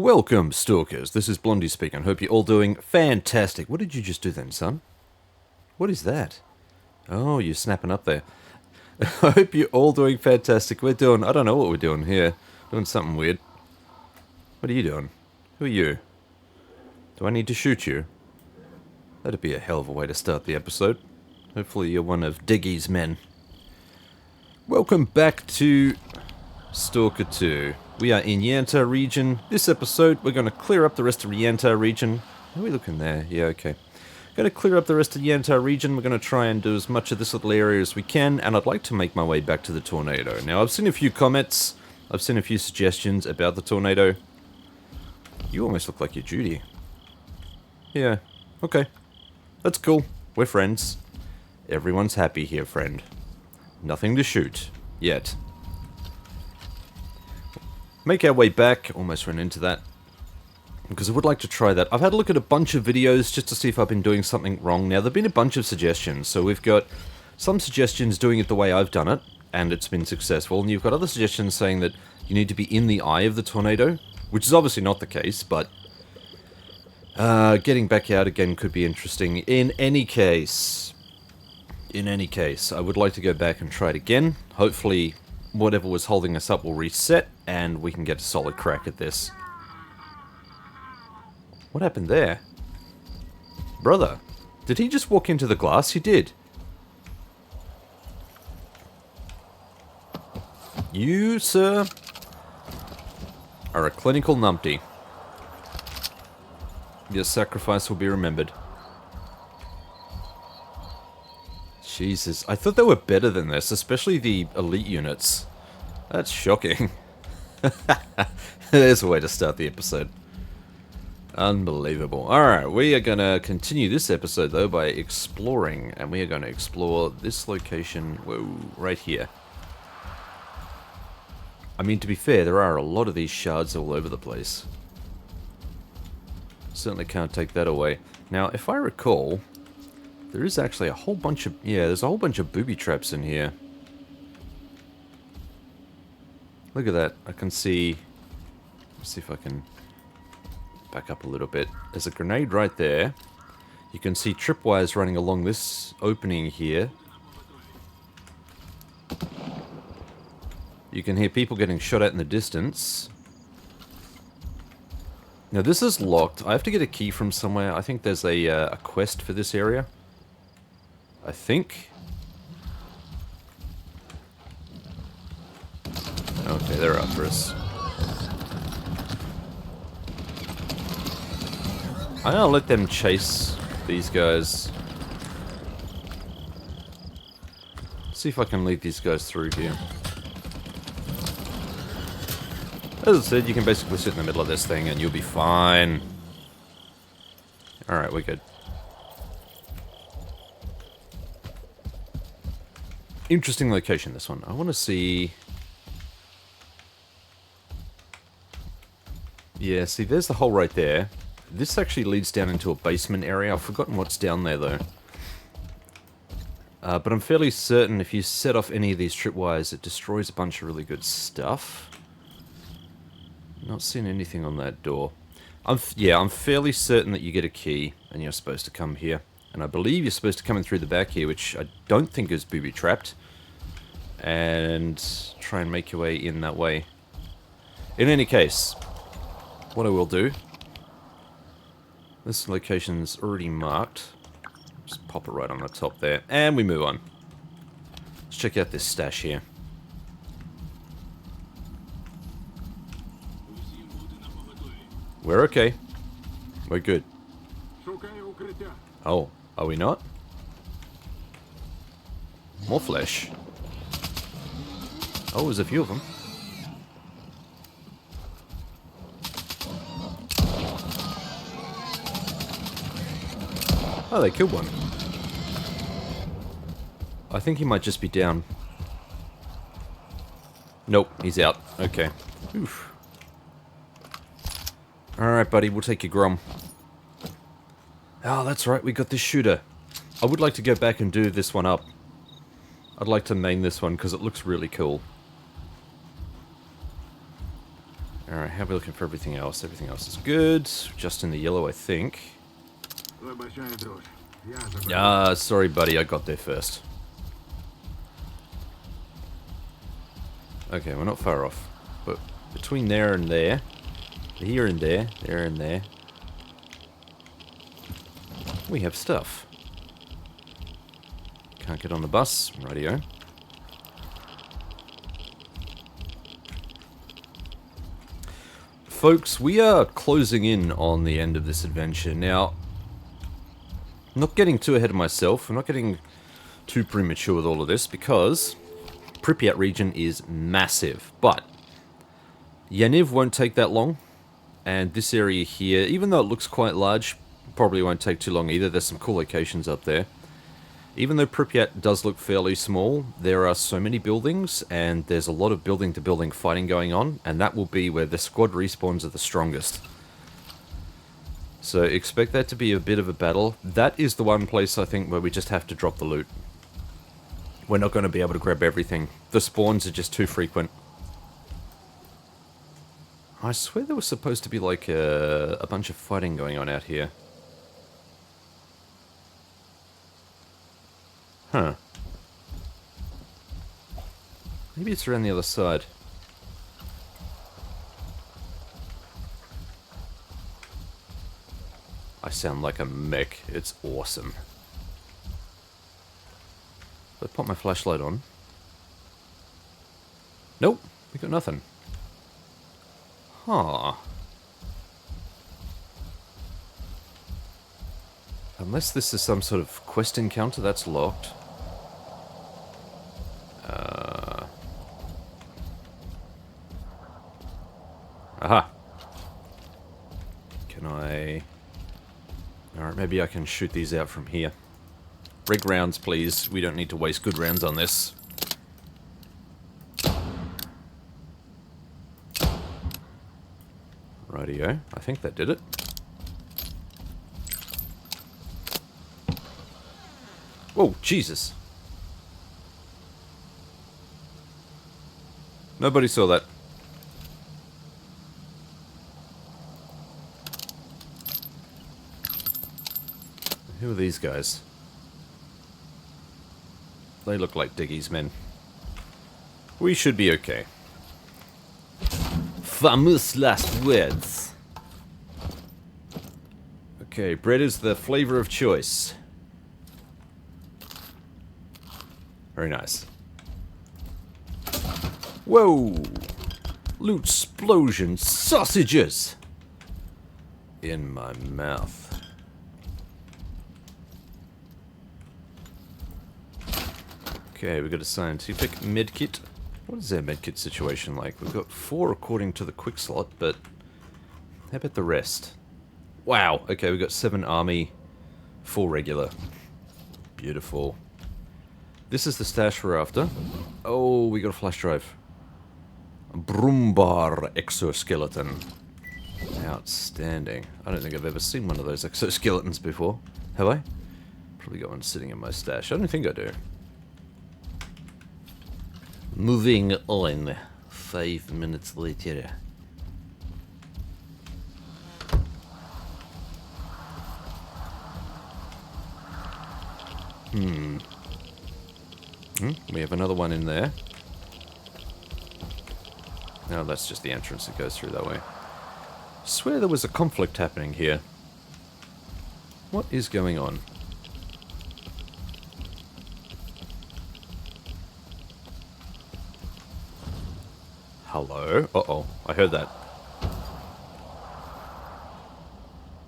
Welcome, Stalkers. This is Blondie speaking. Hope you're all doing fantastic. What did you just do then, son? What is that? Oh, you're snapping up there. I hope you're all doing fantastic. I don't know what we're doing here. Doing something weird. What are you doing? Who are you? Do I need to shoot you? That'd be a hell of a way to start the episode. Hopefully you're one of Diggy's men. Welcome back to Stalker 2. We are in Yantar region. This episode, we're going to clear up the rest of the Yantar region. How are we looking there? Yeah, okay. Going to clear up the rest of the Yantar region. We're going to try and do as much of this little area as we can, and I'd like to make my way back to the tornado. Now, I've seen a few comments. I've seen a few suggestions about the tornado. You almost look like you're Judy. Yeah, okay. That's cool. We're friends. Everyone's happy here, friend. Nothing to shoot. Yet. Make our way back. Almost ran into that. Because I would like to try that. I've had a look at a bunch of videos just to see if I've been doing something wrong. Now, there have been a bunch of suggestions. So we've got some suggestions doing it the way I've done it, and it's been successful. And you've got other suggestions saying that you need to be in the eye of the tornado, which is obviously not the case, but getting back out again could be interesting. In any case, I would like to go back and try it again. Hopefully, whatever was holding us up will reset, and we can get a solid crack at this. What happened there? Brother, did he just walk into the glass? He did. You, sir, are a clinical numpty. Your sacrifice will be remembered. Jesus, I thought they were better than this, especially the elite units. That's shocking. There's a way to start the episode. Unbelievable. Alright, we are going to continue this episode, though, by exploring. And we are going to explore this location, whoa, right here. I mean, to be fair, there are a lot of these shards all over the place. Certainly can't take that away. Now, if I recall, there is actually a whole bunch of... yeah, there's a whole bunch of booby traps in here. Look at that. I can see... let's see if I can back up a little bit. There's a grenade right there. You can see tripwires running along this opening here. You can hear people getting shot at in the distance. Now this is locked. I have to get a key from somewhere. I think there's a quest for this area. I think. Okay, they're after us. I'm gonna let them chase these guys. See if I can lead these guys through here. As I said, you can basically sit in the middle of this thing and you'll be fine. Alright, we're good. Interesting location, this one. I want to see... yeah, see, there's the hole right there. This actually leads down into a basement area. I've forgotten what's down there, though. But I'm fairly certain if you set off any of these tripwires, it destroys a bunch of really good stuff. Not seeing anything on that door. I'm fairly certain that you get a key, and you're supposed to come here. And I believe you're supposed to come in through the back here, which I don't think is booby-trapped. And try and make your way in that way. In any case, what I will do... this location's already marked. Just pop it right on the top there. And we move on. Let's check out this stash here. We're okay. We're good. Oh, are we not? More flesh. Oh, there's a few of them. Oh, they killed one. I think he might just be down. Nope, he's out. Okay. Oof. Alright, buddy, we'll take your grom. Oh, that's right, we got this shooter. I would like to go back and do this one up. I'd like to main this one because it looks really cool. Alright. Alright, how are we looking for everything else? Everything else is good. Just in the yellow, I think. Ah, sorry, buddy. I got there first. Okay, we're not far off. But between there and there, here and there and there, we have stuff. Can't get on the bus. Rightio. Folks, we are closing in on the end of this adventure. Now, I'm not getting too ahead of myself. I'm not getting too premature with all of this because Pripyat region is massive. But Yaniv won't take that long. And this area here, even though it looks quite large, probably won't take too long either. There's some cool locations up there. Even though Pripyat does look fairly small, there are so many buildings, and there's a lot of building-to-building fighting going on, and that will be where the squad respawns are the strongest. So expect that to be a bit of a battle. That is the one place, I think, where we just have to drop the loot. We're not going to be able to grab everything. The spawns are just too frequent. I swear there was supposed to be, like, a bunch of fighting going on out here. Huh. Maybe it's around the other side. I sound like a mech. It's awesome. If I pop my flashlight on. Nope, we got nothing. Huh. Unless this is some sort of quest encounter that's locked. Aha. Can I... Alright, maybe I can shoot these out from here. Rig rounds, please. We don't need to waste good rounds on this. Rightio. I think that did it. Whoa, Jesus. Nobody saw that. Who are these guys? They look like Diggy's men. We should be okay. Famous last words. Okay, bread is the flavor of choice. Very nice. Whoa! Loot explosion sausages! In my mouth. Okay, we got a scientific medkit. What is our medkit situation like? We've got 4 according to the quick slot, but how about the rest? Wow, okay, we've got 7 army, 4 regular. Beautiful. This is the stash we're after. Oh, we got a flash drive. A Brumbar exoskeleton. Outstanding. I don't think I've ever seen one of those exoskeletons before. Have I? Probably got one sitting in my stash. I don't think I do. Moving on. 5 minutes later. We have another one in there. No, that's just the entrance that goes through that way. Swear there was a conflict happening here. What is going on? Hello? Uh-oh. I heard that.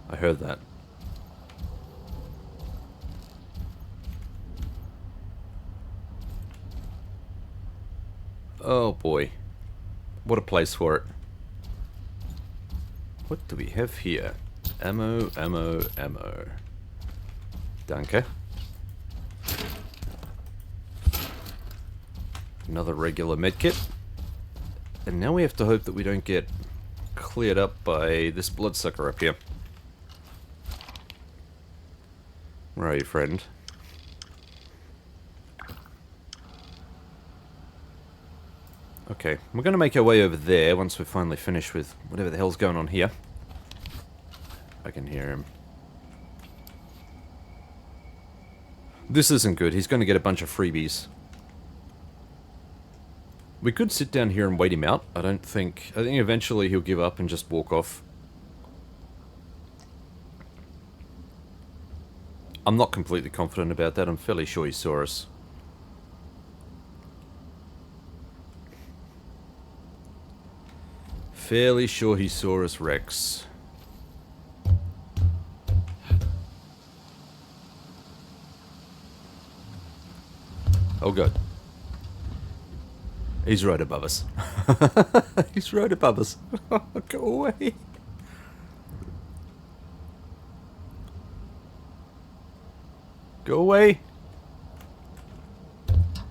I heard that. Oh boy. What a place for it. What do we have here? Ammo, ammo, ammo. Danke. Another regular medkit. And now we have to hope that we don't get cleared up by this bloodsucker up here. Where are you, friend? Okay, we're going to make our way over there once we're finally finished with whatever the hell's going on here. I can hear him. This isn't good. He's going to get a bunch of freebies. We could sit down here and wait him out. I think eventually he'll give up and just walk off. I'm not completely confident about that. I'm fairly sure he saw us. Fairly sure he saw us, Rex. Oh god. He's right above us. He's right above us. Go away. Go away.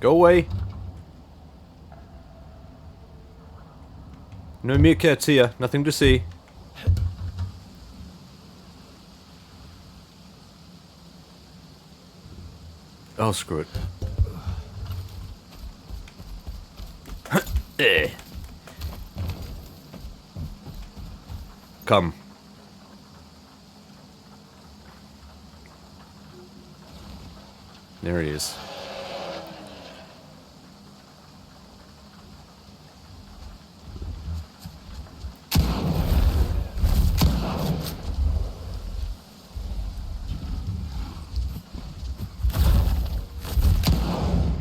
Go away. No meerkats here. Nothing to see. Oh, screw it. Come. There he is.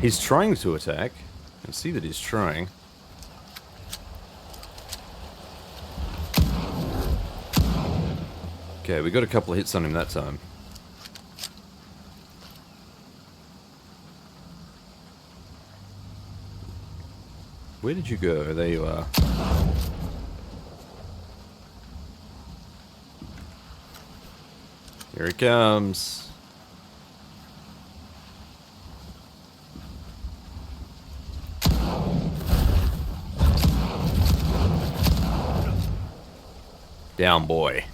He's trying to attack. I can see that he's trying. Okay, we got a couple of hits on him that time. Where did you go? There you are. Here he comes. Down, boy.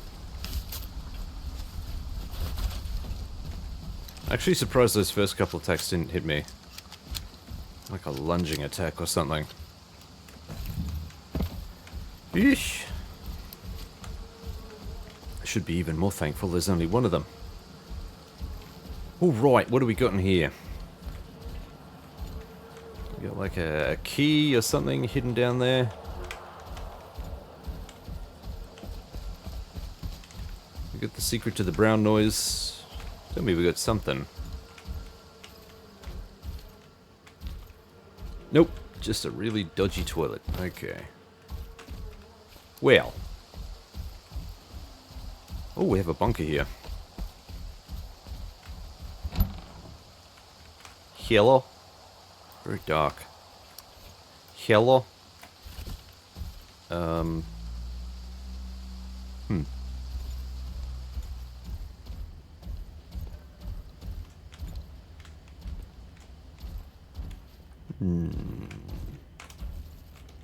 Actually surprised those first couple attacks didn't hit me. Like a lunging attack or something. Yeesh. I should be even more thankful there's only one of them. Alright, what do we got in here? We got like a key or something hidden down there. We got the secret to the brown noise. Tell me we got something. Nope, just a really dodgy toilet. Okay. Well. Oh, we have a bunker here. Hello? Very dark. Hello?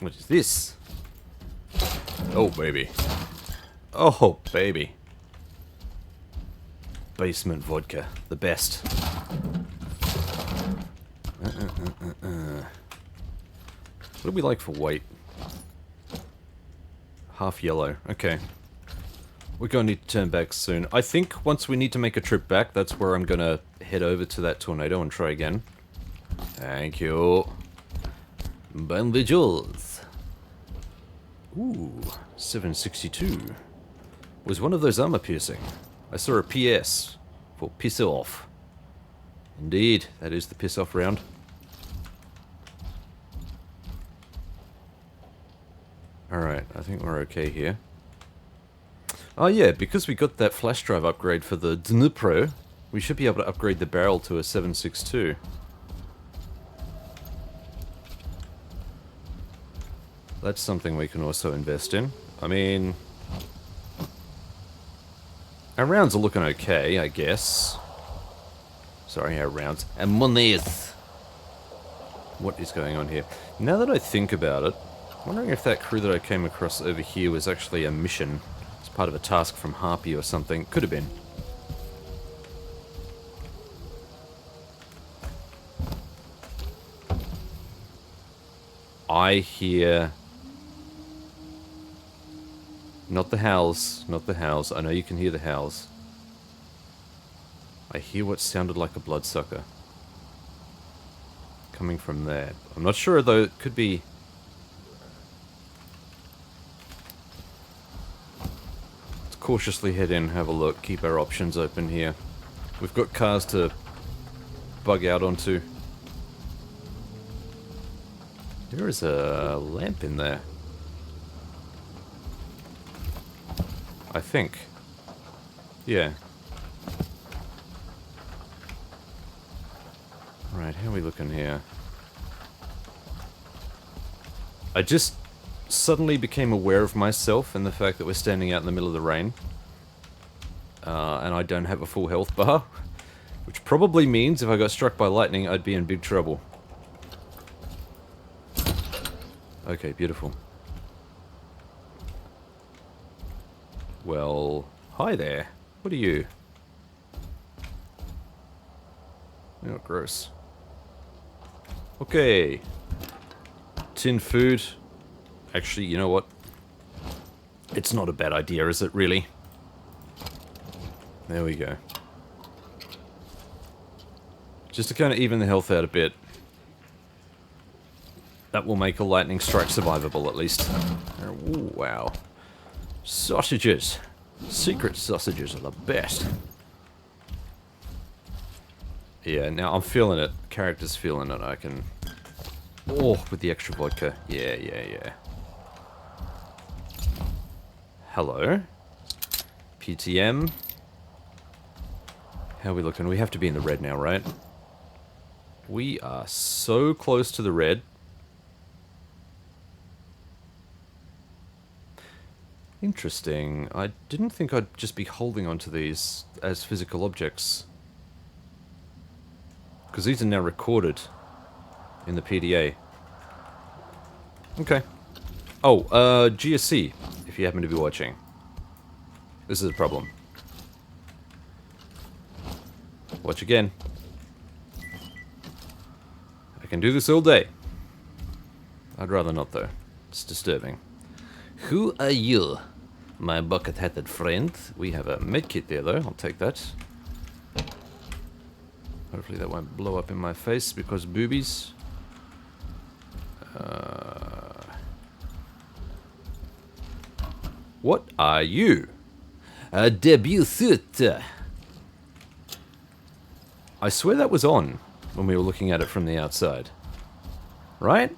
What is this? Oh, baby. Oh, baby. Basement vodka. The best. What do we like for weight? Half yellow. Okay. We're going to need to turn back soon. I think once we need to make a trip back, that's where I'm going to head over to that tornado and try again. Thank you. Bandages. Ooh, 762. Was one of those armor piercing. I saw a PS for piss off. Indeed, that is the piss off round. Alright, I think we're okay here. Oh yeah, because we got that flash drive upgrade for the Dnipro, we should be able to upgrade the barrel to a 762. That's something we can also invest in. I mean, our rounds are looking okay, I guess. Sorry, our rounds. And monies! What is going on here? Now that I think about it, I'm wondering if that crew that I came across over here was actually a mission. It's part of a task from Harpy or something. Could have been. I hear... Not the howls, not the howls. I know you can hear the howls. I hear what sounded like a bloodsucker. Coming from there. I'm not sure though, it could be... Let's cautiously head in, have a look, keep our options open here. We've got cars to bug out onto. There is a lamp in there. I think. Yeah. Right, how are we looking here? I just suddenly became aware of myself and the fact that we're standing out in the middle of the rain. And I don't have a full health bar. Which probably means if I got struck by lightning, I'd be in big trouble. Okay, beautiful. Well, hi there. What are you? Oh, gross. Okay. Tin food. Actually, you know what? It's not a bad idea, is it, really? There we go. Just to kind of even the health out a bit. That will make a lightning strike survivable, at least. Ooh, wow. Sausages. Secret sausages are the best. Yeah, now I'm feeling it. Character's feeling it. I can... Oh, with the extra vodka. Yeah, yeah, yeah. Hello. PTM. How are we looking? We have to be in the red now, right? We are so close to the red. Interesting. I didn't think I'd just be holding onto these as physical objects. Because these are now recorded in the PDA. Okay. Oh, GSC, if you happen to be watching. This is a problem. Watch again. I can do this all day. I'd rather not, though. It's disturbing. Who are you, my bucket-hatted friend? We have a medkit there, though. I'll take that. Hopefully that won't blow up in my face because boobies. What are you? A debut suit. I swear that was on when we were looking at it from the outside. Right?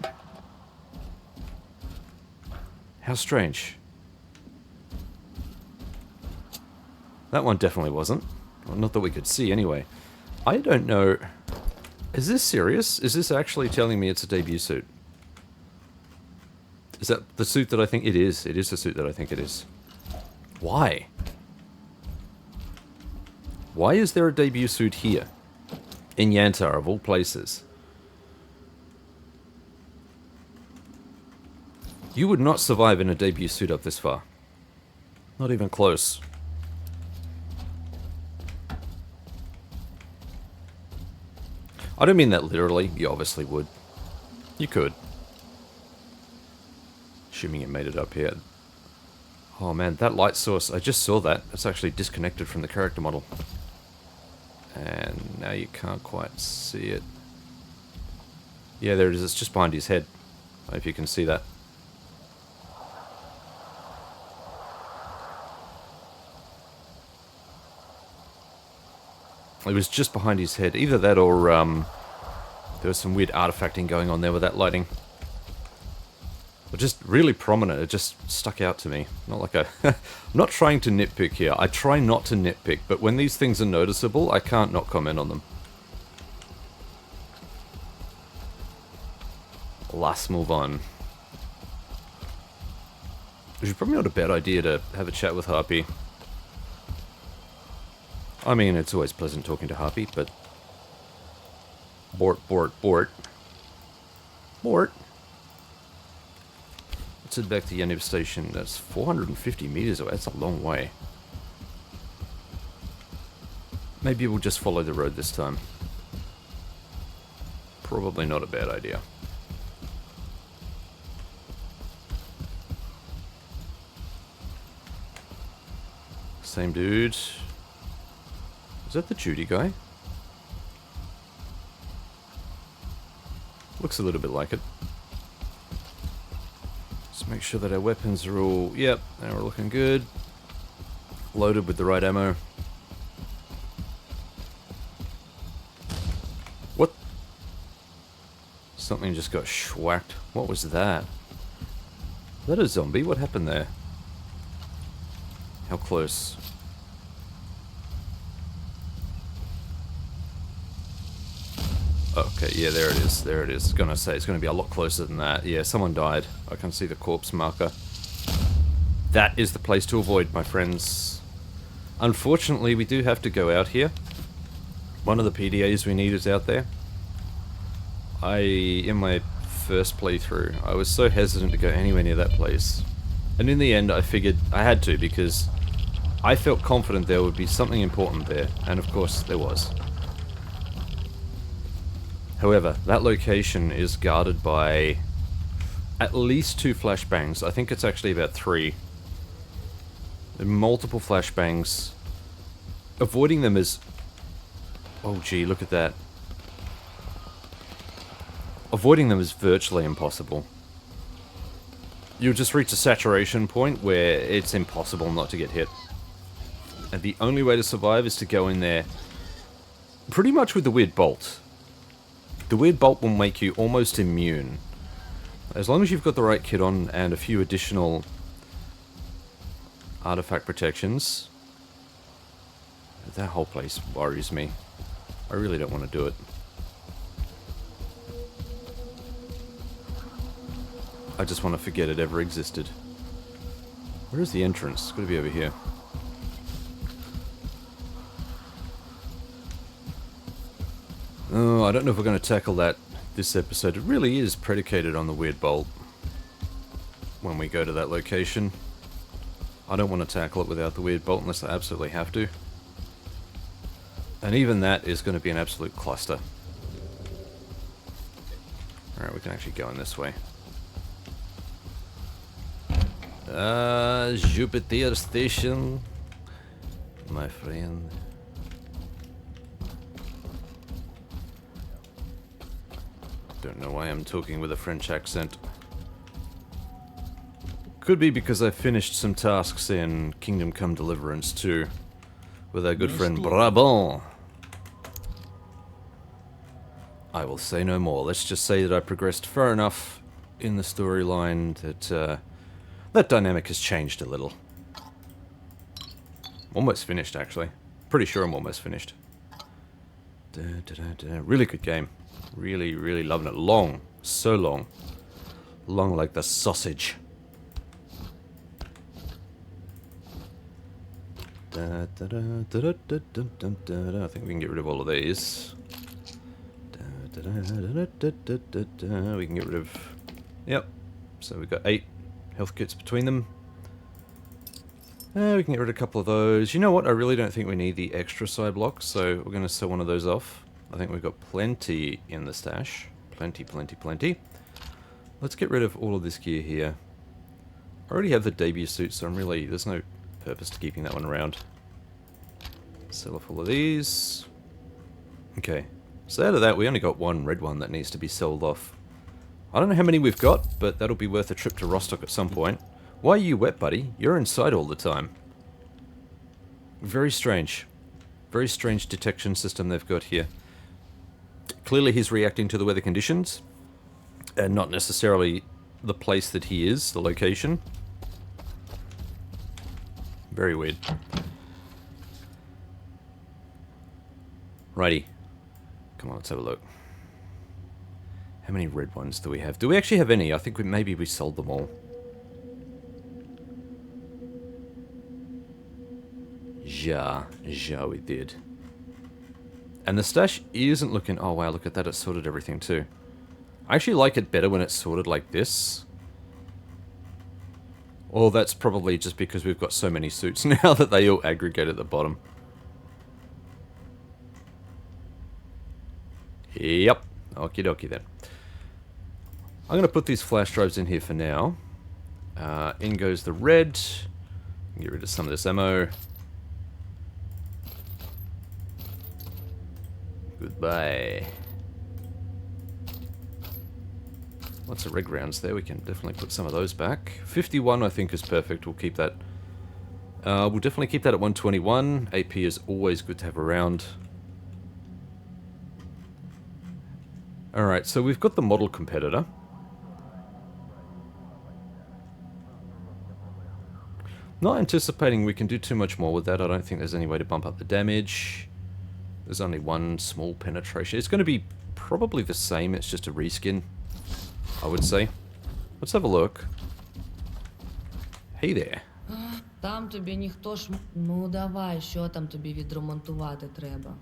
How strange. That one definitely wasn't. Well, not that we could see anyway. I don't know. Is this serious? Is this actually telling me it's a debut suit? Is that the suit that I think it is? It is the suit that I think it is. Why? Why is there a debut suit here? In Yantar, of all places. You would not survive in a debut suit up this far. Not even close. I don't mean that literally. You obviously would. You could. Assuming it made it up here. Oh man, that light source, I just saw that. It's actually disconnected from the character model. And now you can't quite see it. Yeah, there it is. It's just behind his head. I hope you can see that. It was just behind his head. Either that or there was some weird artifacting going on there with that lighting. But just really prominent. It just stuck out to me. Not like I'm not trying to nitpick here. I try not to nitpick, but when these things are noticeable, I can't not comment on them. Let's move on. Which is probably not a bad idea to have a chat with Harpy. I mean, it's always pleasant talking to Harpy, but... Bort. Let's head back to Yaniv station. That's 450 meters away. That's a long way. Maybe we'll just follow the road this time. Probably not a bad idea. Same dude. Is that the Judy guy? Looks a little bit like it. Just make sure that our weapons are all... Yep, they're all looking good. Loaded with the right ammo. What? Something just got schwacked. What was that? Is that a zombie? What happened there? How close? Okay, yeah, there it is. There it is. I was gonna say, it's gonna be a lot closer than that. Yeah, someone died. I can see the corpse marker. That is the place to avoid, my friends. Unfortunately, we do have to go out here. One of the PDAs we need is out there. In my first playthrough, I was so hesitant to go anywhere near that place. And in the end, I figured I had to, because I felt confident there would be something important there. And of course, there was. However, that location is guarded by at least 2 flashbangs. I think it's actually about 3. There are multiple flashbangs. Avoiding them is... Oh gee, look at that. Avoiding them is virtually impossible. You'll just reach a saturation point where it's impossible not to get hit. And the only way to survive is to go in there pretty much with the weird bolt. The weird bolt will make you almost immune. As long as you've got the right kit on and a few additional artifact protections. That whole place worries me. I really don't want to do it. I just want to forget it ever existed. Where is the entrance? It's got to be over here. Oh, I don't know if we're going to tackle that this episode. It really is predicated on the weird bolt. When we go to that location. I don't want to tackle it without the weird bolt unless I absolutely have to. And even that is going to be an absolute cluster. Alright, we can actually go in this way. Jupiter Station, my friend. Don't know why I'm talking with a French accent. Could be because I finished some tasks in Kingdom Come Deliverance 2 with our good friend Brabant. I will say no more. Let's just say that I progressed far enough in the storyline that that dynamic has changed a little. Almost finished, actually. Pretty sure I'm almost finished. Really good game. Really, really loving it. Long. So long. Long like the sausage. I think we can get rid of all of these. We can get rid of... Yep. So we've got 8 health kits between them. We can get rid of a couple of those. You know what? I really don't think we need the extra side blocks, so we're going to sell one of those off. I think we've got plenty in the stash. Plenty, plenty, plenty. Let's get rid of all of this gear here. I already have the debut suit, so I'm really... There's no purpose to keeping that one around. Sell off all of these. Okay. So out of that, we only got one red one that needs to be sold off. I don't know how many we've got, but that'll be worth a trip to Rostock at some point. Why are you wet, buddy? You're inside all the time. Very strange. Very strange detection system they've got here. Clearly he's reacting to the weather conditions, and not necessarily the place that he is, the location. Very weird. Righty. Come on, let's have a look. How many red ones do we have? Do we actually have any? I think maybe we sold them all. Ja, we did. And the stash isn't looking... Oh wow, look at that, it's sorted everything too. I actually like it better when it's sorted like this. Well, that's probably just because we've got so many suits now that they all aggregate at the bottom. Yep. Okie dokie then. I'm going to put these flash drives in here for now. In goes the red. Get rid of some of this ammo. Goodbye. Lots of red rounds there. We can definitely put some of those back. 51 I think is perfect. We'll keep that. We'll definitely keep that at 121. AP is always good to have around. Alright, so we've got the model competitor. Not anticipating we can do too much more with that. I don't think there's any way to bump up the damage. There's only one small penetration. It's going to be probably the same. It's just a reskin, I would say. Let's have a look. Hey there. Там тобі ніхто ж... Ну давай, що там тобі відремонтувати треба?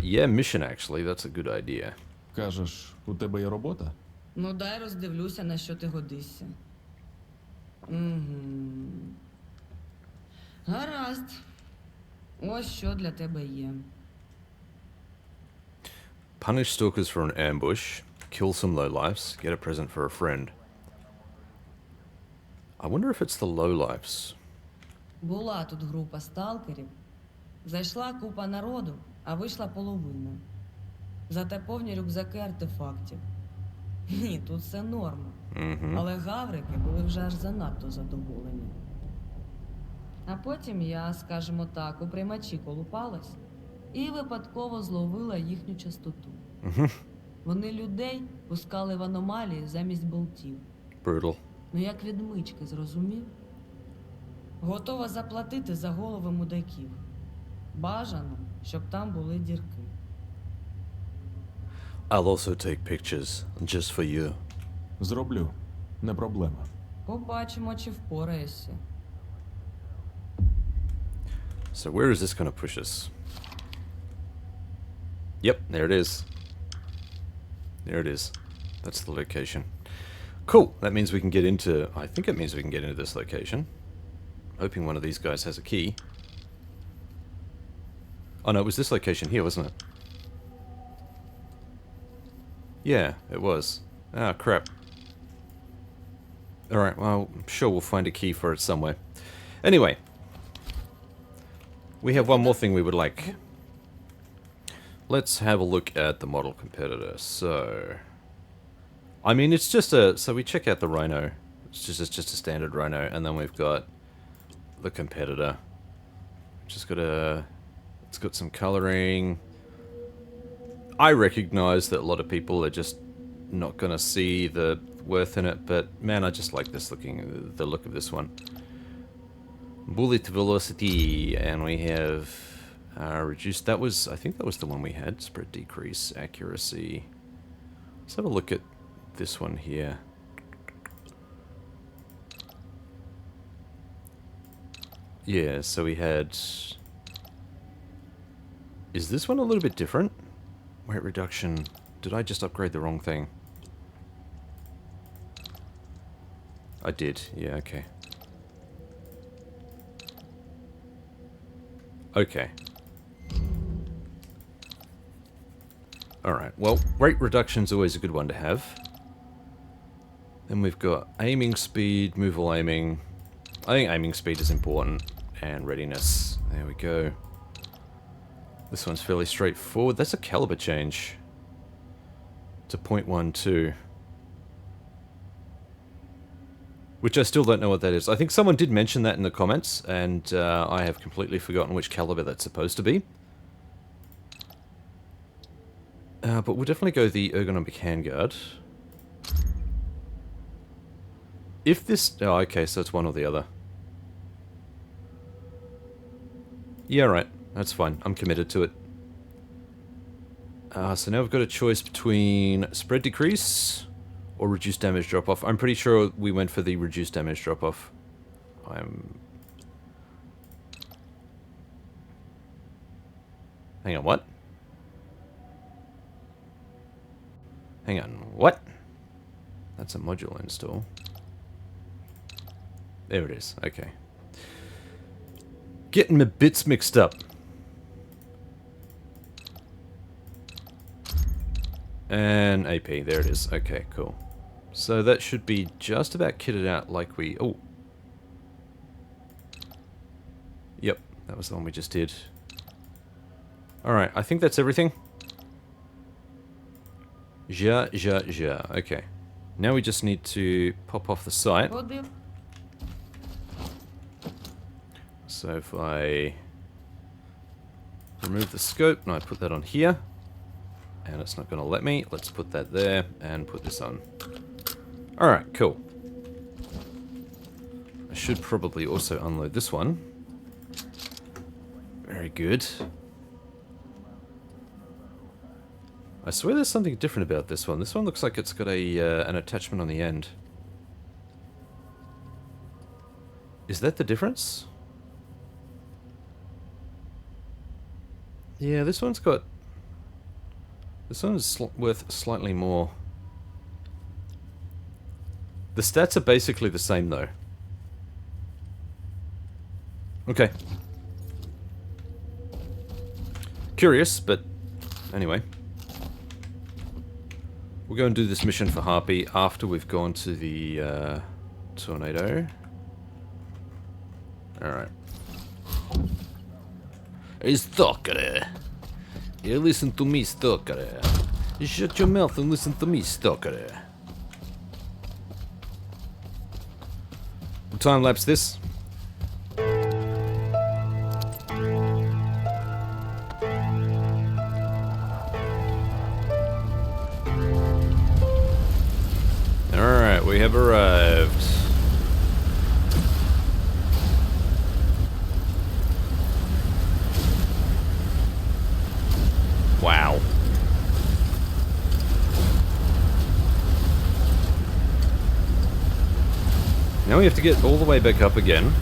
Yeah, mission actually. That's a good idea. Кажеш, у тебе є робота? Ну дай роздивлюся, на що ти годишся. Гаразд. Ось що для тебе є. Punish stalkers for an ambush. Kill some lowlifes. Get a present for a friend. I wonder if it's the lowlifes. Була тут група сталкерів. Зайшла купа народу, а вийшла половина. Зате повні рюкзаки артефактів. Ні, тут все норма. Але гаврики були вже аж занадто задоволені. А потім я, скажімо так, у приймачі колупалась і випадково зловила їхню частоту. Вони людей пускали в аномалії замість болтів. Brutal. Ну як відмички, зрозумів? Готова заплатити за голови мудаків. Бажано, щоб там були дірки. I'll also take pictures, just for you. Зроблю. Не проблема. Побачимо, чи впораєшся. So where is this going to push us? Yep, there it is. There it is. That's the location. Cool. That means we can get into... I think it means we can get into this location. Hoping one of these guys has a key. Oh no, it was this location here, wasn't it? Yeah, it was. Ah, crap. Alright, well, I'm sure we'll find a key for it somewhere. Anyway. We have one more thing we would like. Let's have a look at the model competitor. So... I mean, it's just a... So we check out the Rhino. It's just a standard Rhino. And then we've got the competitor. Just got a... It's got some coloring. I recognize that a lot of people are just not going to see the worth in it. But, man, I just like this looking... The look of this one. Bullet velocity. And we have... reduced... That was... I think that was the one we had. Spread decrease. Accuracy. Let's have a look at this one here. Yeah, so we had... Is this one a little bit different? Weight reduction. Did I just upgrade the wrong thing? I did. Yeah, okay. Okay. Alright, well, weight reduction's always a good one to have. Then we've got aiming speed, movable aiming. I think aiming speed is important. And readiness. There we go. This one's fairly straightforward. That's a caliber change. To 0.12. Which I still don't know what that is. I think someone did mention that in the comments, and I have completely forgotten which caliber that's supposed to be. But we'll definitely go the ergonomic handguard. If this... Oh, okay, so it's one or the other. Yeah, right. That's fine. I'm committed to it. So now we've got a choice between spread decrease or reduced damage drop-off. I'm pretty sure we went for the reduced damage drop-off. Hang on, what? Hang on, what? That's a module install. There it is, okay. Getting my bits mixed up. And AP, there it is. Okay, cool. So that should be just about kitted out like we... Oh. Yep, that was the one we just did. Alright, I think that's everything. Ja. Okay. Now we just need to pop off the site. Ходив. So if I remove the scope and I put that on here, and it's not going to let me, let's put that there and put this on. Alright, cool. I should probably also unload this one. Very good. I swear there's something different about this one. This one looks like it's got a an attachment on the end. Is that the difference? Yeah, this one's got... This one's worth slightly more. The stats are basically the same though. Okay. Curious, but anyway. We'll go and do this mission for Harpy after we've gone to the tornado. Alright. Hey, Stalker. You listen to me, Stalker. You shut your mouth and listen to me, Stalker. We'll time lapse this. Alright, we have arrived. Wow. Now we have to get all the way back up again.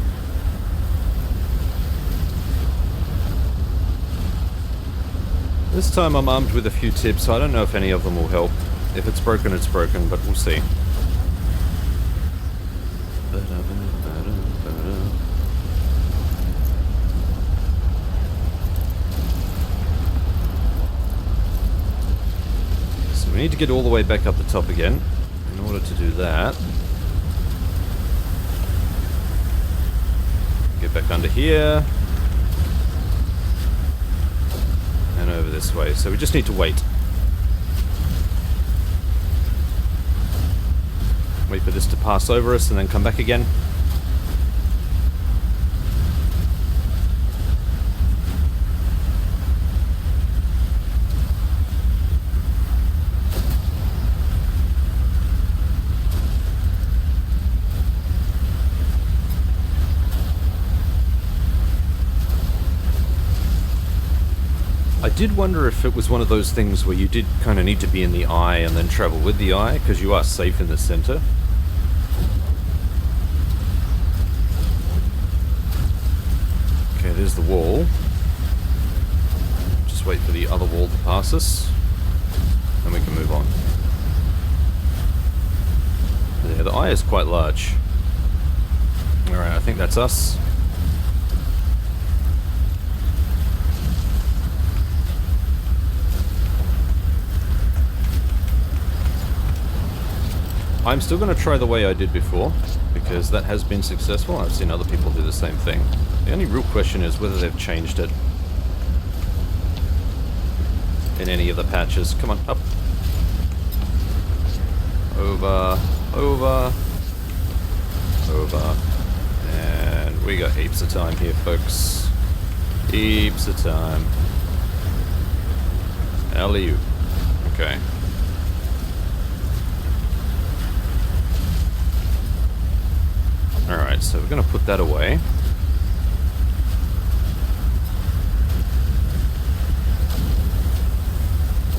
This time I'm armed with a few tips, so I don't know if any of them will help. If it's broken, it's broken, but we'll see. So we need to get all the way back up the top again. In order to do that, get back under here and over this way. So we just need to wait. Wait for this to pass over us and then come back again. I did wonder if it was one of those things where you did kind of need to be in the eye and then travel with the eye, because you are safe in the center. Okay, there's the wall. Just wait for the other wall to pass us, and we can move on. Yeah, the eye is quite large. Alright, I think that's us. I'm still going to try the way I did before, because that has been successful. I've seen other people do the same thing. The only real question is whether they've changed it in any of the patches. Come on, up. Over, over, over. And we got heaps of time here, folks. Heaps of time. Alley-oop. Okay. Alright, so we're going to put that away.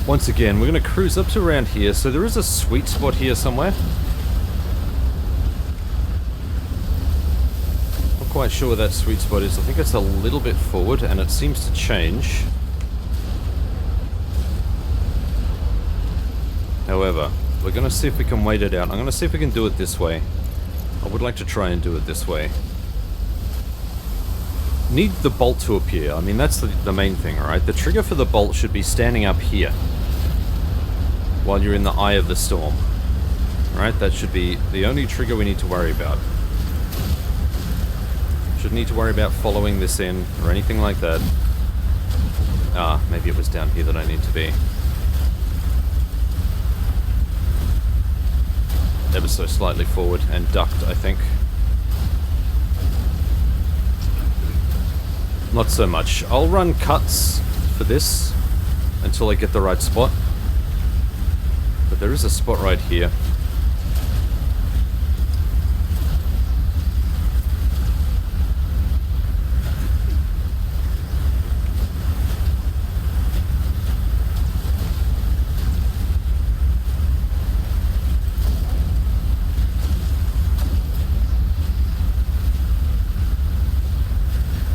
Once again, we're going to cruise up to around here, so there is a sweet spot here somewhere. Not quite sure where that sweet spot is. I think it's a little bit forward, and it seems to change. However, we're going to see if we can wait it out. I'm going to see if we can do it this way. I would like to try and do it this way. Need the bolt to appear. I mean, that's the main thing, alright? The trigger for the bolt should be standing up here while you're in the eye of the storm. Alright, that should be the only trigger we need to worry about. Shouldn't need to worry about following this in or anything like that. Ah, maybe it was down here that I need to be. Ever so slightly forward and ducked, I think. Not so much. I'll run cuts for this until I get the right spot. But there is a spot right here.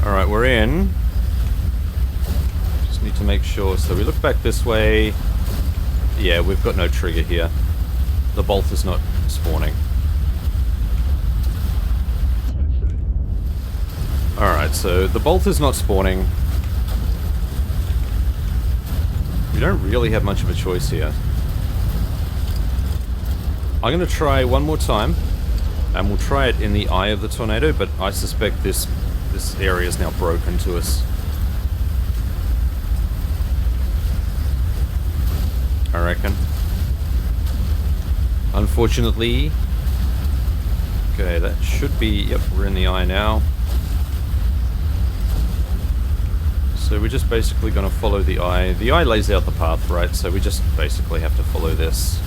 Alright, we're in. Just need to make sure. So we look back this way. Yeah, we've got no trigger here. The bolt is not spawning. Alright, so the bolt is not spawning. We don't really have much of a choice here. I'm going to try one more time. And we'll try it in the eye of the tornado, but I suspect this area is now broken to us. I reckon. Unfortunately. Okay, that should be... Yep, we're in the eye now. So we're just basically going to follow the eye. The eye lays out the path, right? So we just basically have to follow this.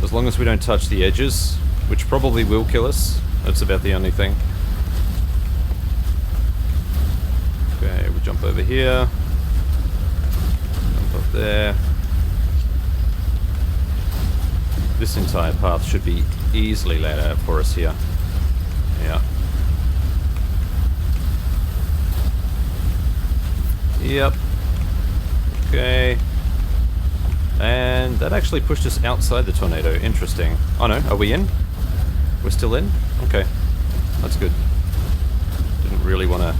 As long as we don't touch the edges, which probably will kill us. That's about the only thing. Okay, we jump over here. Jump up there. This entire path should be easily laid out for us here. Yeah. Yep. Okay. And that actually pushed us outside the tornado. Interesting. Oh no, are we in? We're still in? Okay. That's good. Didn't really want to...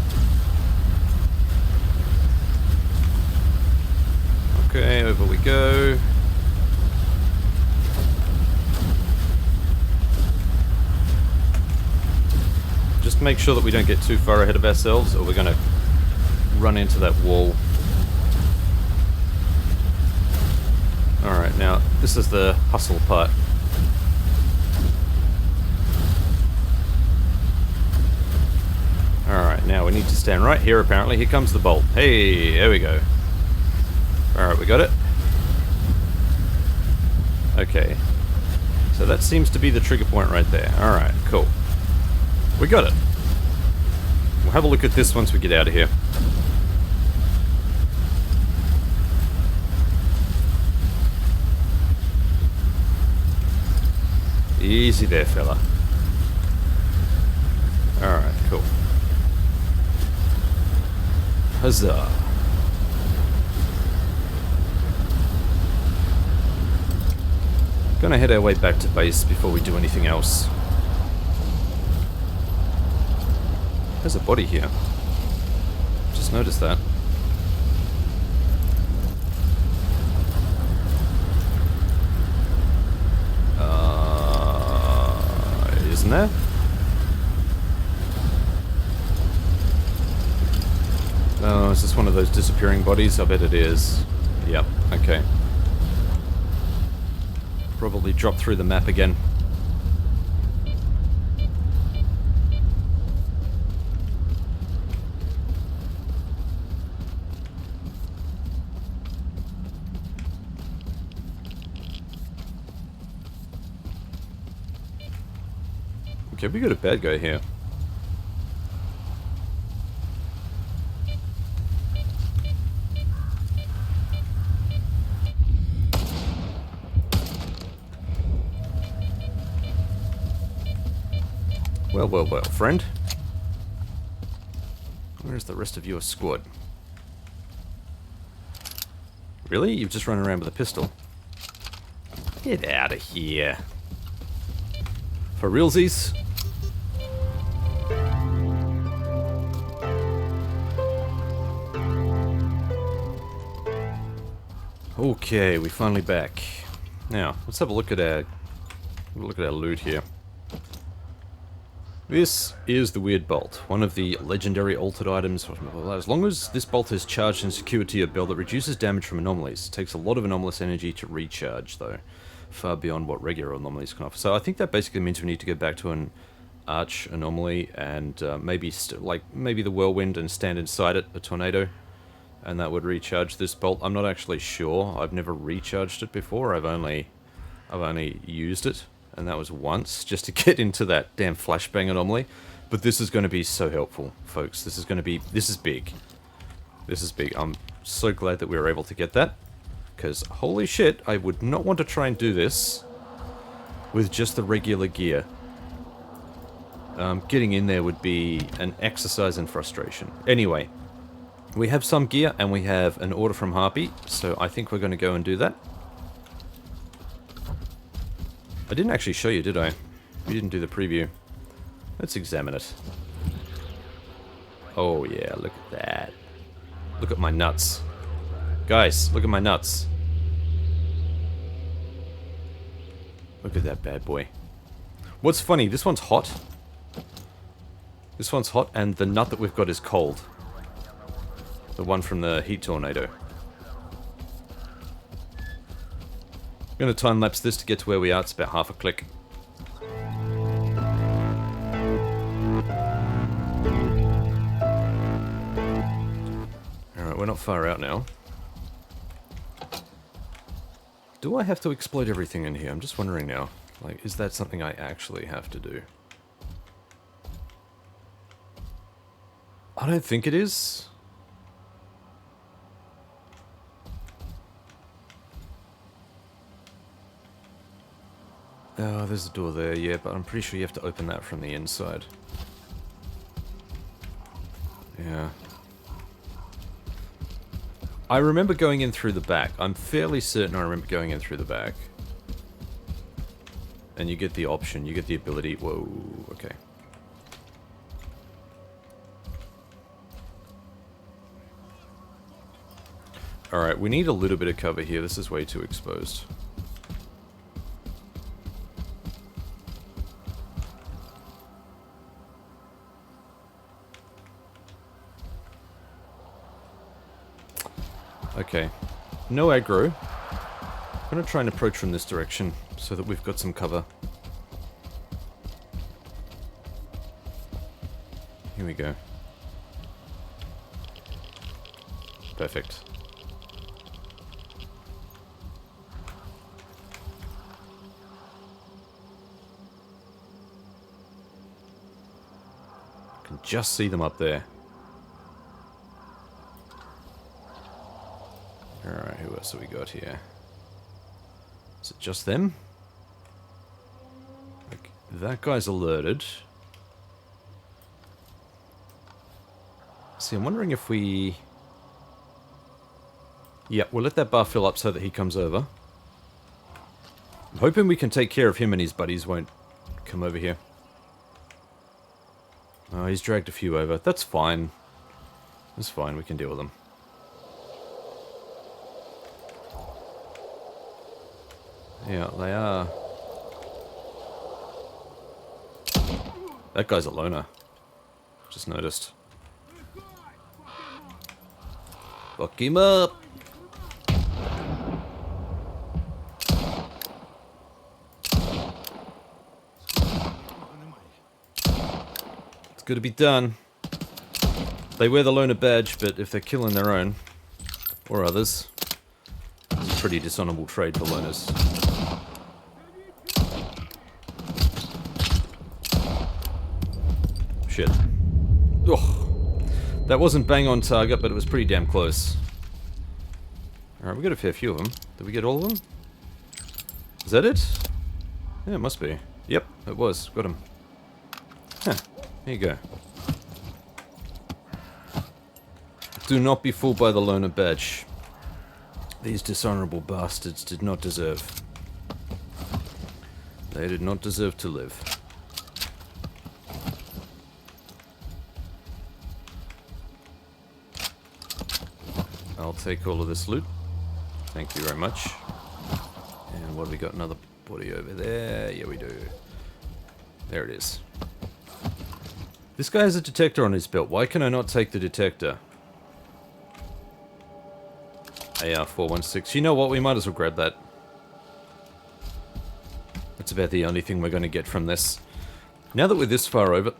Okay, over we go. Just make sure that we don't get too far ahead of ourselves or we're going to run into that wall. Alright, now this is the hustle part. Alright, now we need to stand right here apparently. Here comes the bolt. Hey, there we go. Alright, we got it. Okay. So that seems to be the trigger point right there. Alright, cool. We got it. We'll have a look at this once we get out of here. Easy there, fella. Alright, cool. Huzzah. Gonna head our way back to base before we do anything else. There's a body here. Just noticed that. Isn't there? Oh, is this one of those disappearing bodies? I bet it is. Yep, okay. Probably dropped through the map again. Okay, we got a bad guy here. Well, well, well, friend. Where's the rest of your squad? Really? You've just run around with a pistol? Get out of here. For realsies? Okay, we finally back. Now, let's have a look at our loot here. This is the weird bolt, one of the legendary altered items. As long as this bolt is charged and secured to your belt, it reduces damage from anomalies. It takes a lot of anomalous energy to recharge, though, far beyond what regular anomalies can offer. So I think that basically means we need to go back to an arch anomaly and maybe the whirlwind and stand inside it, a tornado, and that would recharge this bolt. I'm not actually sure. I've never recharged it before. I've only used it. And that was once, just to get into that damn flashbang anomaly. But this is going to be so helpful, folks. This is big. This is big. I'm so glad that we were able to get that. Because, holy shit, I would not want to try and do this with just the regular gear. Getting in there would be an exercise in frustration. Anyway, we have some gear, and we have an order from Harpy. So I think we're going to go and do that. I didn't actually show you, did I? We didn't do the preview. Let's examine it. Oh yeah, look at that. Look at my nuts. Guys, look at my nuts. Look at that bad boy. What's funny, this one's hot. This one's hot, and the nut that we've got is cold. The one from the heat tornado. I'm going to time-lapse this to get to where we are. It's about half a click. Alright, we're not far out now. Do I have to exploit everything in here? I'm just wondering now. Like, is that something I actually have to do? I don't think it is. Oh, there's a door there, yeah, but I'm pretty sure you have to open that from the inside. Yeah. I remember going in through the back. I'm fairly certain I remember going in through the back. And you get the option, you get the ability... Whoa, okay. Alright, we need a little bit of cover here. This is way too exposed. Okay, no aggro. I'm going to try and approach from this direction so that we've got some cover. Here we go. Perfect. I can just see them up there. Alright, who else have we got here? Is it just them? Like, that guy's alerted. See, I'm wondering if we... Yeah, we'll let that bar fill up so that he comes over. I'm hoping we can take care of him and his buddies won't come over here. Oh, he's dragged a few over. That's fine. That's fine, we can deal with them. Yeah, they are. That guy's a loner. Just noticed. Fuck him up! It's gotta be done. They wear the loner badge, but if they're killing their own, or others, it's a pretty dishonorable trade for loners. Shit. Ugh. That wasn't bang on target, but it was pretty damn close. Alright, we got a fair few of them. Did we get all of them? Is that it? Yeah, it must be. Yep, it was. Got him. Huh. There you go. Do not be fooled by the loner badge. These dishonorable bastards did not deserve. They did not deserve to live. I'll take all of this loot. Thank you very much. And what have we got? Another body over there? Yeah, we do. There it is. This guy has a detector on his belt. Why can I not take the detector? AR-416. You know what? We might as well grab that. That's about the only thing we're going to get from this. Now that we're this far over...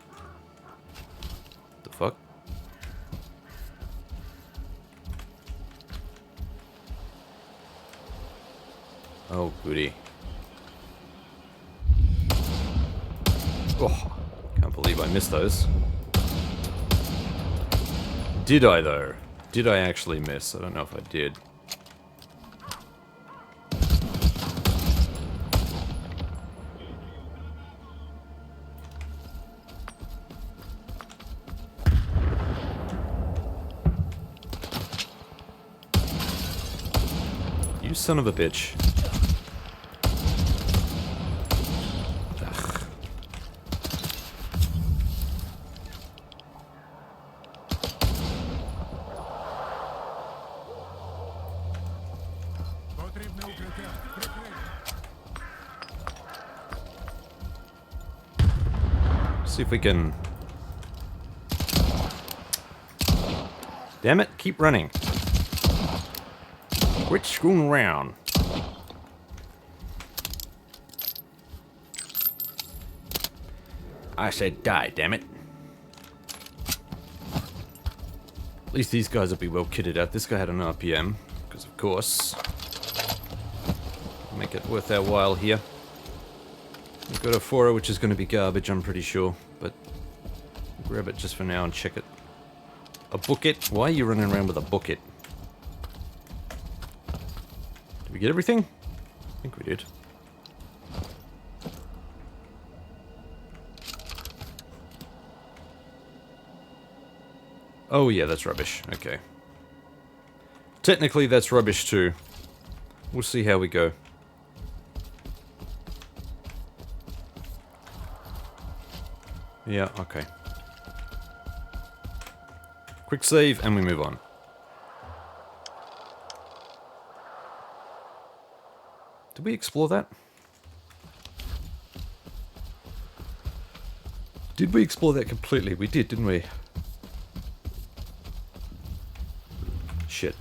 The fuck? Oh, goody. Oh, can't believe I missed those. Did I, though? Did I actually miss? I don't know if I did. You son of a bitch. Ugh. See if we can... Damn it, keep running. Quit screwing around. I said die, damn it. At least these guys will be well kitted out. This guy had an RPM, because of course. Make it worth our while here. We've got a 4 which is going to be garbage, I'm pretty sure. But grab it just for now and check it. A bucket? Why are you running around with a bucket? Did we get everything? I think we did. Oh yeah, that's rubbish. Okay. Technically, that's rubbish too. We'll see how we go. Yeah, okay. Quick save, and we move on. Did we explore that? Did we explore that completely? We did, didn't we? Shit.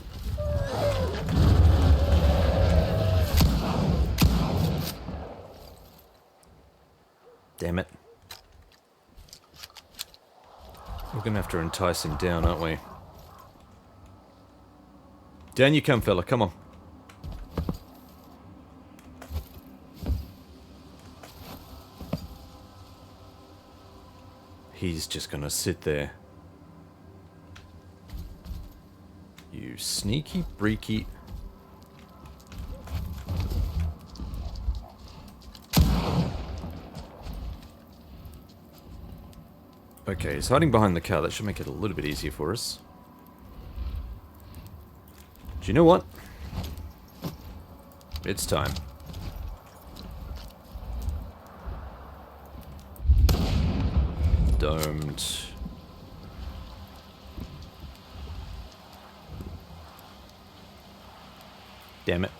Damn it. We're gonna have to entice him down, aren't we? Down you come, fella. Come on. He's just gonna sit there. You sneaky, breaky... Okay, he's hiding behind the car. That should make it a little bit easier for us. Do you know what? It's time. Domed. Damn it.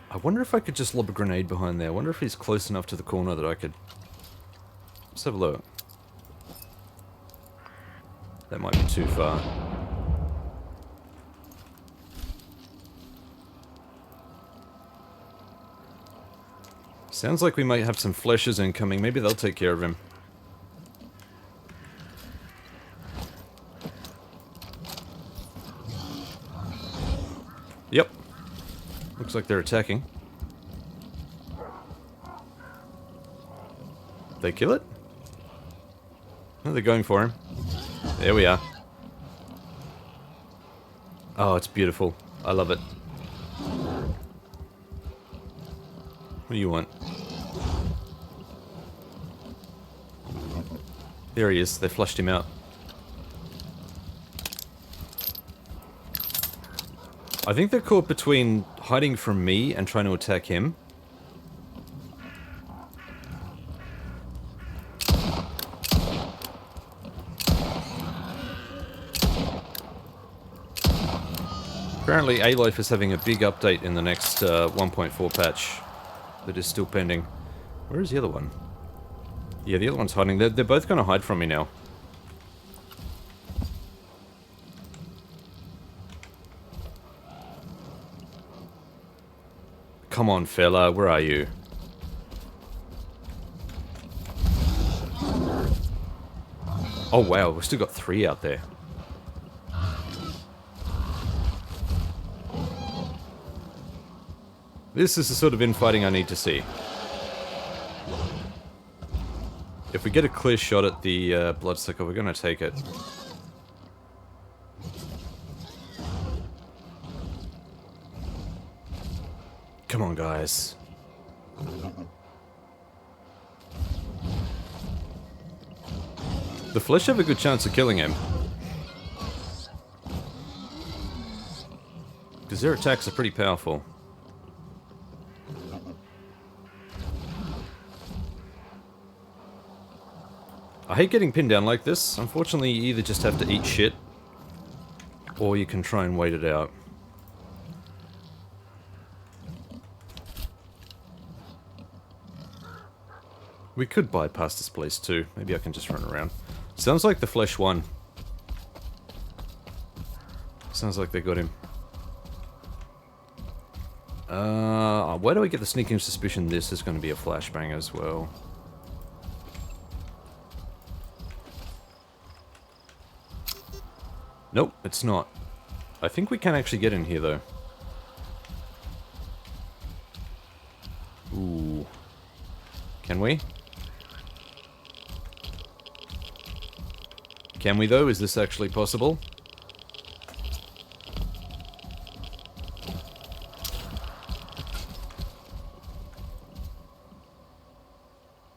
I wonder if I could just lob a grenade behind there. I wonder if he's close enough to the corner that I could... Let's have a look. That might be too far. Sounds like we might have some fleshes incoming. Maybe they'll take care of him. Yep. Looks like they're attacking. They kill it? Oh, they're going for him. There we are. Oh, it's beautiful. I love it. What do you want? There he is. They flushed him out. I think they're caught between hiding from me and trying to attack him. Apparently, A-Life is having a big update in the next 1.4 patch that is still pending. Where is the other one? Yeah, the other one's hiding. They're both going to hide from me now. Come on, fella, where are you? Oh wow, we've still got 3 out there. This is the sort of infighting I need to see. If we get a clear shot at the Bloodsucker, we're going to take it. Come on, guys. The Flesh have a good chance of killing him. Because their attacks are pretty powerful. I hate getting pinned down like this. Unfortunately, you either just have to eat shit, or you can try and wait it out. We could bypass this place too. Maybe I can just run around. Sounds like the Flesh won. Sounds like they got him. Where do I get the sneaking suspicion this is going to be a flashbang as well? Nope, it's not. I think we can actually get in here though. Ooh. Can we? Can we though? Is this actually possible?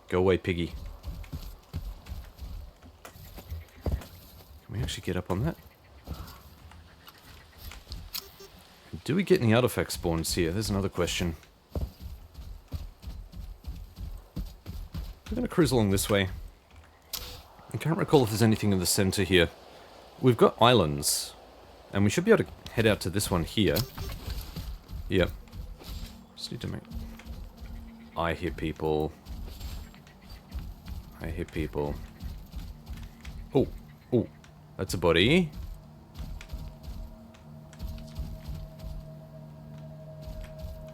Go away, piggy. Can we actually get up on that? Do we get any artifact spawns here? There's another question. We're going to cruise along this way. I can't recall if there's anything in the center here. We've got islands. And we should be able to head out to this one here. Yep. Just need to make... I hear people. I hear people. Oh, oh, that's a body.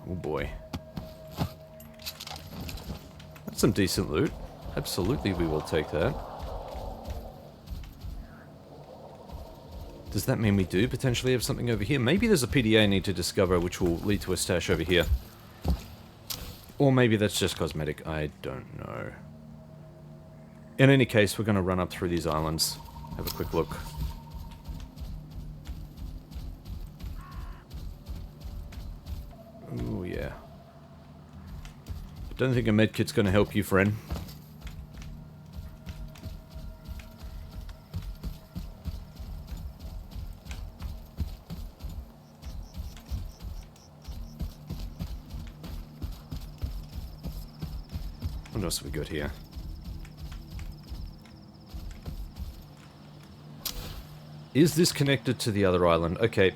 Oh boy. That's some decent loot. Absolutely we will take that. Does that mean we do potentially have something over here? Maybe there's a PDA I need to discover which will lead to a stash over here. Or maybe that's just cosmetic. I don't know. In any case, we're going to run up through these islands. Have a quick look. Ooh, yeah. Don't think a medkit's going to help you, friend. What else have we got here? Is this connected to the other island? Okay.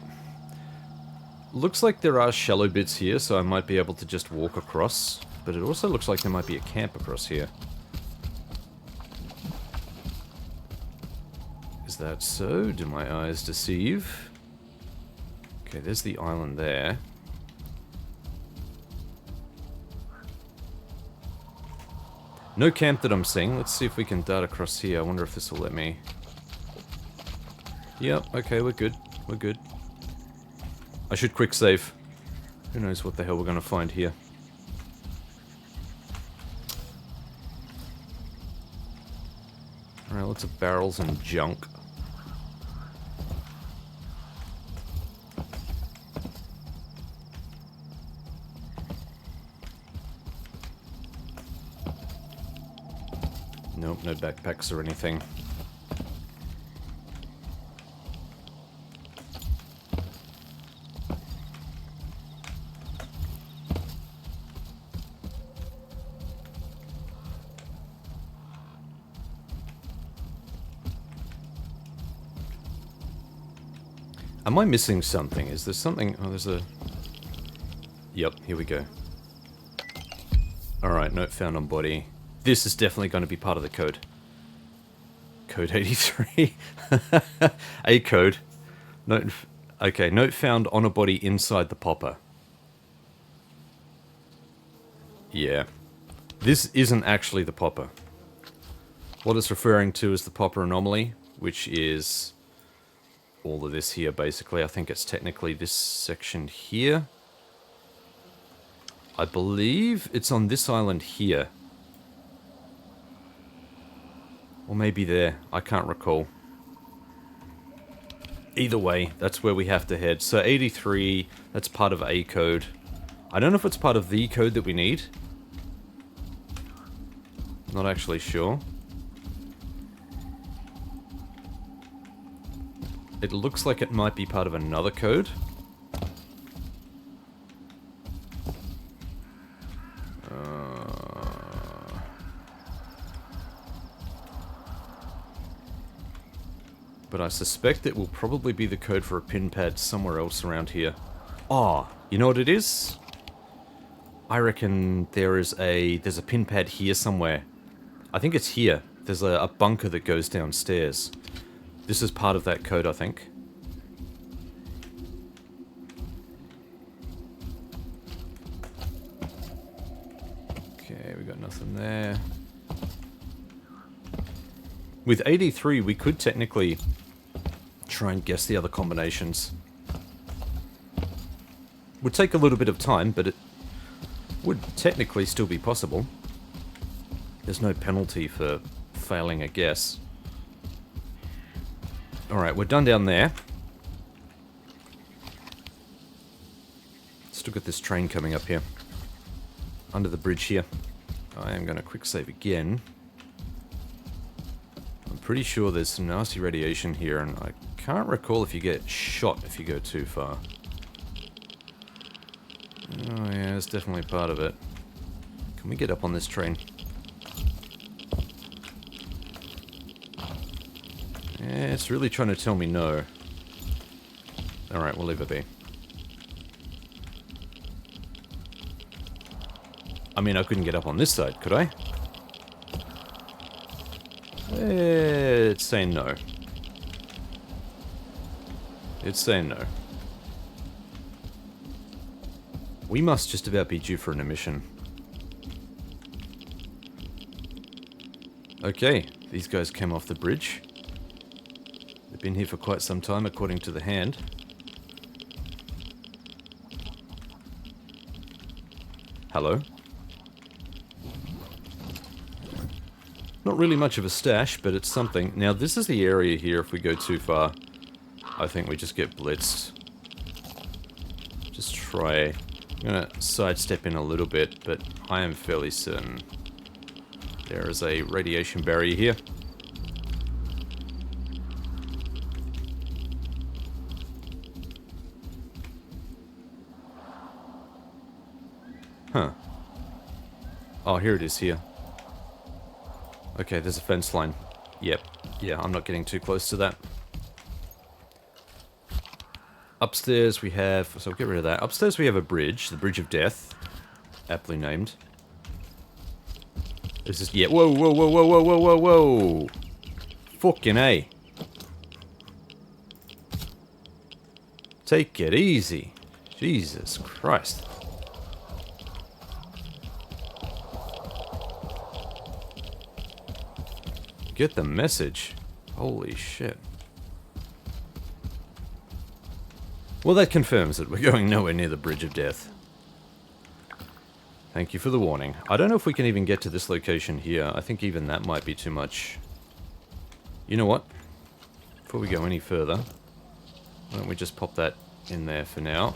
Looks like there are shallow bits here, so I might be able to just walk across. But it also looks like there might be a camp across here. Is that so? Do my eyes deceive? Okay, there's the island there. No camp that I'm seeing. Let's see if we can dart across here. I wonder if this will let me... Yep, okay, we're good. We're good. I should quick save. Who knows what the hell we're going to find here. Alright, lots of barrels and junk. Nope, no backpacks or anything. Am I missing something? Is there something... Oh, there's a... Yep, here we go. Alright, note found on body. This is definitely going to be part of the code. Code 83. A code. Note... Okay, note found on a body inside the popper. Yeah. This isn't actually the popper. What it's referring to is the popper anomaly, which is all of this here, basically. I think it's technically this section here. I believe it's on this island here. Or maybe there. I can't recall. Either way, that's where we have to head. So 83, that's part of A code. I don't know if it's part of the code that we need. Not actually sure. It looks like it might be part of another code. But I suspect it will probably be the code for a pin pad somewhere else around here. Oh, you know what it is? I reckon there's a pin pad here somewhere. I think it's here. There's a bunker that goes downstairs. This is part of that code, I think. Okay, we got nothing there. With 83, we could technically try and guess the other combinations. Would take a little bit of time, but it would technically still be possible. There's no penalty for failing a guess. Alright, we're done down there. Still got this train coming up here. Under the bridge here. I am going to quick save again. I'm pretty sure there's some nasty radiation here, and I can't recall if you get shot if you go too far. Oh yeah, that's definitely part of it. Can we get up on this train? Yeah, it's really trying to tell me no. Alright, we'll leave it be. I mean, I couldn't get up on this side, could I? It's saying no. It's saying no. We must just about be due for an emission. Okay, these guys came off the bridge. They've been here for quite some time, according to the hand. Hello? Not really much of a stash, but it's something. Now, this is the area here, if we go too far, I think we just get blitzed. Just try... I'm gonna sidestep in a little bit, but I am fairly certain there is a radiation barrier here. Huh. Oh, here it is here. Okay, there's a fence line. Yep. Yeah, I'm not getting too close to that. Upstairs we have... So get rid of that. Upstairs we have a bridge. The Bridge of Death. Aptly named. This is... Yeah. Whoa, whoa, whoa, whoa, whoa, whoa, whoa, whoa. Fucking A. Take it easy. Jesus Christ. Get the message. Holy shit. Well, that confirms that we're going nowhere near the Bridge of Death. Thank you for the warning. I don't know if we can even get to this location here. I think even that might be too much. You know what? Before we go any further, why don't we just pop that in there for now.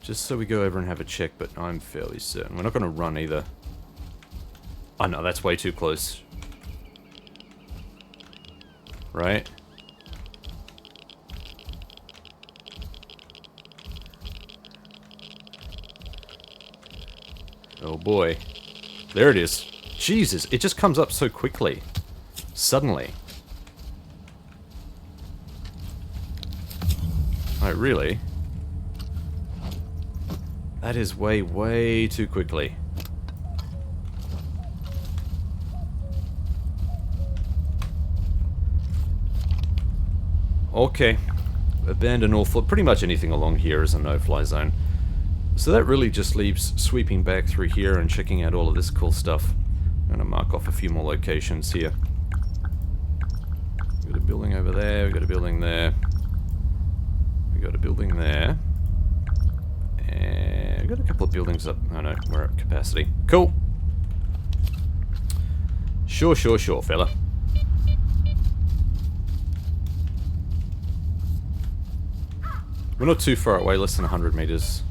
Just so we go over and have a check, but I'm fairly certain. We're not going to run either. Oh no, that's way too close. Right? Oh boy. There it is. Jesus, it just comes up so quickly. Suddenly. Like, really? That is way, way too quickly. Okay. Abandon all floor. Pretty much anything along here is a no-fly zone. So that really just leaves sweeping back through here and checking out all of this cool stuff. I'm going to mark off a few more locations here. We've got a building over there, we've got a building there. We've got a building there. And we've got a couple of buildings up. Oh no, we're at capacity. Cool. Sure, sure, sure, fella. We're not too far away, less than 100 meters.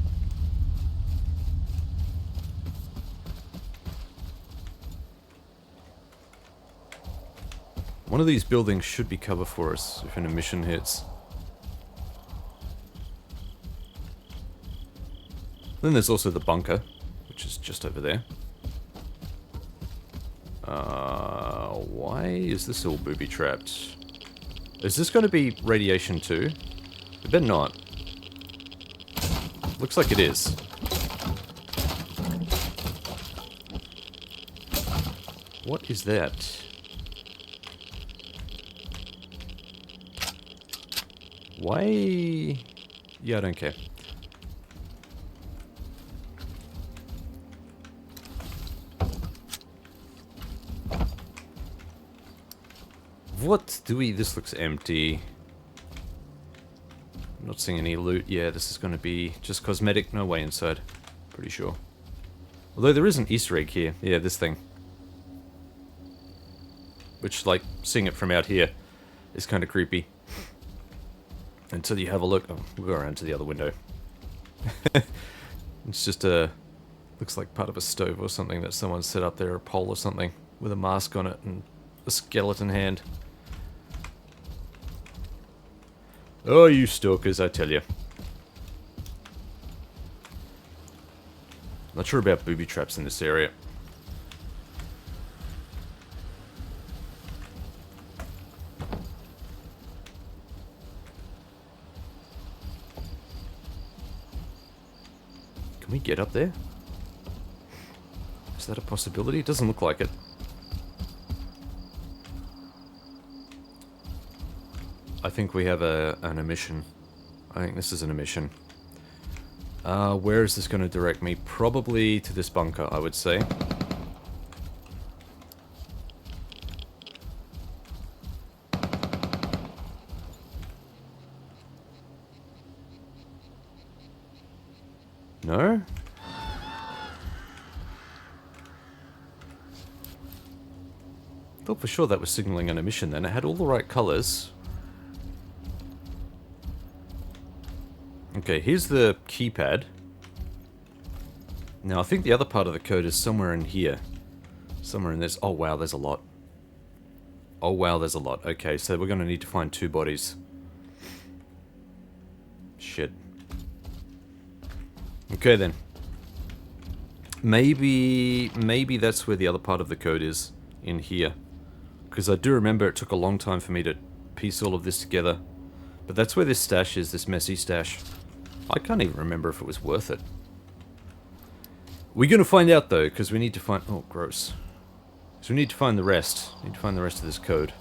One of these buildings should be cover for us if an emission hits. Then there's also the bunker, which is just over there. Why is this all booby-trapped? Is this going to be radiation too? It better not. Looks like it is. What is that? Why? Yeah, I don't care. What do we... This looks empty. I'm not seeing any loot. Yeah, this is going to be just cosmetic. No way inside. Pretty sure. Although there is an Easter egg here. Yeah, this thing. Which, like, seeing it from out here is kind of creepy. Until you have a look. Oh, we'll go around to the other window. It's just a... Looks like part of a stove or something that someone set up there. A pole or something. With a mask on it and a skeleton hand. Oh, you stalkers, I tell you. Not sure about booby traps in this area. Can we get up there? Is that a possibility? It doesn't look like it. I think we have an emission. I think this is an emission. Where is this going to direct me? Probably to this bunker, I would say. No? Thought for sure that was signaling an emission then. It had all the right colors. Okay, here's the keypad. Now, I think the other part of the code is somewhere in here. Somewhere in this. Oh, wow, there's a lot. Oh, wow, there's a lot. Okay, so we're going to need to find 2 bodies. Shit. Okay, then. Maybe that's where the other part of the code is. In here. Because I do remember it took a long time for me to piece all of this together. But that's where this stash is, this messy stash. I can't even remember if it was worth it. We're going to find out, though, because we need to find... Oh, gross. So we need to find the rest. We need to find the rest of this code.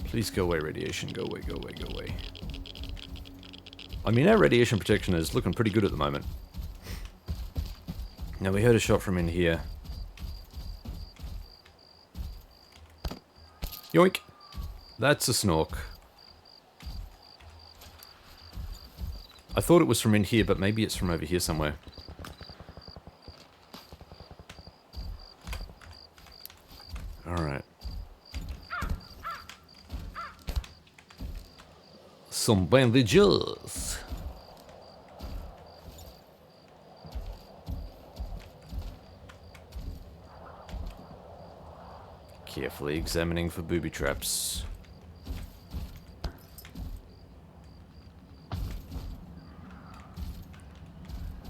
Please go away, radiation. Go away, go away, go away. I mean, our radiation protection is looking pretty good at the moment. Now, we heard a shot from in here. Yoink! That's a snork. I thought it was from in here, but maybe it's from over here somewhere. Alright. Some bandages. Carefully examining for booby traps.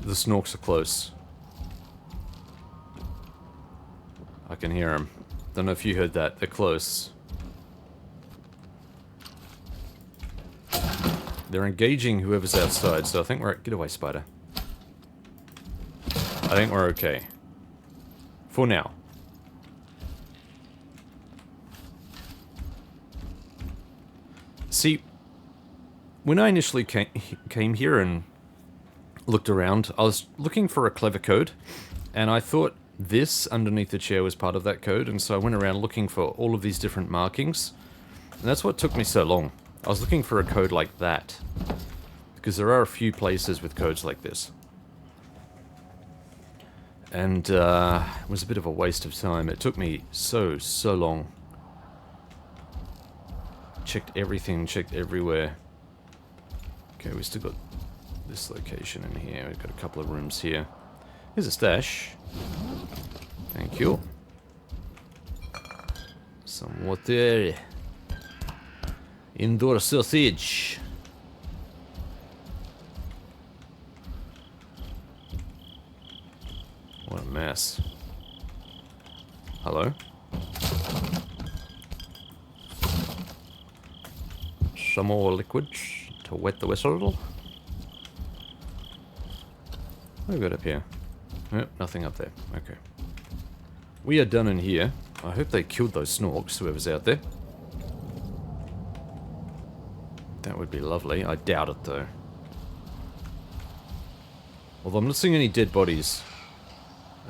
The snorks are close. I can hear them. Don't know if you heard that. They're close. They're engaging whoever's outside, so I think we're... Get away, spider. I think we're okay. For now. See, when I initially came here and looked around, I was looking for a clever code, and I thought this underneath the chair was part of that code, and so I went around looking for all of these different markings, and that's what took me so long. I was looking for a code like that, because there are a few places with codes like this. And it was a bit of a waste of time. It took me so long. Checked everything, checked everywhere. Okay, we still got this location in here. We've got a couple of rooms here. Here's a stash. Thank you. Some water. Indoor sausage. What a mess. Hello? Some more liquids to wet the whistle. What have we got up here? Nope, nothing up there. Okay. We are done in here. I hope they killed those snorks, whoever's out there. That would be lovely. I doubt it, though. Although I'm not seeing any dead bodies.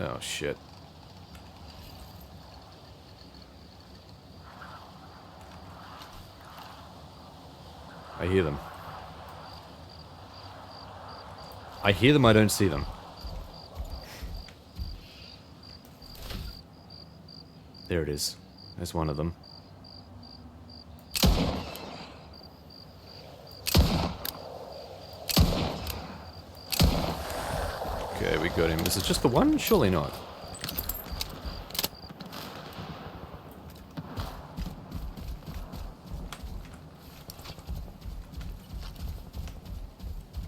Oh, shit. I hear them. I hear them, I don't see them. There it is. There's one of them. Okay, we got him. Is it just the one? Surely not.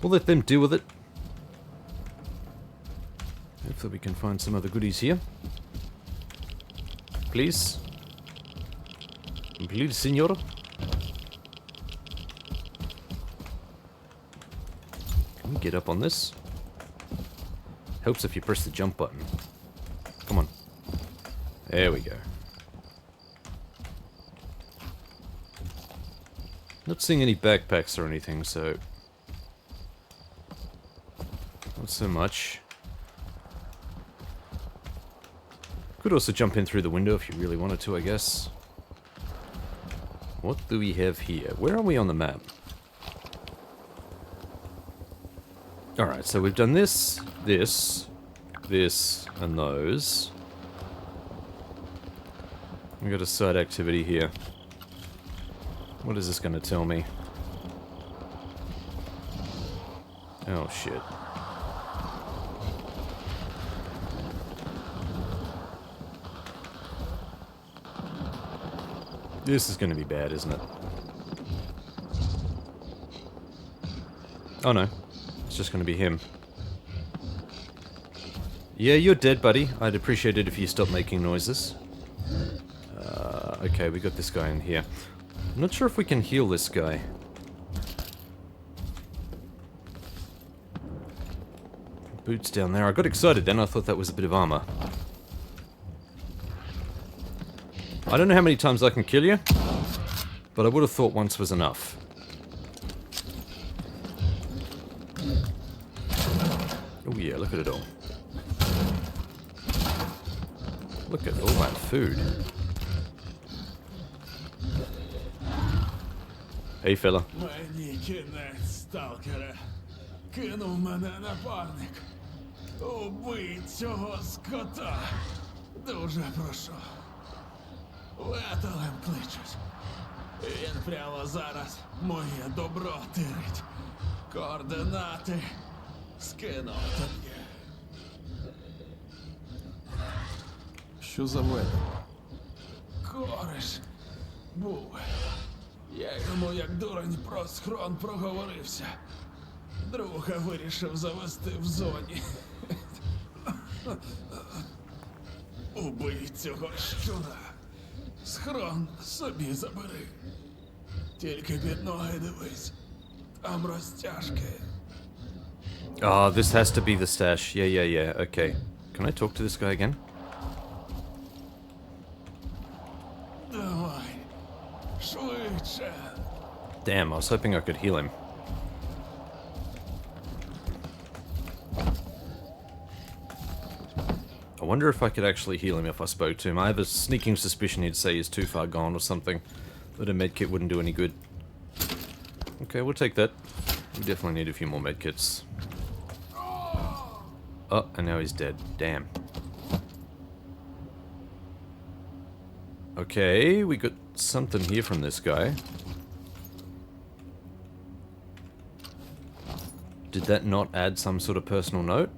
We'll let them deal with it. Hopefully we can find some other goodies here. Please. Please, senor. Can we get up on this? Helps if you press the jump button. Come on. There we go. Not seeing any backpacks or anything, so... not so much. Could also jump in through the window if you really wanted to, I guess. What do we have here? Where are we on the map? Alright, so we've done this, this, and those. We got a side activity here. What is this going to tell me? Oh, shit. This is going to be bad, isn't it? Oh no. It's just going to be him. Yeah, you're dead, buddy. I'd appreciate it if you stopped making noises. Okay, we got this guy in here. I'm not sure if we can heal this guy. Boots down there. I got excited then. I thought that was a bit of armor. I don't know how many times I can kill you, but I would have thought once was enough. Oh yeah, look at it all. Look at all that food. Hey fella. Мені кінець, сталкере. Кинув мене напарник. Убий цього скота. Дуже прошу. Леталем кличуть. Він прямо зараз моє добро тирить. Координати скинув тобі. Що за веде? Кореш був. Я йому як дурень про схрон проговорився. Друга вирішив завести в зоні. Убий цього щура. Схрон собі забери. Тільки під ноги дивись. Там розтяжки. Oh, this has to be the stash. Yeah. Okay. Can I talk to this guy again? Давай. Швидше. Damn, I was hoping I could heal him. I wonder if I could actually heal him if I spoke to him. I have a sneaking suspicion he'd say he's too far gone or something. That a medkit wouldn't do any good. Okay, we'll take that. We definitely need a few more medkits. Oh, and now he's dead. Damn. Okay, we got something here from this guy. Did that not add some sort of personal note?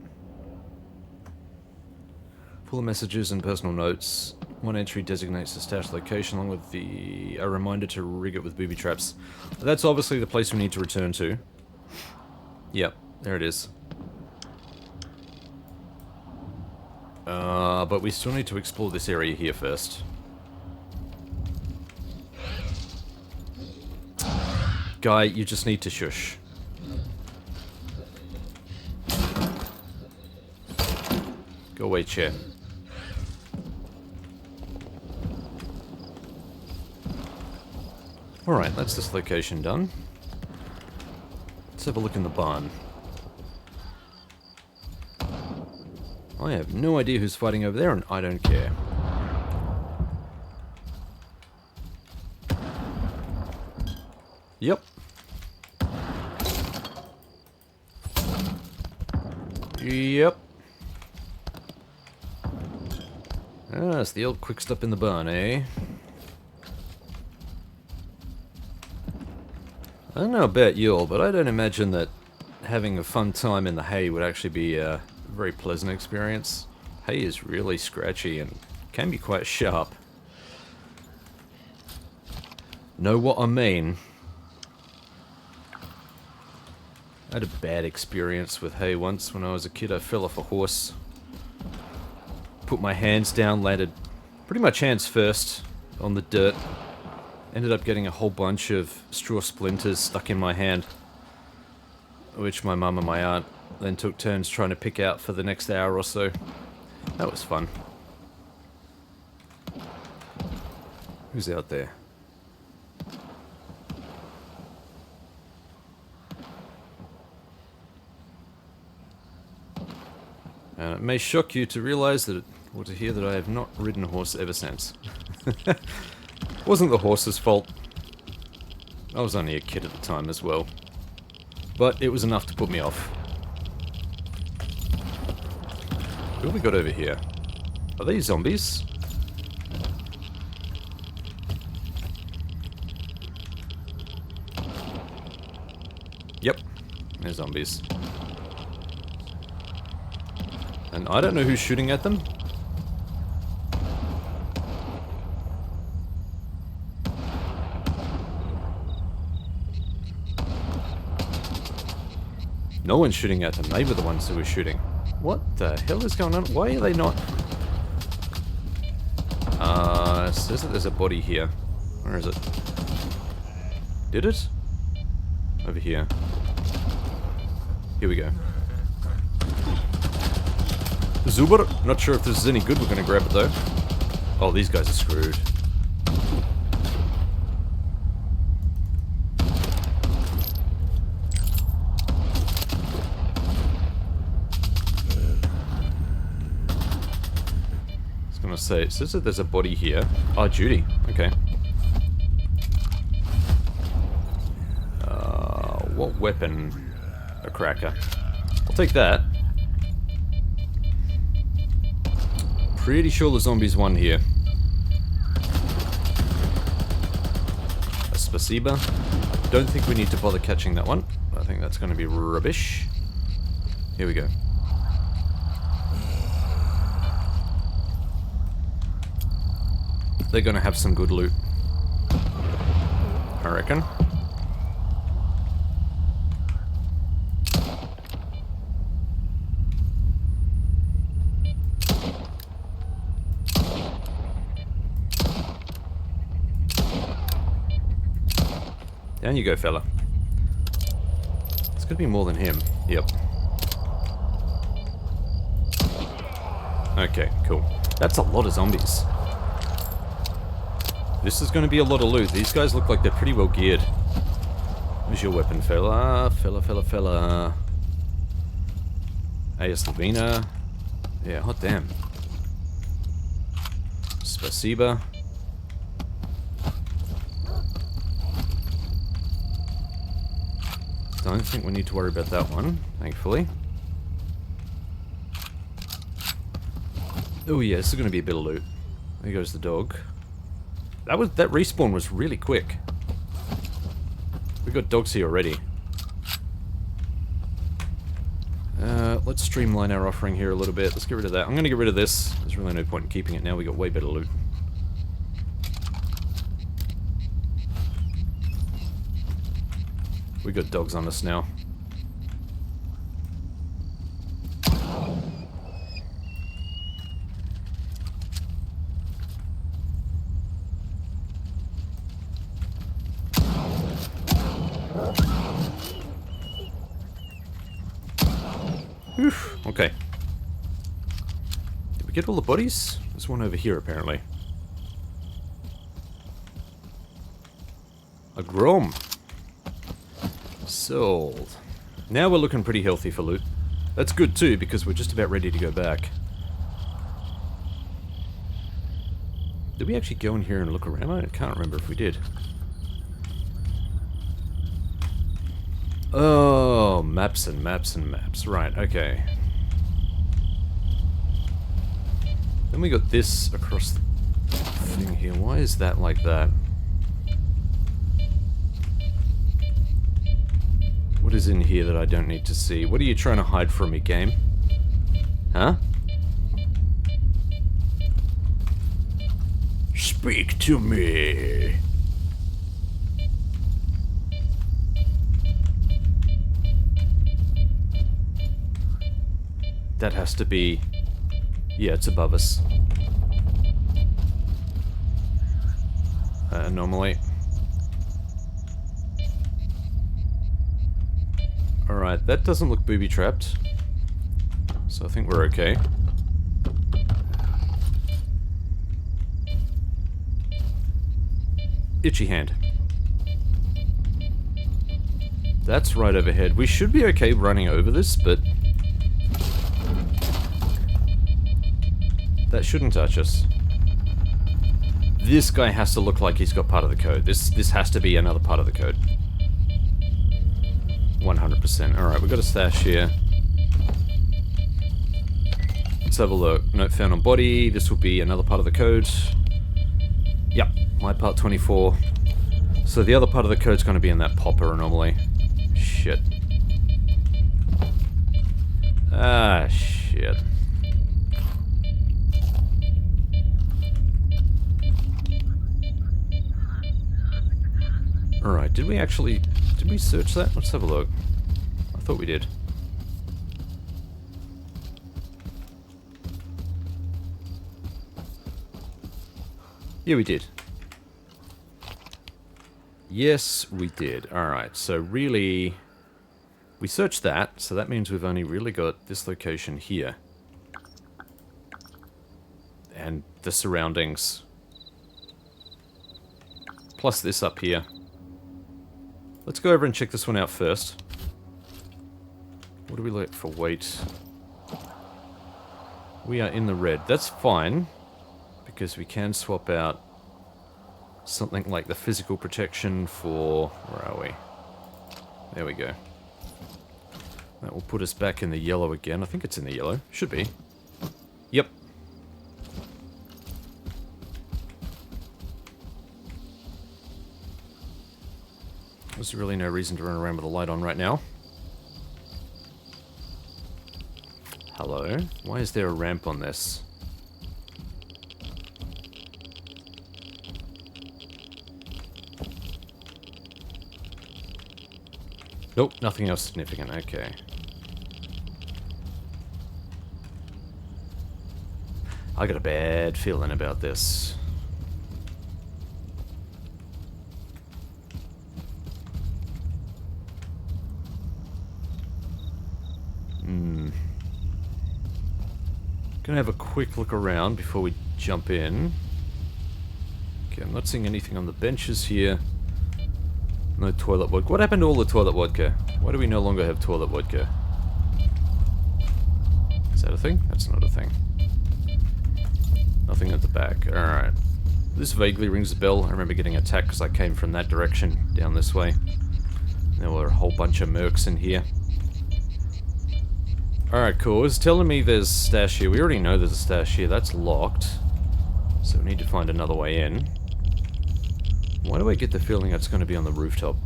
Full of messages and personal notes. One entry designates the stash location along with a reminder to rig it with booby traps. That's obviously the place we need to return to. Yep, there it is. But we still need to explore this area here first. Guy, you just need to shush. Go away, chair. Alright, that's this location done. Let's have a look in the barn. I have no idea who's fighting over there, and I don't care. Yep. Yep. Ah, it's the old quick stop in the barn, eh? I don't know about you all, but I don't imagine that having a fun time in the hay would actually be a very pleasant experience. Hay is really scratchy and can be quite sharp. Know what I mean? I had a bad experience with hay once when I was a kid. I fell off a horse. Put my hands down, landed pretty much hands first on the dirt. Ended up getting a whole bunch of straw splinters stuck in my hand, which my mum and my aunt then took turns trying to pick out for the next hour or so. That was fun. Who's out there? It may shock you to realize that, or to hear that I have not ridden a horse ever since. Wasn't the horse's fault. I was only a kid at the time as well. But it was enough to put me off. Who have we got over here? Are these zombies? Yep, they're zombies. And I don't know who's shooting at them. No one's shooting at them. They were the ones who were shooting. What the hell is going on? Why are they not... it says that there's a body here. Where is it? Did it? Over here. Here we go. Zuber. Not sure if this is any good. We're going to grab it though. Oh, these guys are screwed. Say, it says that there's a body here. Oh, Judy. Okay. What weapon? A cracker. I'll take that. Pretty sure the zombies won here. A spasiba. Don't think we need to bother catching that one. I think that's going to be rubbish. Here we go. They're gonna have some good loot, I reckon. Down you go, fella. gonna be more than him. Yep. Okay, cool. That's a lot of zombies. This is gonna be a lot of loot. These guys look like they're pretty well geared. Where's your weapon, fella? Fella. AS Lavina. Yeah, hot damn. Spasiba. Don't think we need to worry about that one, thankfully. Oh yeah, this is going to be a bit of loot. There goes the dog. That respawn was really quick. We got dogs here already. Let's streamline our offering here a little bit. Let's get rid of that. I'm going to get rid of this. There's really no point in keeping it now. We got way better loot. We got dogs on us now. Oof, okay. Did we get all the bodies? There's one over here, apparently. A Grom. Sold. Now we're looking pretty healthy for loot. That's good too, because we're just about ready to go back. Did we actually go in here and look around? I can't remember if we did. Oh, maps and maps and maps. Right, okay. Then we got this across the thing here. Why is that like that? What is in here that I don't need to see? What are you trying to hide from me, game? Huh? Speak to me. That has to be... Yeah, it's above us. Anomaly. Alright, that doesn't look booby-trapped. So I think we're okay. Itchy hand. That's right overhead. We should be okay running over this, but... that shouldn't touch us. This guy has to look like he's got part of the code. This has to be another part of the code. 100%. Alright, we've got a stash here. Let's have a look. Note found on body. This will be another part of the code. Yep, my part 24. So the other part of the code's going to be in that popper anomaly. Shit. Ah, shit. Alright, did we search that? Let's have a look. I thought we did. Yeah, we did. Yes, we did. Alright, so really... we searched that, so that means we've only really got this location here. And the surroundings. Plus this up here. Let's go over and check this one out first. What do we look for weight? We are in the red. That's fine, because we can swap out something like the physical protection for... where are we? There we go. That will put us back in the yellow again. I think it's in the yellow. Should be. Yep. There's really no reason to run around with the light on right now. Hello? Why is there a ramp on this? Nope, nothing else significant. Okay. I got a bad feeling about this. Gonna have a quick look around before we jump in. Okay, I'm not seeing anything on the benches here. No toilet vodka. What happened to all the toilet vodka? Why do we no longer have toilet vodka? Is that a thing? That's not a thing. Nothing at the back. Alright. This vaguely rings a bell. I remember getting attacked because I came from that direction, down this way. There were a whole bunch of mercs in here. Alright, cool. It's telling me there's a stash here. We already know there's a stash here. That's locked. So we need to find another way in. Why do I get the feeling that's going to be on the rooftop?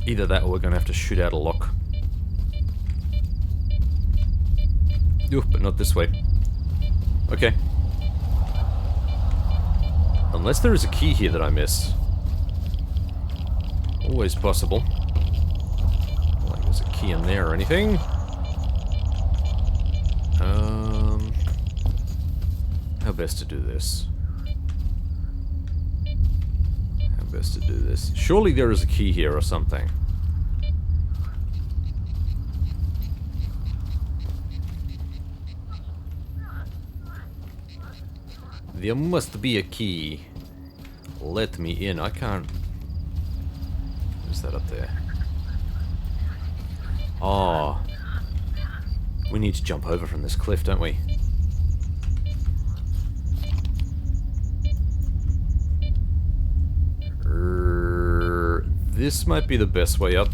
Either that or we're going to have to shoot out a lock. Oof, but not this way. Okay. Unless there is a key here that I missed. Always possible. Like there's a key in there or anything. How best to do this? How best to do this? Surely there is a key here or something. There must be a key. Let me in. I can't... What's that up there? Oh. We need to jump over from this cliff, don't we? This might be the best way up.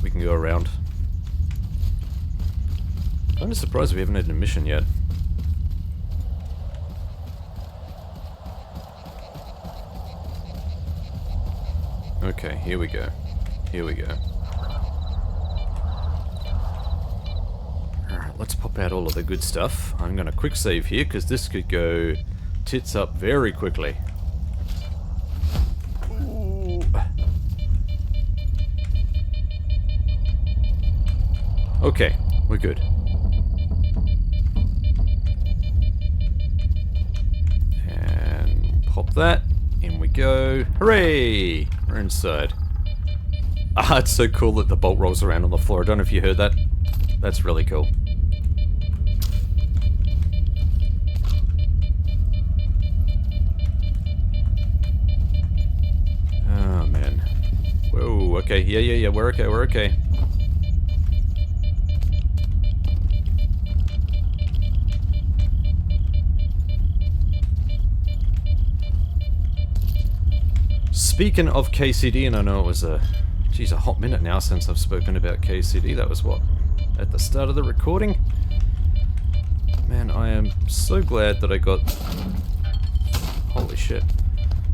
We can go around. I'm just surprised we haven't had a mission yet. Okay, here we go. Here we go. Alright, let's pop out all of the good stuff. I'm gonna quick save here, because this could go tits up very quickly. Ooh. Okay, we're good. And pop that. In we go. Hooray! We're inside. Ah, it's so cool that the bolt rolls around on the floor. I don't know if you heard that. That's really cool. Oh, man. Whoa, okay. Yeah, we're okay, we're okay. Speaking of KCD, and I know it was a hot minute now since I've spoken about KCD. That was what? At the start of the recording? Man, I am so glad that I got... Holy shit.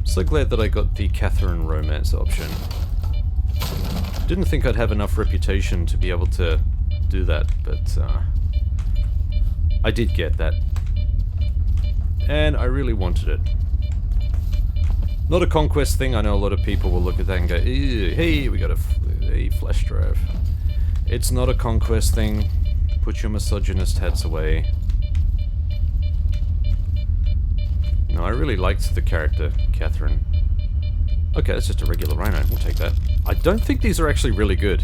So glad that I got the Catherine romance option. Didn't think I'd have enough reputation to be able to do that, but I did get that. And I really wanted it. Not a conquest thing. I know a lot of people will look at that and go, ew, hey, we got a flash drive. It's not a conquest thing. Put your misogynist hats away. No, I really liked the character, Catherine. Okay, that's just a regular rhino. We'll take that. I don't think these are actually really good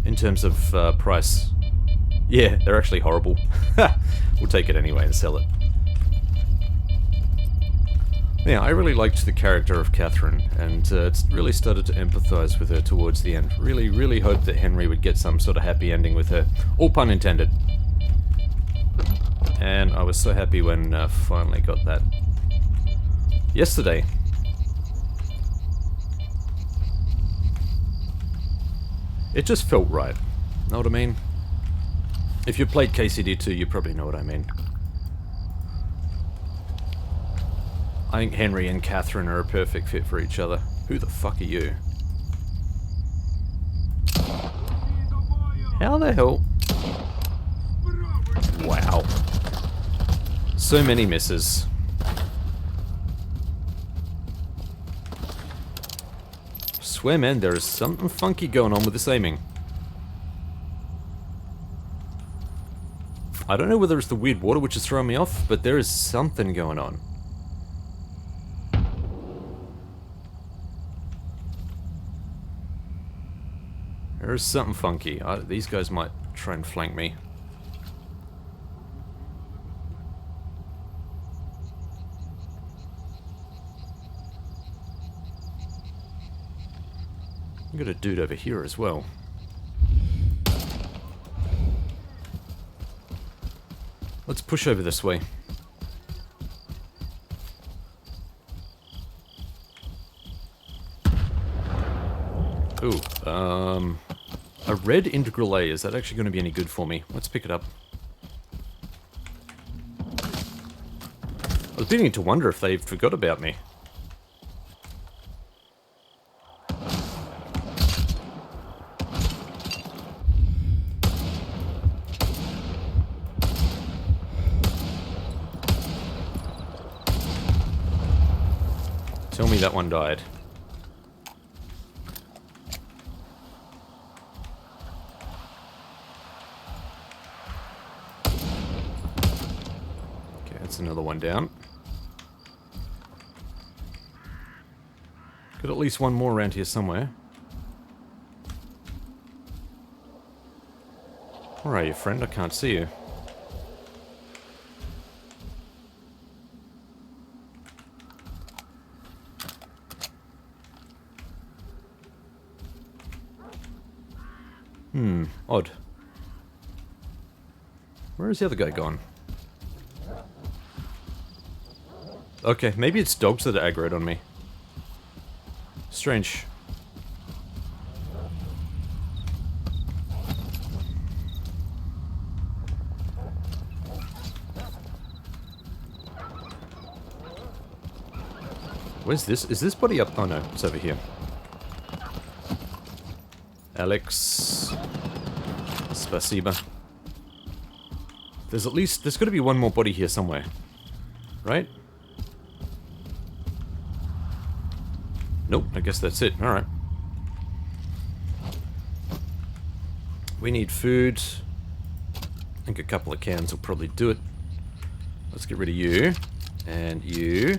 in terms of price. Yeah, they're actually horrible. We'll take it anyway and sell it. Yeah, I really liked the character of Catherine, and it's really started to empathize with her towards the end. Really, really hoped that Henry would get some sort of happy ending with her. All pun intended. And I was so happy when finally got that. Yesterday. It just felt right. Know what I mean? If you played KCD 2, you probably know what I mean. I think Henry and Catherine are a perfect fit for each other. Who the fuck are you? How the hell? Wow. So many misses. I swear, man, there is something funky going on with this aiming. I don't know whether it's the weird water which is throwing me off, but there is something going on. There is something funky. These guys might try and flank me. I've got a dude over here as well. Let's push over this way. Ooh, a red integral A. Is that actually going to be any good for me? Let's pick it up. I was beginning to wonder if they forgot about me. Tell me that one died. Okay, that's another one down. Got at least one more around here somewhere. Where are you, friend? I can't see you. Odd. Where is the other guy gone? Okay, maybe it's dogs that are aggroed on me. Strange. Where's this? Is this body up? Oh no, it's over here. Alex. Spasiba. There's got to be one more body here somewhere. Right? Nope, I guess that's it. Alright. We need food. I think a couple of cans will probably do it. Let's get rid of you. And you.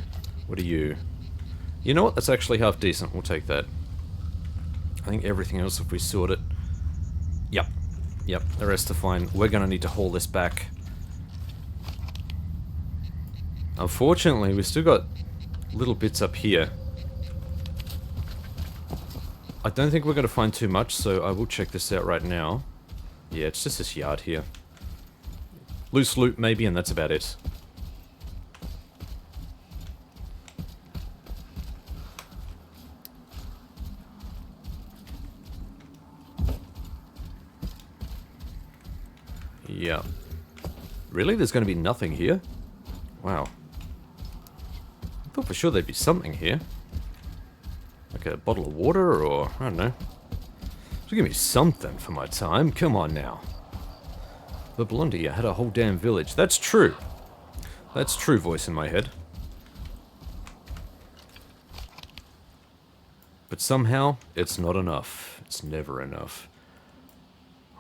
What are you? You know what? That's actually half decent. We'll take that. I think everything else, if we sort it... Yep. Yep, the rest are fine. We're going to need to haul this back. Unfortunately, we've still got little bits up here. I don't think we're going to find too much, so I will check this out right now. Yeah, it's just this yard here. Loose loot, maybe, and that's about it. Yeah. Really? There's going to be nothing here? Wow. I thought for sure there'd be something here. Like a bottle of water, or... I don't know. So give me something for my time. Come on now. The Blondie, I had a whole damn village. That's true. That's true, voice in my head. But somehow, it's not enough. It's never enough.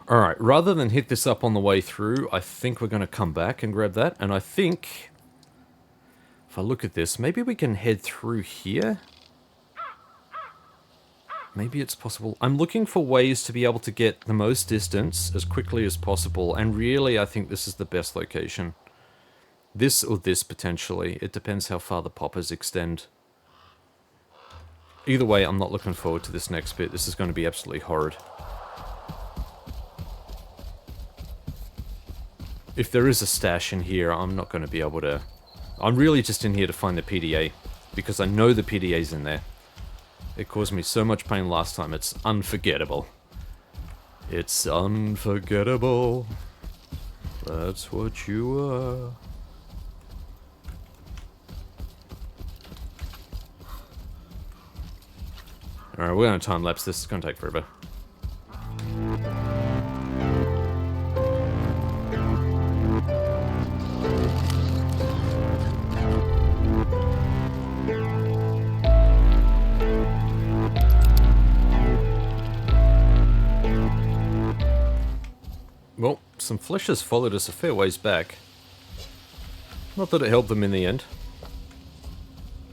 Alright, rather than hit this up on the way through, I think we're going to come back and grab that. And I think, if I look at this, maybe we can head through here? Maybe it's possible. I'm looking for ways to be able to get the most distance as quickly as possible. And really, I think this is the best location. This or this, potentially. It depends how far the poppers extend. Either way, I'm not looking forward to this next bit. This is going to be absolutely horrid. If there is a stash in here, I'm not going to be able to... I'm really just in here to find the PDA, because I know the PDA's in there. It caused me so much pain last time, it's unforgettable. It's unforgettable. That's what you are. Alright, we're going to time-lapse this. It's going to take forever. Well, some fleshes followed us a fair ways back. Not that it helped them in the end.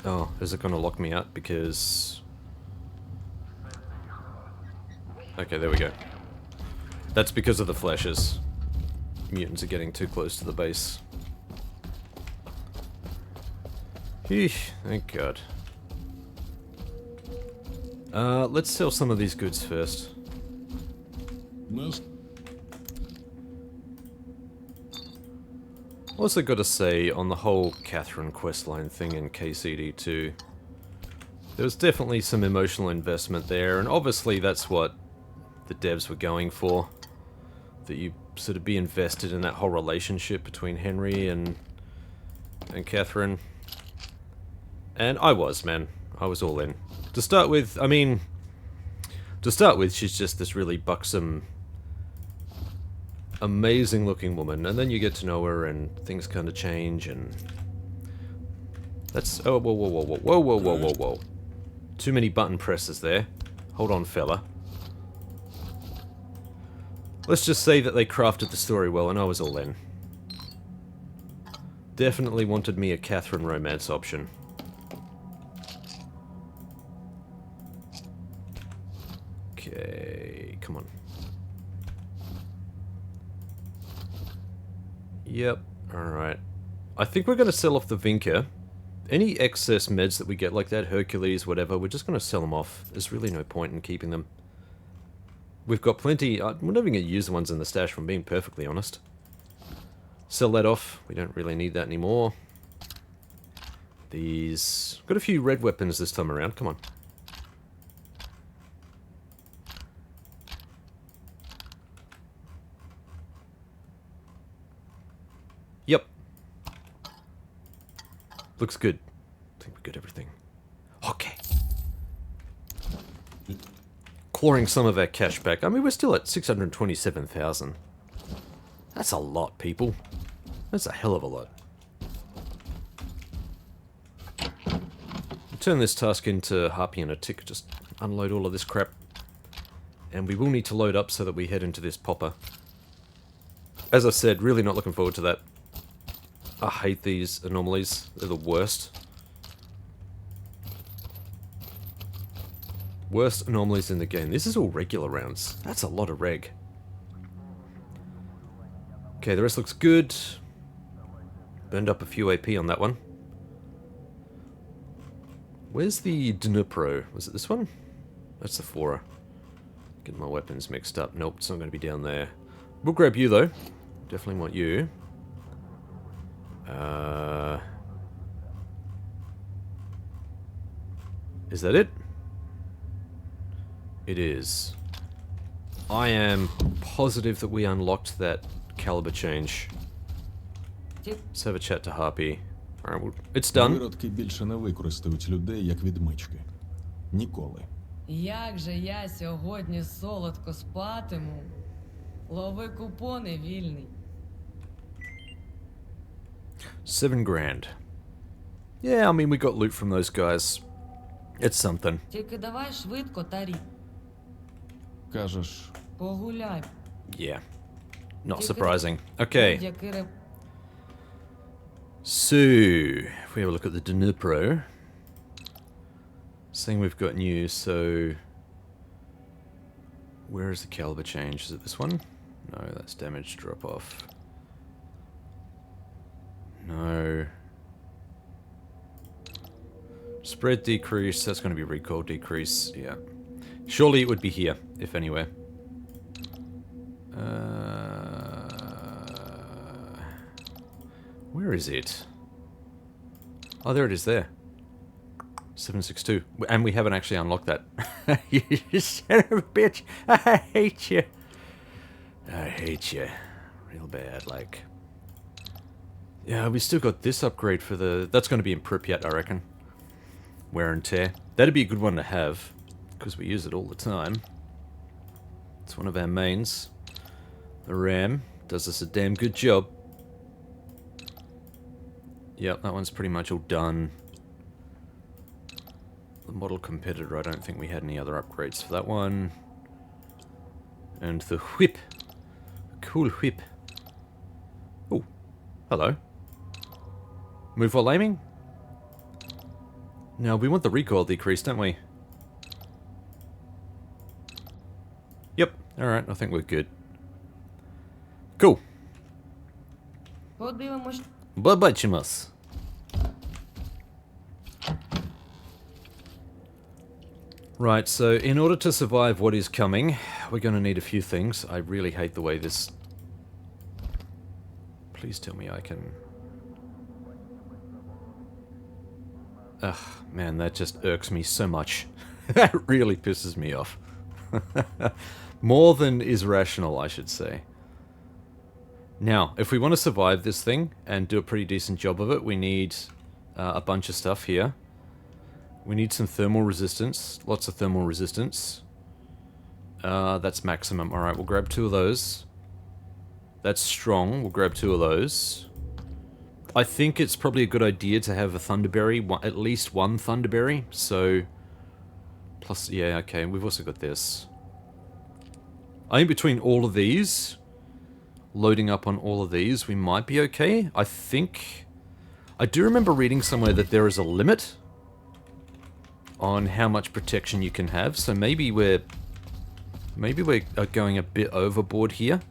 Oh, is it going to lock me out? Because... Okay, there we go. That's because of the flashes. Mutants are getting too close to the base. Eesh, thank God. Let's sell some of these goods first. Нас Also got to say, on the whole Catherine questline thing in KCD2, there was definitely some emotional investment there, and obviously that's what the devs were going for. That you sort of be invested in that whole relationship between Henry and Catherine. And I was, man. I was all in. To start with, I mean... To start with, she's just this really buxom, amazing looking woman, and then you get to know her and things kind of change, and... That's... Oh, whoa, whoa, whoa, whoa, whoa, whoa, whoa, whoa, whoa. Too many button presses there. Hold on, fella. Let's just say that they crafted the story well, and I was all in. Definitely wanted me a Catherine romance option. Okay, come on. Yep, alright. I think we're going to sell off the Vinca. Any excess meds that we get like that, Hercules, whatever, we're just going to sell them off. There's really no point in keeping them. We've got plenty. We're not even going to use the ones in the stash, from being perfectly honest. Sell that off. We don't really need that anymore. These... Got a few red weapons this time around. Come on. Yep. Looks good. I think we got everything. Okay. Clawing some of our cash back. I mean, we're still at 627,000. That's a lot, people. That's a hell of a lot. Turn this task into Harpy and a tick. Just unload all of this crap. And we will need to load up so that we head into this popper. As I said, really not looking forward to that. I hate these anomalies. They're the worst. Worst anomalies in the game. This is all regular rounds. That's a lot of reg. Okay, the rest looks good. Burned up a few AP on that one. Where's the Dnipro? Was it this one? That's the Fora. Getting my weapons mixed up. Nope, it's not going to be down there. We'll grab you, though. Definitely want you. Is that it? It is. I am positive that we unlocked that caliber change. Let's have a chat to Harpy. Alright, well, it's done. виродки більше не використають людей як відмички. Ніколи. Як же я сьогодні солодко спатиму? Лови купони, вільний. 7 grand. Yeah, I mean, we got loot from those guys. It's something. Тільки давай швидко, Тарі. Кажеш, Погуляй. Yeah. Not surprising. Okay. Будь-який реп- So, if we have a look at the Dnipro, saying we've got new, so where is the caliber change? Is it this one? No, that's damage drop off. No. Spread decrease, that's going to be recoil decrease, yeah. Surely it would be here, if anywhere. Where is it? Oh, there it is there. 762. And we haven't actually unlocked that. You son of a bitch. I hate you. I hate you. Real bad, like. Yeah, we still got this upgrade for the... That's going to be in Pripyat, I reckon. Wear and tear. That'd be a good one to have, because we use it all the time. It's one of our mains. The RAM does us a damn good job. Yep, that one's pretty much all done. The model competitor, I don't think we had any other upgrades for that one. And the whip. Cool whip. Oh, hello. Move while aiming? No, we want the recoil decrease, don't we? Alright, I think we're good. Cool. Подивимось. Побачимось. Right, so in order to survive what is coming, we're going to need a few things. I really hate the way this... Please tell me I can... Ugh, man, that just irks me so much. That really pisses me off. More than is rational, I should say. Now, if we want to survive this thing and do a pretty decent job of it, we need a bunch of stuff here. We need some thermal resistance. Lots of thermal resistance. That's maximum. Alright, we'll grab 2 of those. That's strong. We'll grab 2 of those. I think it's probably a good idea to have a Thunderberry. At least 1 Thunderberry. So... Plus, yeah, okay. We've also got this. I think between all of these... Loading up on all of these, we might be okay. I think... I do remember reading somewhere that there is a limit on how much protection you can have, so maybe we're going a bit overboard here.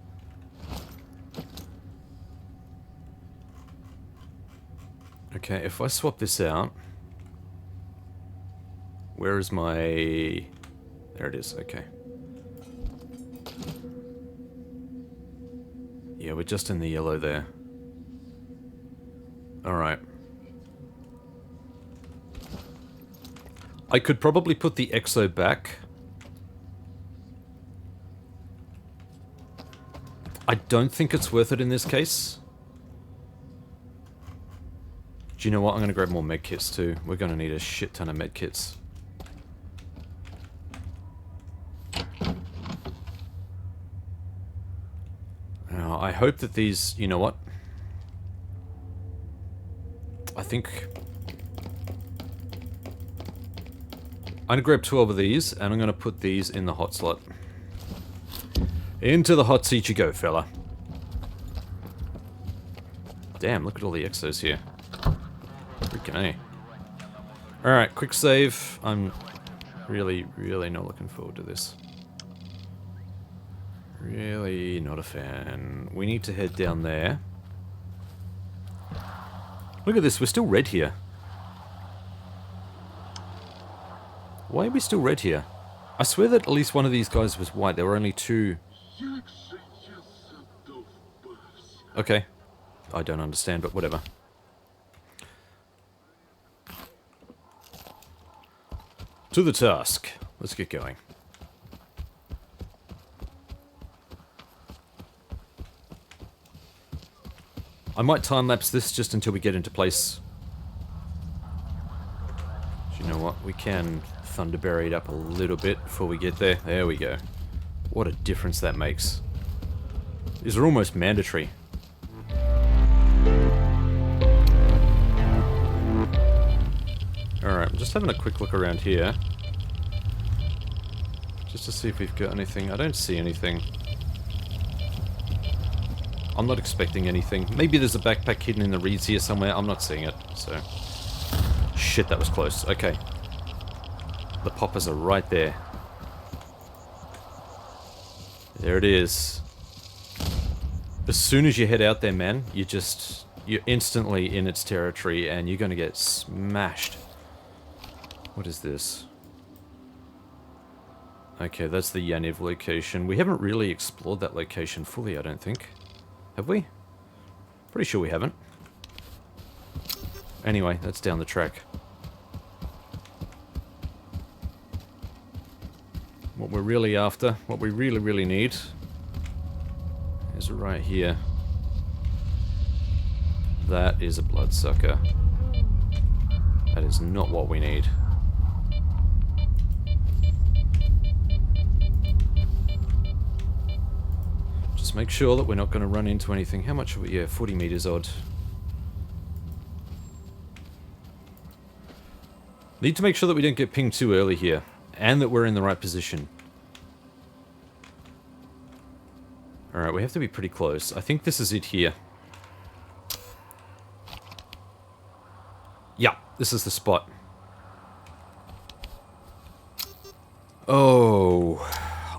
Okay, if I swap this out... Where is my... There it is, okay. Yeah, we're just in the yellow there. Alright. I could probably put the Exo back. I don't think it's worth it in this case. Do you know what? I'm going to grab more medkits too. We're going to need a shit ton of medkits. Now, I hope that these... You know what? I think... I'm going to grab 12 of these, and I'm going to put these in the hot slot. Into the hot seat you go, fella. Damn, look at all the exos here. Freaking A. Alright, quick save. I'm really not looking forward to this. Really not a fan. We need to head down there. Look at this, we're still red here. Why are we still red here? I swear that at least one of these guys was white. There were only 2. Okay. I don't understand, but whatever. To the task. Let's get going. I might time-lapse this just until we get into place. Do you know what? We can Thunderberry it up a little bit before we get there. There we go. What a difference that makes. These are almost mandatory. Alright, I'm just having a quick look around here. Just to see if we've got anything. I don't see anything. I'm not expecting anything. Maybe there's a backpack hidden in the reeds here somewhere. I'm not seeing it, so... Shit, that was close. Okay. The poppers are right there. There it is. As soon as you head out there, man, you're instantly in its territory and you're gonna get smashed. What is this? Okay, that's the Yaniv location. We haven't really explored that location fully, I don't think. Have we? Pretty sure we haven't. Anyway, that's down the track. What we're really after, what we really need, is right here. That is a bloodsucker. That is not what we need. Just make sure that we're not going to run into anything. How much are we? Yeah, 40 meters odd. Need to make sure that we don't get pinged too early here. And that we're in the right position. Alright, we have to be pretty close. I think this is it here. Yeah, this is the spot. Oh,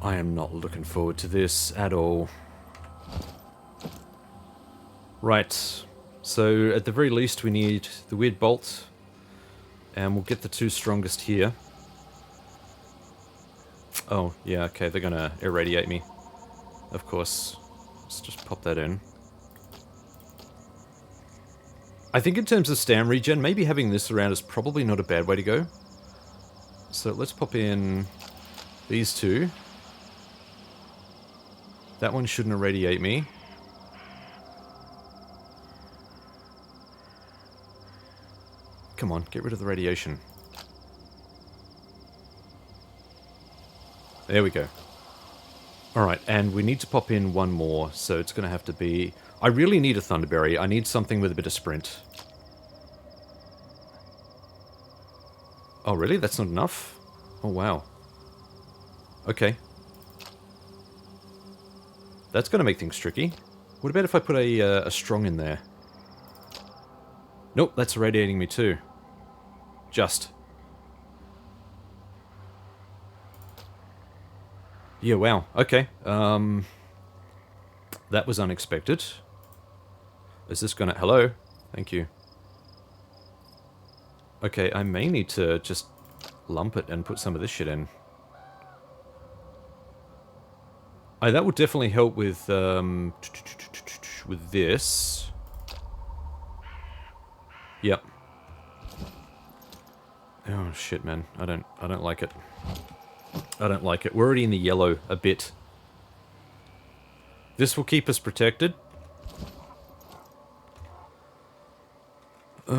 I am not looking forward to this at all. Right. So, at the very least, we need the weird bolt. And we'll get the 2 strongest here. Oh, yeah, okay, they're gonna irradiate me. Of course. Let's just pop that in. I think in terms of stam regen, maybe having this around is probably not a bad way to go. So let's pop in these 2. That one shouldn't irradiate me. Come on, get rid of the radiation. There we go. Alright, and we need to pop in one more, so it's going to have to be... I really need a Thunderberry. I need something with a bit of sprint. Oh, really? That's not enough? Oh, wow. Okay. That's going to make things tricky. What about if I put a strong in there? Nope, that's irradiating me too. Just. Yeah, wow. Okay. That was unexpected. Is this gonna... Hello? Thank you. Okay, I may need to just lump it and put some of this shit in. That would definitely help with this. Yep. Oh shit, man. I don't like it. I don't like it. We're already in the yellow a bit. This will keep us protected. I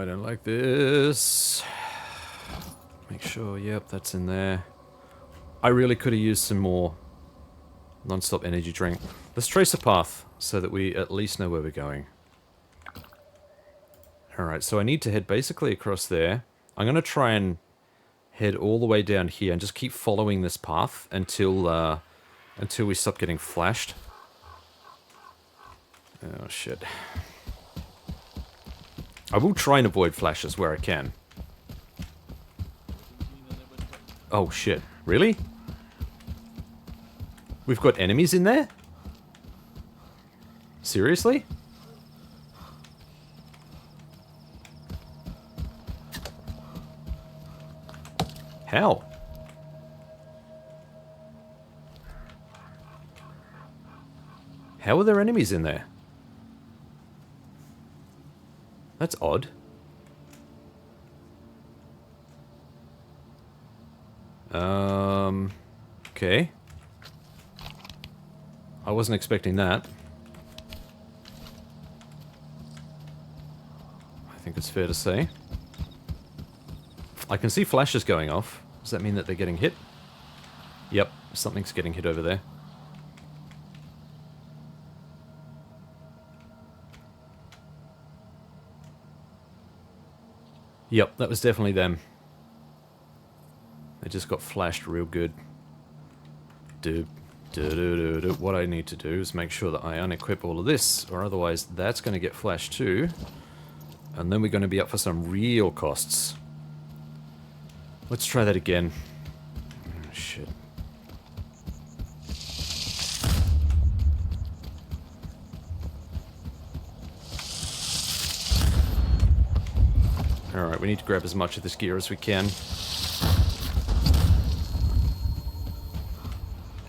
don't like this. Make sure, yep, that's in there. I really could have used some more non-stop energy drink. Let's trace a path so that we at least know where we're going. Alright, so I need to head basically across there. I'm going to try and head all the way down here and just keep following this path until we stop getting flashed. Oh, shit. I will try and avoid flashes where I can. Oh, shit. Really? We've got enemies in there? Seriously? How? How are there enemies in there? That's odd. Okay. I wasn't expecting that. I think it's fair to say. I can see flashes going off. Does that mean that they're getting hit? Yep, something's getting hit over there. Yep, that was definitely them. They just got flashed real good. What I need to do is make sure that I unequip all of this, or otherwise that's going to get flashed too. And then we're going to be up for some real costs. Let's try that again. Oh, shit. Alright, we need to grab as much of this gear as we can.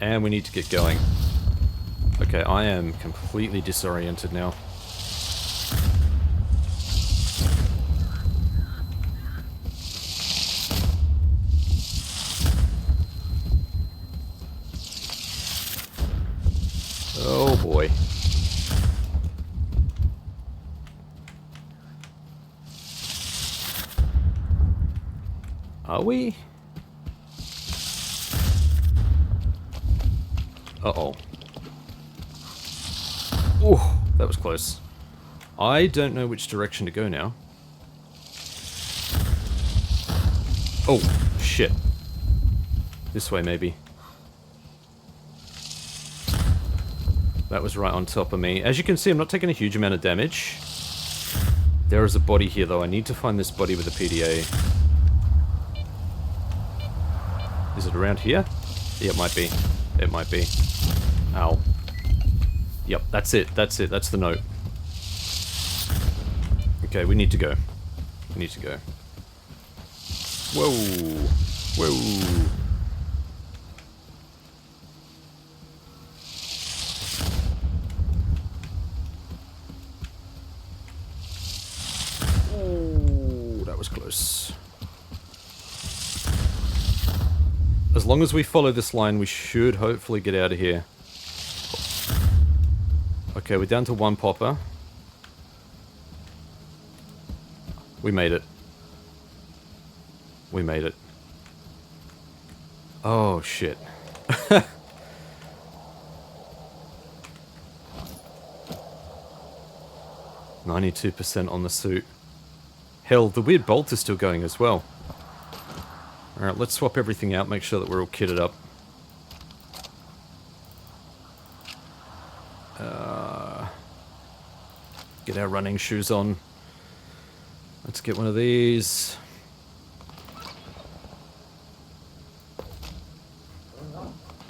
And we need to get going. Okay, I am completely disoriented now. Oh boy. Are we? Uh-oh. Ooh, that was close. I don't know which direction to go now. Oh, shit. This way, maybe. That was right on top of me. As you can see, I'm not taking a huge amount of damage. There is a body here, though. I need to find this body with a PDA. Is it it around here? Yeah, it might be. It might be. Ow. Yep, that's it. That's it. That's the note. Okay, we need to go. We need to go. Whoa. Whoa. Oh, that was close. As long as we follow this line, we should hopefully get out of here. Okay, we're down to one popper. We made it. We made it. Oh, shit. 92% on the suit. Hell, the weird bolt is still going as well. Alright, let's swap everything out, make sure that we're all kitted up. Get our running shoes on. Let's get one of these.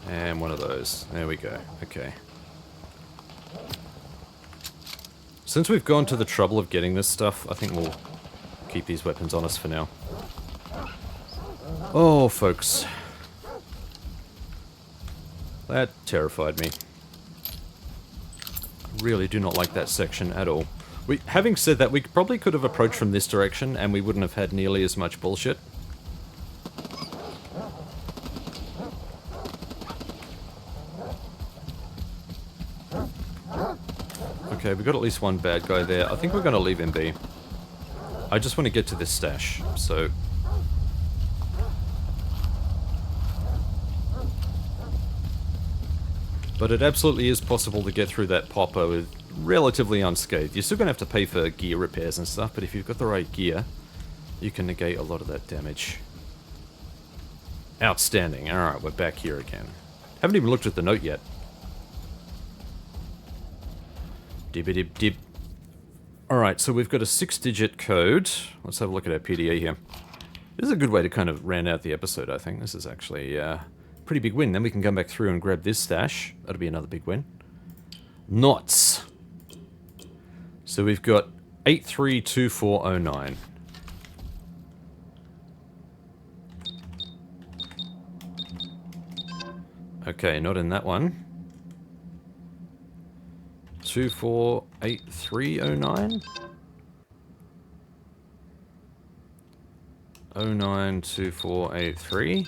And one of those. There we go. Okay. Since we've gone to the trouble of getting this stuff, I think we'll keep these weapons on us for now. Oh, folks. That terrified me. Really do not like that section at all. Having said that, we probably could have approached from this direction and we wouldn't have had nearly as much bullshit. Okay, we got at least one bad guy there. I think we're going to leave him be. I just want to get to this stash, so... But it absolutely is possible to get through that popper with relatively unscathed. You're still going to have to pay for gear repairs and stuff, but if you've got the right gear, you can negate a lot of that damage. Outstanding. Alright, we're back here again. Haven't even looked at the note yet. Dib-a-dib-dib. Alright, so we've got a 6-digit code. Let's have a look at our PDA here. This is a good way to kind of round out the episode, I think. This is actually a pretty big win. Then we can come back through and grab this stash. That'll be another big win. Knots. So we've got 832409. Okay, not in that one. 248309? 092483.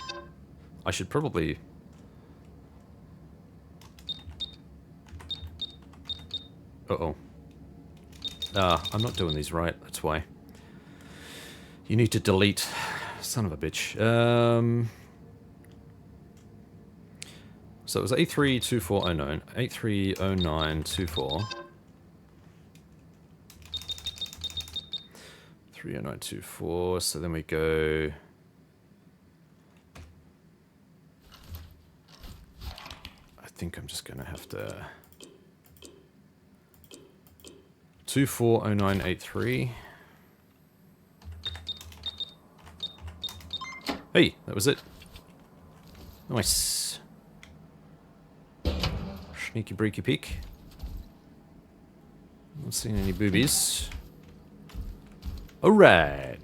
I should probably... Uh-oh. I'm not doing these right, that's why. You need to delete. Son of a bitch. So it was 832409. 830924. 30924, so then we go... I think I'm just going to have to... 240983. Hey, that was it. Nice. Sneaky breaky peek. Not seeing any boobies. Alright.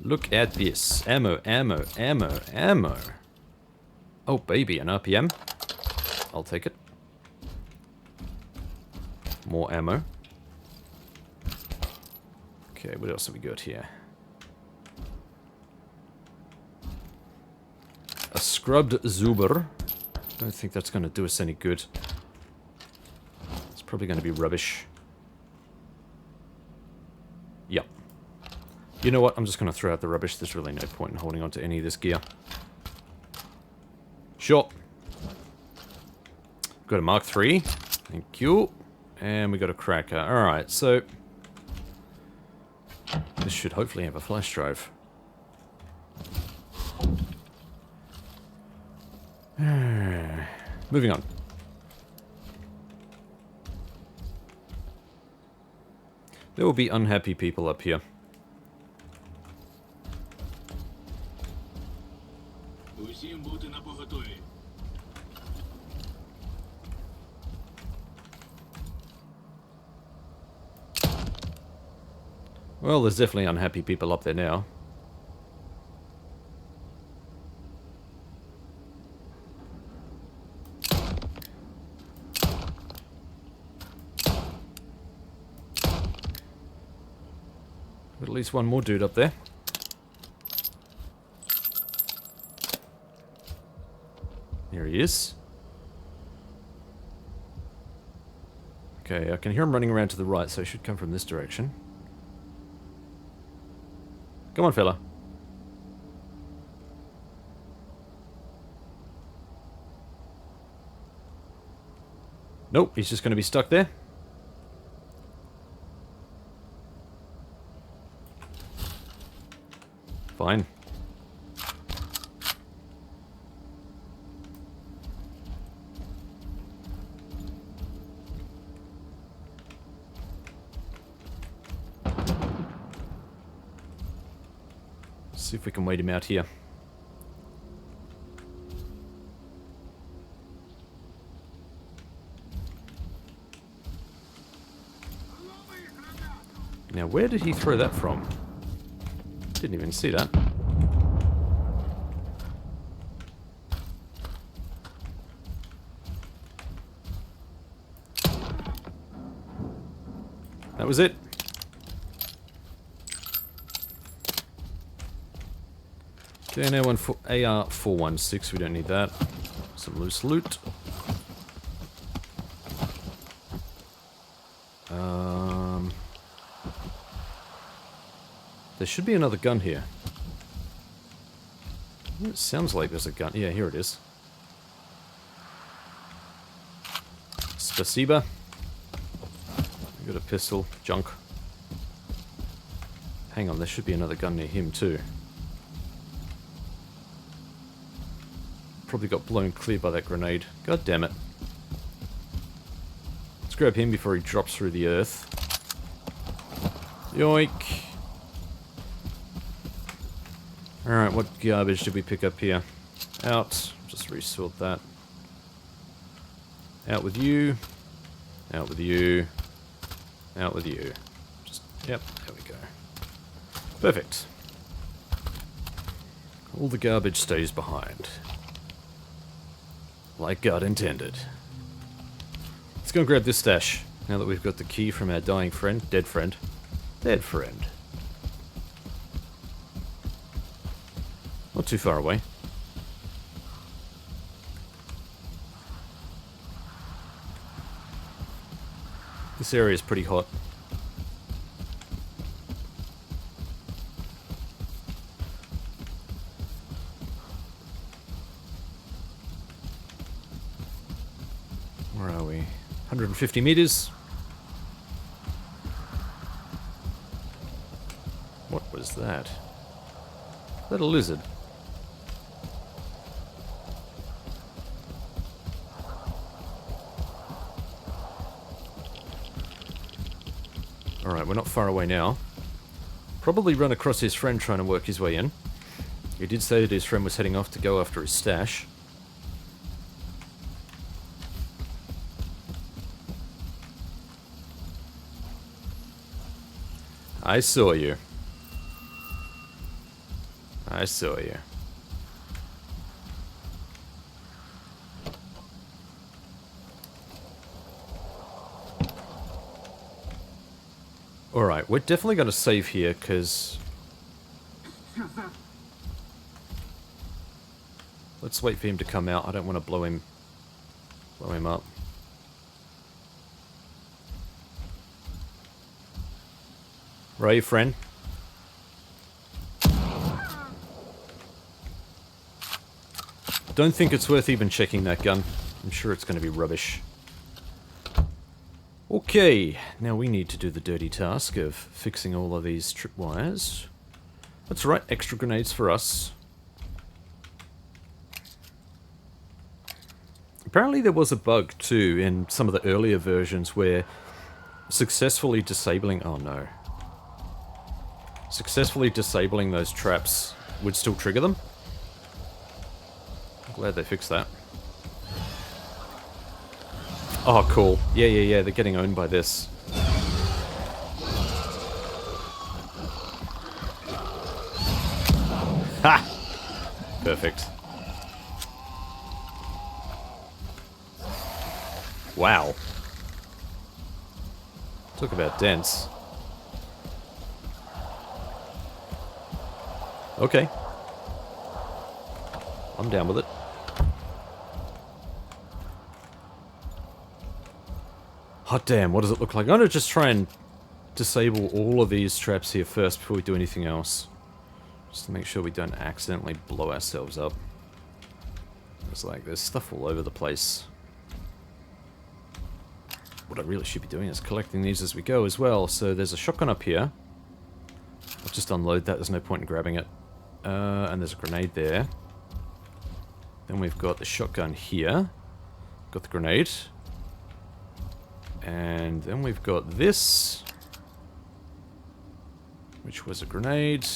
Look at this. Ammo, ammo, ammo, ammo. Oh, baby, an RPM. I'll take it. More ammo. Okay, what else have we got here? A scrubbed Zuber. Don't think that's going to do us any good. It's probably going to be rubbish. Yep. You know what? I'm just going to throw out the rubbish. There's really no point in holding on to any of this gear. Sure. Got a Mark III. Thank you. And we got a cracker. Alright, so... this should hopefully have a flash drive. Moving on. There will be unhappy people up here. Well, there's definitely unhappy people up there now. Got at least one more dude up there. Here he is. Okay, I can hear him running around to the right, so he should come from this direction. Come on, fella. Nope, he's just going to be stuck there. Fine. See if we can wait him out here. Now, where did he throw that from? Didn't even see that. That was it. Okay, now one for AR-416, we don't need that. Some loose loot. There should be another gun here. It sounds like there's a gun. Yeah, here it is. Spasiba. We got a pistol. Junk. Hang on, there should be another gun near him too. Probably got blown clear by that grenade. God damn it. Let's grab him before he drops through the earth. Yoink. Alright, what garbage did we pick up here? Out. Just resort that. Out with you. Out with you. Out with you. Just, yep, there we go. Perfect. All the garbage stays behind. Like God intended. Let's go and grab this stash. Now that we've got the key from our dying friend. Dead friend. Dead friend. Not too far away. This area is pretty hot. Where are we? 150 meters. What was that? Is that a lizard? Alright, we're not far away now. Probably run across his friend trying to work his way in. He did say that his friend was heading off to go after his stash. I saw you. I saw you. Alright, we're definitely going to save here, because... Let's wait for him to come out. I don't want to blow him up. Where are you, friend? Don't think it's worth even checking that gun. I'm sure it's going to be rubbish. Okay, now we need to do the dirty task of fixing all of these tripwires. That's right, extra grenades for us. Apparently there was a bug too in some of the earlier versions where successfully disabling... Oh no. Successfully disabling those traps would still trigger them. I'm glad they fixed that. Oh, cool. Yeah, they're getting owned by this. Perfect. Wow. Talk about dense. Okay. I'm down with it. Hot damn, what does it look like? I'm gonna just try and disable all of these traps here first before we do anything else. Just to make sure we don't accidentally blow ourselves up. It's like there's stuff all over the place. What I really should be doing is collecting these as we go as well. So there's a shotgun up here. I'll just unload that, there's no point in grabbing it. And there's a grenade there. Then we've got the shotgun here. Got the grenade. And then we've got this, which was a grenade.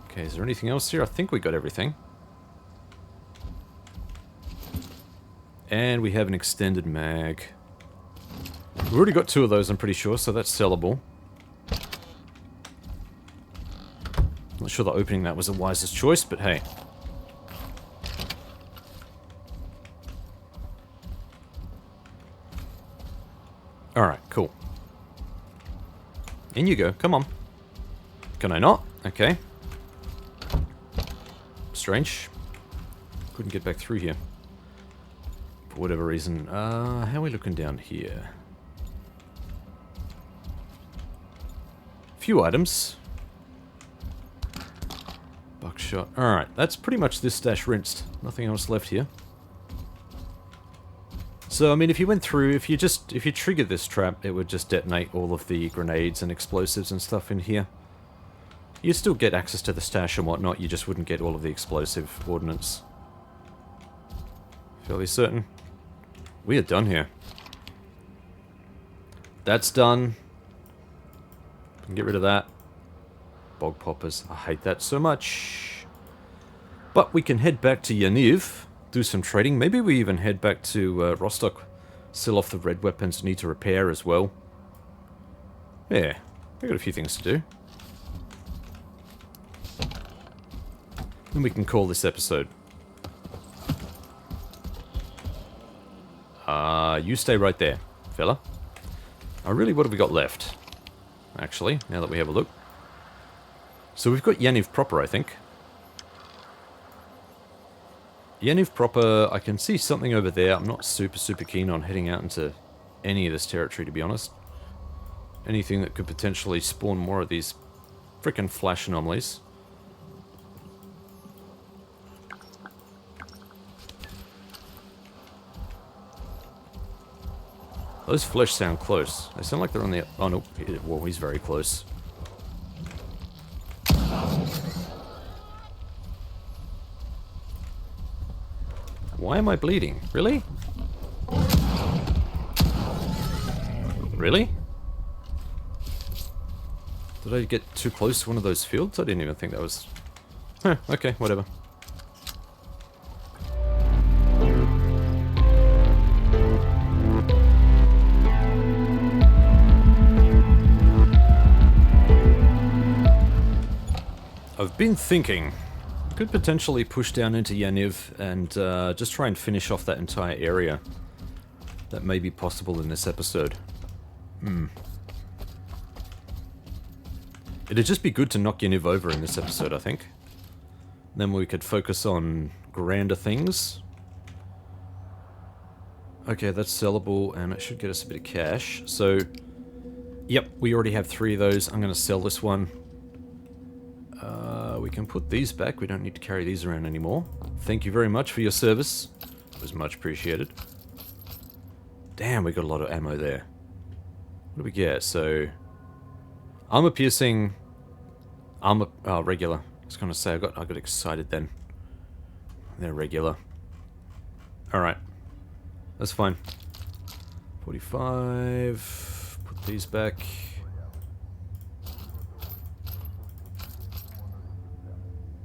Okay, is there anything else here? I think we got everything. And we have an extended mag. We've already got 2 of those, I'm pretty sure, so that's sellable. Not sure that opening that was the wisest choice, but hey. Alright, cool. In you go, come on. Can I not? Okay. Strange. Couldn't get back through here. For whatever reason. How are we looking down here? Few items. Buckshot. Alright, that's pretty much this stash rinsed. Nothing else left here. So, I mean, if you went through, if you triggered this trap, it would just detonate all of the grenades and explosives and stuff in here. You'd still get access to the stash and whatnot, you just wouldn't get all of the explosive ordnance. Fairly certain. We are done here. That's done. Can get rid of that. Bog poppers. I hate that so much. But we can head back to Yaniv, do some trading. Maybe we even head back to Rostock, sell off the red weapons, need to repair as well. Yeah, we got a few things to do. And we can call this episode. You stay right there, fella. Really, what have we got left? Actually, now that we have a look. So we've got Yaniv proper, I think. Yaniv proper, I can see something over there. I'm not super keen on heading out into any of this territory, to be honest. Anything that could potentially spawn more of these frickin' flash anomalies. Those flesh sound close. They sound like they're on the... Oh, no. Well, he's very close. Why am I bleeding? Really? Really? Did I get too close to one of those fields? I didn't even think that was... Huh, okay, whatever. I've been thinking, could potentially push down into Yaniv and just try and finish off that entire area. That may be possible in this episode. It'd just be good to knock Yaniv over in this episode, I think. Then we could focus on grander things. Okay, that's sellable, and it should get us a bit of cash. So, yep, we already have 3 of those. I'm going to sell this one. We can put these back. We don't need to carry these around anymore. Thank you very much for your service. It was much appreciated. Damn, we got a lot of ammo there. What do we get? So, armor piercing, armor, regular. I was going to say I got excited then. They're regular. All right, that's fine. 45. Put these back.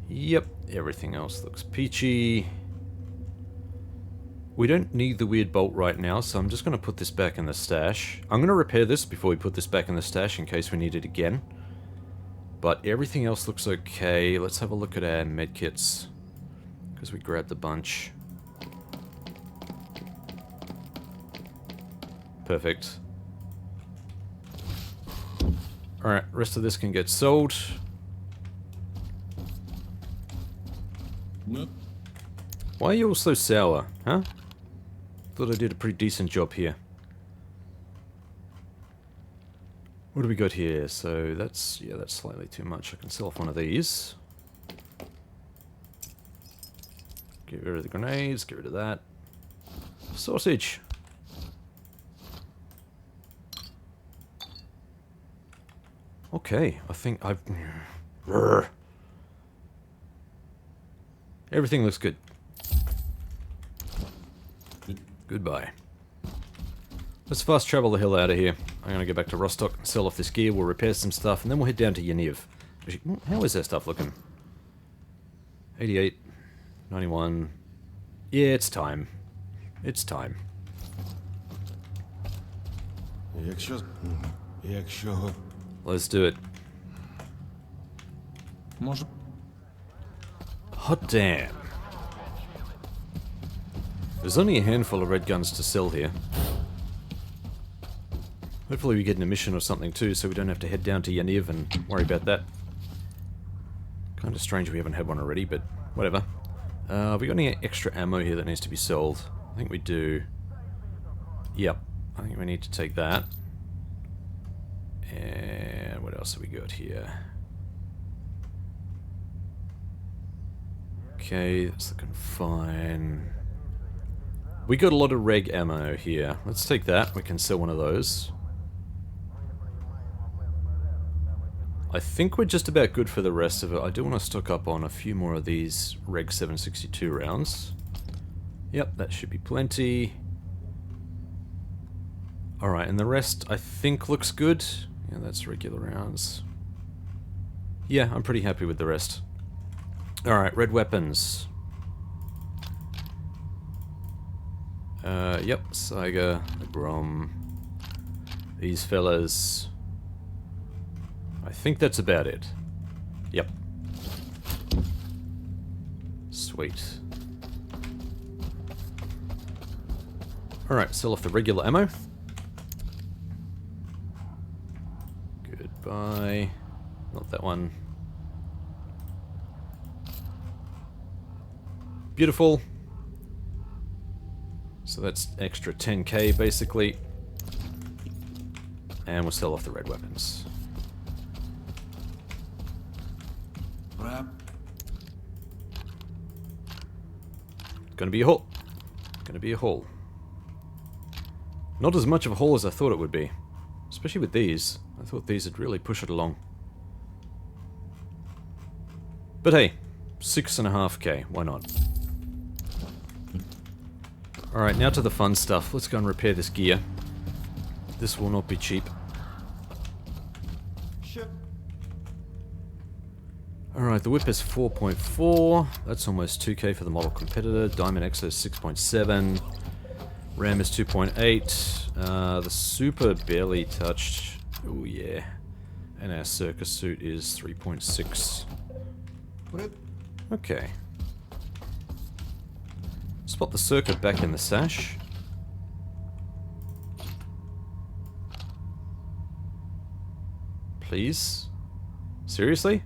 Yep, everything else looks peachy. We don't need the weird bolt right now, so I'm just going to put this back in the stash. I'm going to repair this before we put this back in the stash in case we need it again. But everything else looks okay. Let's have a look at our medkits. Because we grabbed a bunch. Perfect. Alright, rest of this can get sold. No. Why are you all so sour, huh? Thought I did a pretty decent job here. What do we got here? So that's, yeah, that's slightly too much. I can sell off one of these. Get rid of the grenades, get rid of that. Sausage. Okay, I think I've... Everything looks good. Goodbye. Let's fast travel the hell out of here. I'm going to go back to Rostock, sell off this gear, we'll repair some stuff, and then we'll head down to Yaniv. Actually, how is that stuff looking? 88, 91... Yeah, it's time. It's time. Якщо... Let's do it. Може... Hot damn. There's only a handful of red guns to sell here. Hopefully we get an mission or something too, so we don't have to head down to Yaniv and worry about that. Kind of strange we haven't had one already, but whatever. Have we got any extra ammo here that needs to be sold? I think we do. Yep. I think we need to take that. And what else have we got here? Okay, that's looking fine. We got a lot of reg ammo here. Let's take that. We can sell one of those. I think we're just about good for the rest of it. I do want to stock up on a few more of these Reg 762 rounds. Yep, that should be plenty. Alright, and the rest I think looks good. Yeah, that's regular rounds. Yeah, I'm pretty happy with the rest. Alright, red weapons. Yep, Saiga, the Grom. These fellas. I think that's about it. Yep. Sweet. Alright, sell off the regular ammo. Goodbye. Not that one. Beautiful. So that's extra 10k basically. And we'll sell off the red weapons. Gonna be a haul. Gonna be a haul. Not as much of a haul as I thought it would be. Especially with these. I thought these would really push it along. But hey, 6.5k, why not? Alright, now to the fun stuff. Let's go and repair this gear. This will not be cheap. Alright, the whip is 4.4. That's almost 2k for the model competitor. Diamond X is 6.7. RAM is 2.8. The super barely touched. Oh yeah. And our circus suit is 3.6. Okay. Spot the circuit back in the sash. Please? Seriously?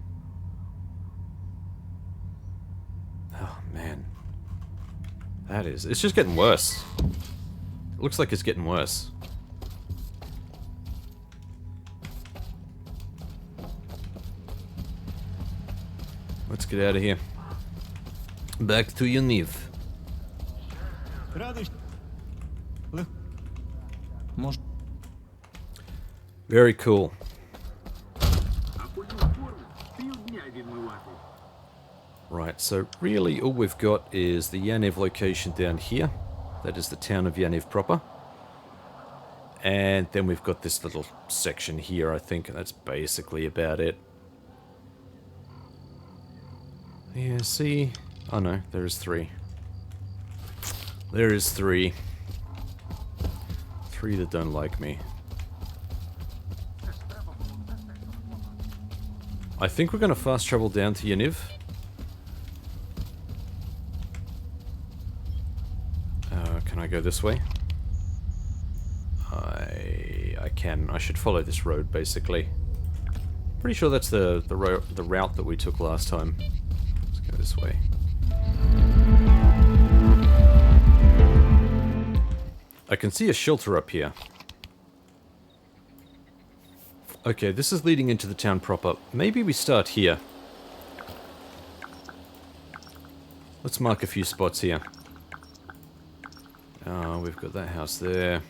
Oh man. That is... It's just getting worse. It looks like it's getting worse. Let's get out of here. Back to Yaniv. Very cool. Right, so really all we've got is the Yaniv location down here. That is the town of Yaniv proper. And then we've got this little section here, I think, and that's basically about it. Yeah, see? Oh no, there is 3. There is 3. 3 that don't like me. I think we're going to fast travel down to Yaniv. Can I go this way? I can. I should follow this road, basically. Pretty sure that's the route that we took last time. Let's go this way. I can see a shelter up here. Okay, this is leading into the town proper. Maybe we start here. Let's mark a few spots here. We've got that house there.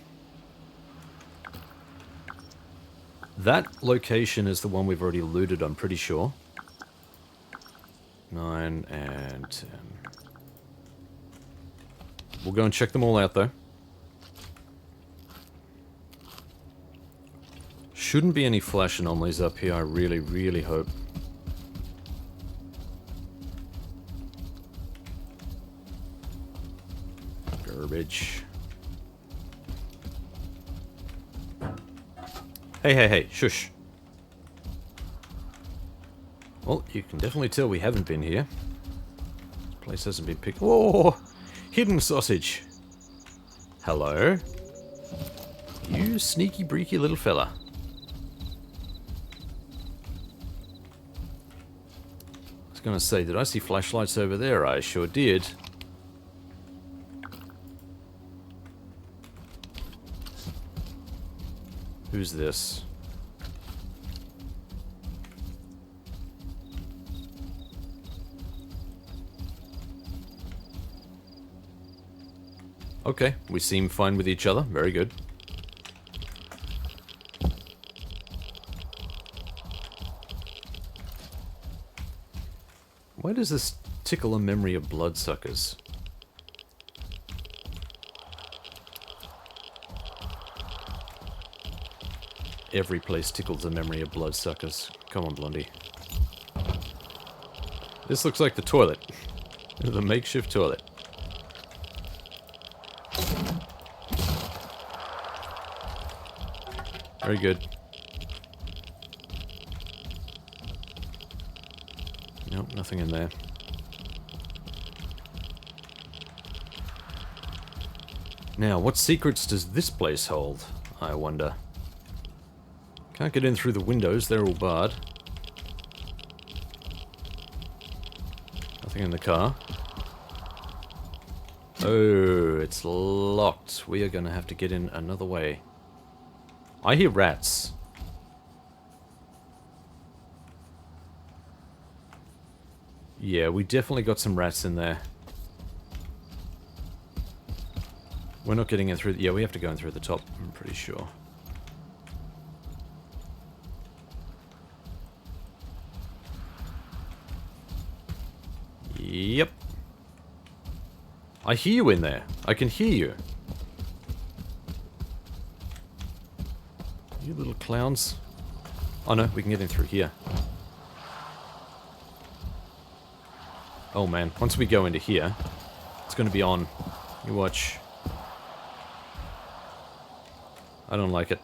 That location is the one we've already looted, I'm pretty sure. 9 and 10. We'll go and check them all out, though. Shouldn't be any flash anomalies up here, I really, really hope. Garbage. Hey, shush. Well, you can definitely tell we haven't been here. This place hasn't been picked. Whoa! Hidden sausage. Hello? You sneaky, breaky little fella. I was gonna say, did I see flashlights over there? I sure did. Who's this? Okay, we seem fine with each other. Very good. Why does this tickle a memory of bloodsuckers? Every place tickles a memory of bloodsuckers. Come on, Blondie. This looks like the toilet. The makeshift toilet. Very good. Nope, nothing in there. Now, what secrets does this place hold, I wonder? Can't get in through the windows, they're all barred. Nothing in the car. Oh, it's locked. We are going to have to get in another way. I hear rats. Yeah, we definitely got some rats in there. We're not getting in through... Yeah, we have to go in through the top, I'm pretty sure. Yep. I hear you in there. I can hear you. You little clowns. Oh no, we can get in through here. Oh man, once we go into here, it's going to be on. You watch. I don't like it.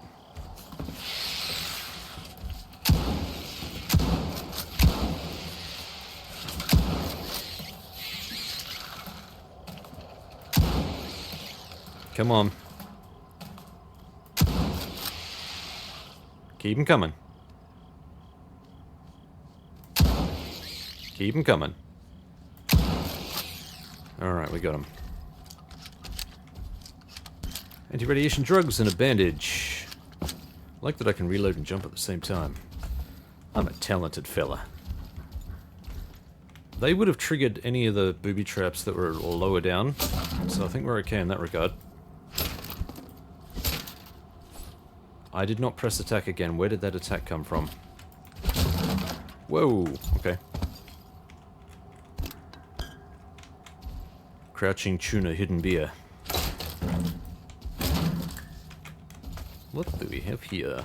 Come on. Keep 'em coming. Keep 'em coming. Alright, we got him. Anti-radiation drugs and a bandage. I like that I can reload and jump at the same time. I'm a talented fella. They would have triggered any of the booby traps that were lower down, so I think we're okay in that regard. I did not press attack again. Where did that attack come from? Whoa, okay. Crouching tuna, hidden beer. What do we have here?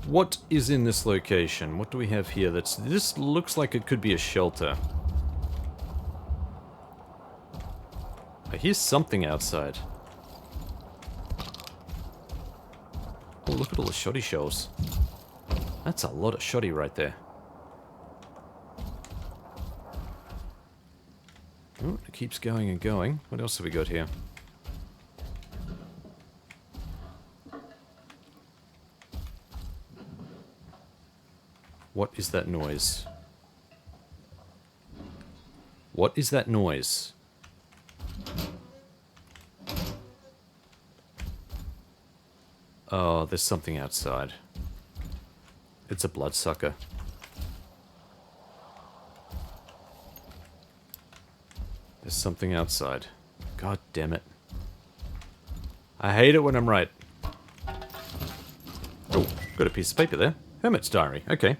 What is in this location? What do we have here that's... This looks like it could be a shelter. I hear something outside. Oh, look at all the shoddy shells. That's a lot of shoddy right there. Oh, it keeps going and going. What else have we got here? What is that noise? What is that noise? Oh, there's something outside. It's a bloodsucker. There's something outside. God damn it. I hate it when I'm right. Oh, got a piece of paper there. Hermit's diary. Okay.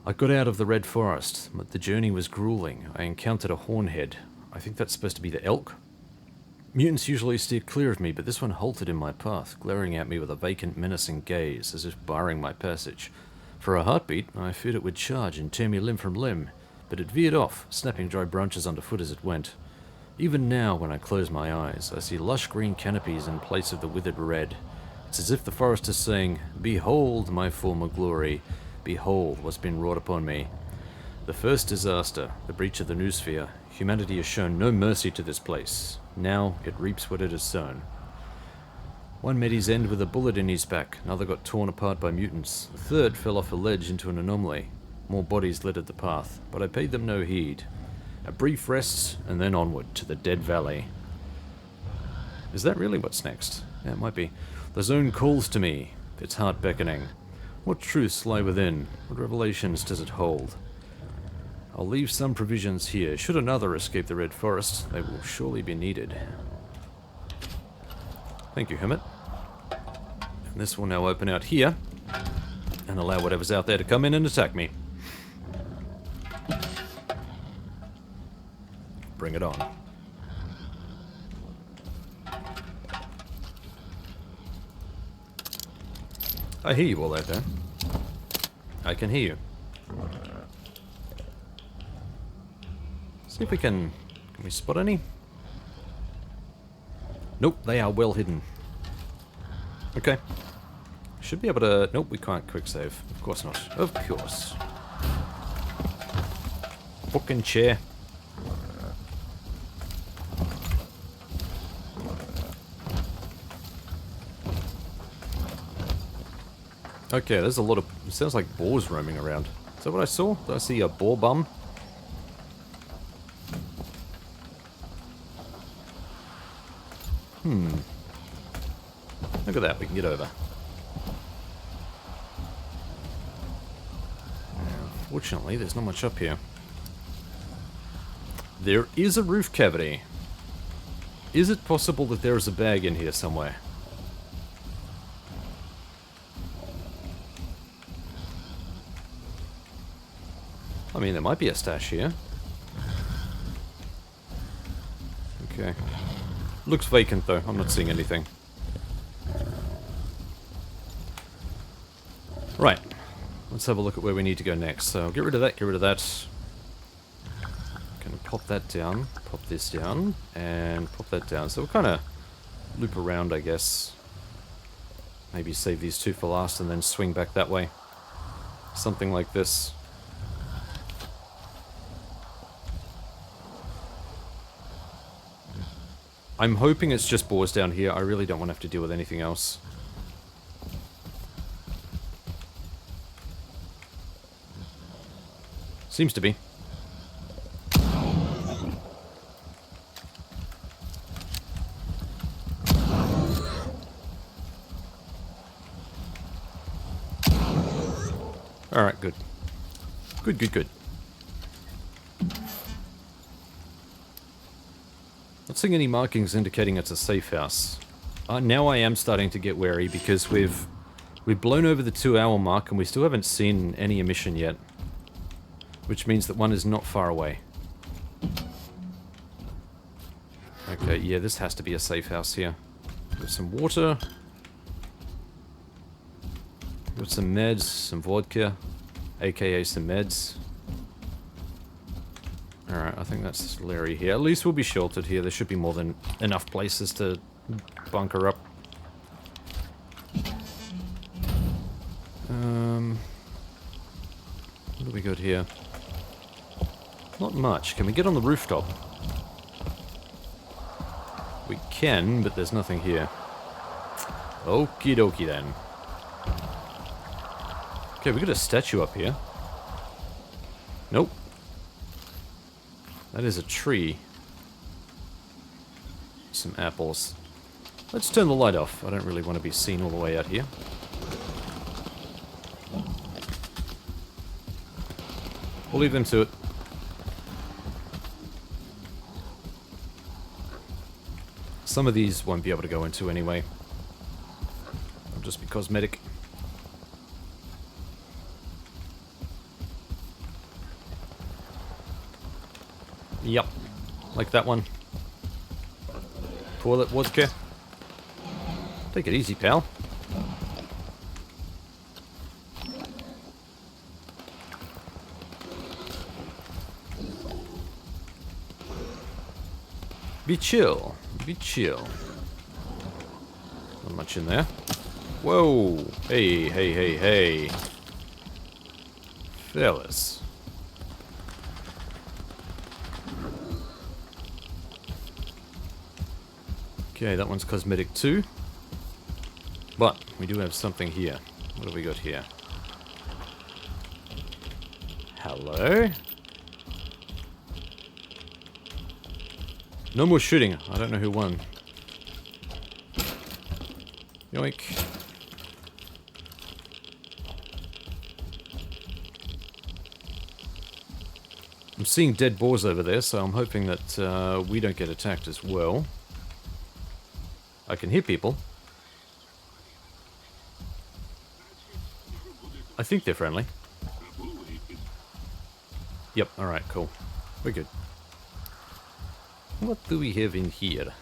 I got out of the Red Forest, but the journey was grueling. I encountered a hornhead. I think that's supposed to be the elk. Mutants usually steer clear of me, but this one halted in my path, glaring at me with a vacant, menacing gaze, as if barring my passage. For a heartbeat, I feared it would charge and tear me limb from limb, but it veered off, snapping dry branches underfoot as it went. Even now, when I close my eyes, I see lush green canopies in place of the withered red. It's as if the forest is saying, "Behold my former glory. Behold what's been wrought upon me." The first disaster, the breach of the noosphere, humanity has shown no mercy to this place. Now it reaps what it has sown. One met his end with a bullet in his back, another got torn apart by mutants, the third fell off a ledge into an anomaly. More bodies littered the path, but I paid them no heed. A brief rest, and then onward to the Dead Valley. Is that really what's next? Yeah, it might be. The zone calls to me, its heart beckoning. What truths lie within? What revelations does it hold? I'll leave some provisions here. Should another escape the Red Forest, they will surely be needed. Thank you, Hermit. And this will now open out here, and allow whatever's out there to come in and attack me. Bring it on. I hear you all out there. I can hear you. See if we can we spot any? Nope, they are well hidden. Okay. Should be able to... Nope, we can't quick save. Of course not. Of course. Fucking chair. Okay, there's a lot of... It sounds like boars roaming around. Is that what I saw? Did I see a boar bum? Look at that, we can get over. Fortunately, there's not much up here. There is a roof cavity. Is it possible that there is a bag in here somewhere? I mean, there might be a stash here. Okay. Looks vacant though, I'm not seeing anything. Right. Let's have a look at where we need to go next. So get rid of that, get rid of that. Gonna pop that down, pop this down, and pop that down. So we'll kind of loop around, I guess. Maybe save these two for last and then swing back that way. Something like this. I'm hoping it's just boars down here. I really don't want to have to deal with anything else. Seems to be. Alright, good. Good, good, good. Not seeing any markings indicating it's a safe house. Now I am starting to get wary because we've blown over the 2-hour mark and we still haven't seen any emission yet. Which means that one is not far away. Okay, yeah, this has to be a safe house here. Got some water. Got some meds, some vodka, aka some meds. Alright, I think that's Larry here. At least we'll be sheltered here. There should be more than enough places to bunker up. got here? Not much. Can we get on the rooftop? We can, but there's nothing here. Okie dokie then. Okay, we got a statue up here. Nope. That is a tree. Some apples. Let's turn the light off. I don't really want to be seen all the way out here. We'll leave them to it. Some of these won't be able to go into anyway. They'll just be cosmetic. Yep. Like that one. Toilet vodka. Take it easy, pal. Be chill. Be chill. Not much in there. Whoa. Hey, hey, hey, hey. Fellas. Okay, that one's cosmetic too. But we do have something here. What have we got here? Hello? No more shooting. I don't know who won. Yoink. I'm seeing dead boars over there, so I'm hoping that we don't get attacked as well. I can hear people. I think they're friendly. Yep, alright, cool. We're good. What do we have in here?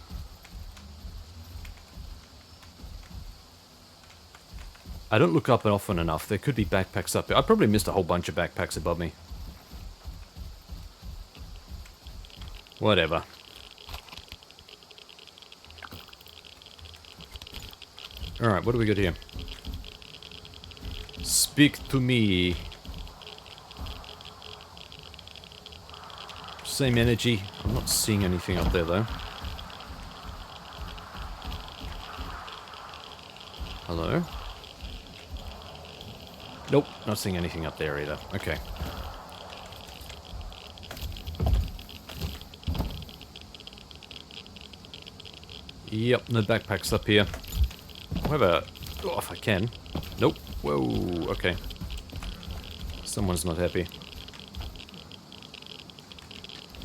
I don't look up often enough. There could be backpacks up there. I probably missed a whole bunch of backpacks above me. Whatever. Alright, what do we got here? Speak to me. Same energy. I'm not seeing anything up there though. Hello? Nope, not seeing anything up there either. Okay. Yep, no backpacks up here. However, oh, if I can. Nope. Whoa, okay. Someone's not happy.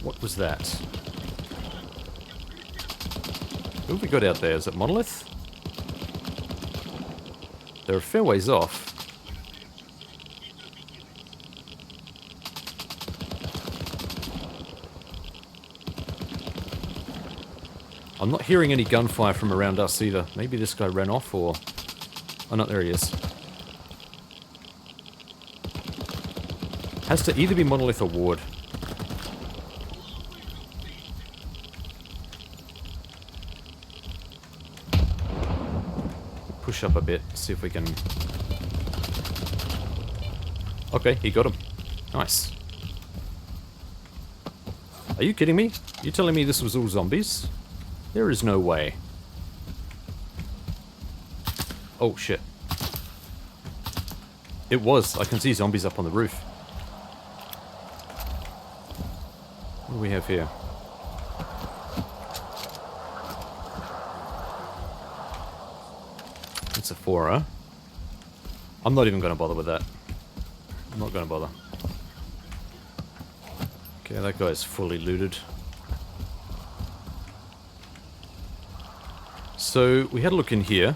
What was that? Who have we got out there? Is it Monolith? They're a fair ways off. I'm not hearing any gunfire from around us either. Maybe this guy ran off or... Oh no, there he is. Has to either be Monolith or Ward. Push up a bit, see if we can... Okay, he got him. Nice. Are you kidding me? You telling me this was all zombies? There is no way. Oh shit. It was. I can see zombies up on the roof. What do we have here? It's a Sephora. I'm not even going to bother with that. I'm not going to bother. Okay, that guy's fully looted. So, we had a look in here.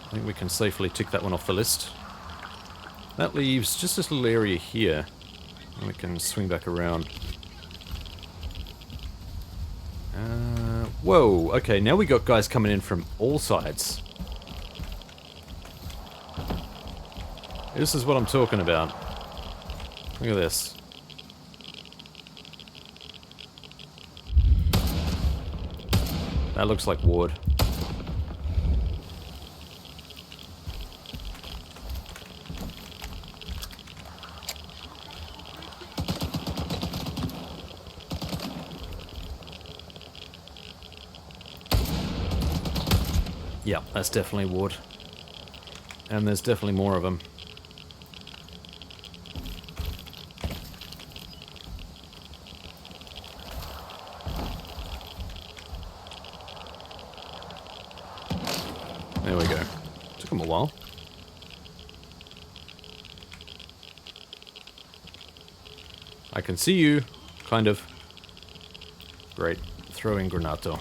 I think we can safely tick that one off the list. That leaves just this little area here. And we can swing back around. Whoa, okay, now we got guys coming in from all sides. This is what I'm talking about. Look at this. That looks like Ward. Yeah, that's definitely wood. And there's definitely more of them. There we go. Took them a while. I can see you, kind of. Great. Throwing granato.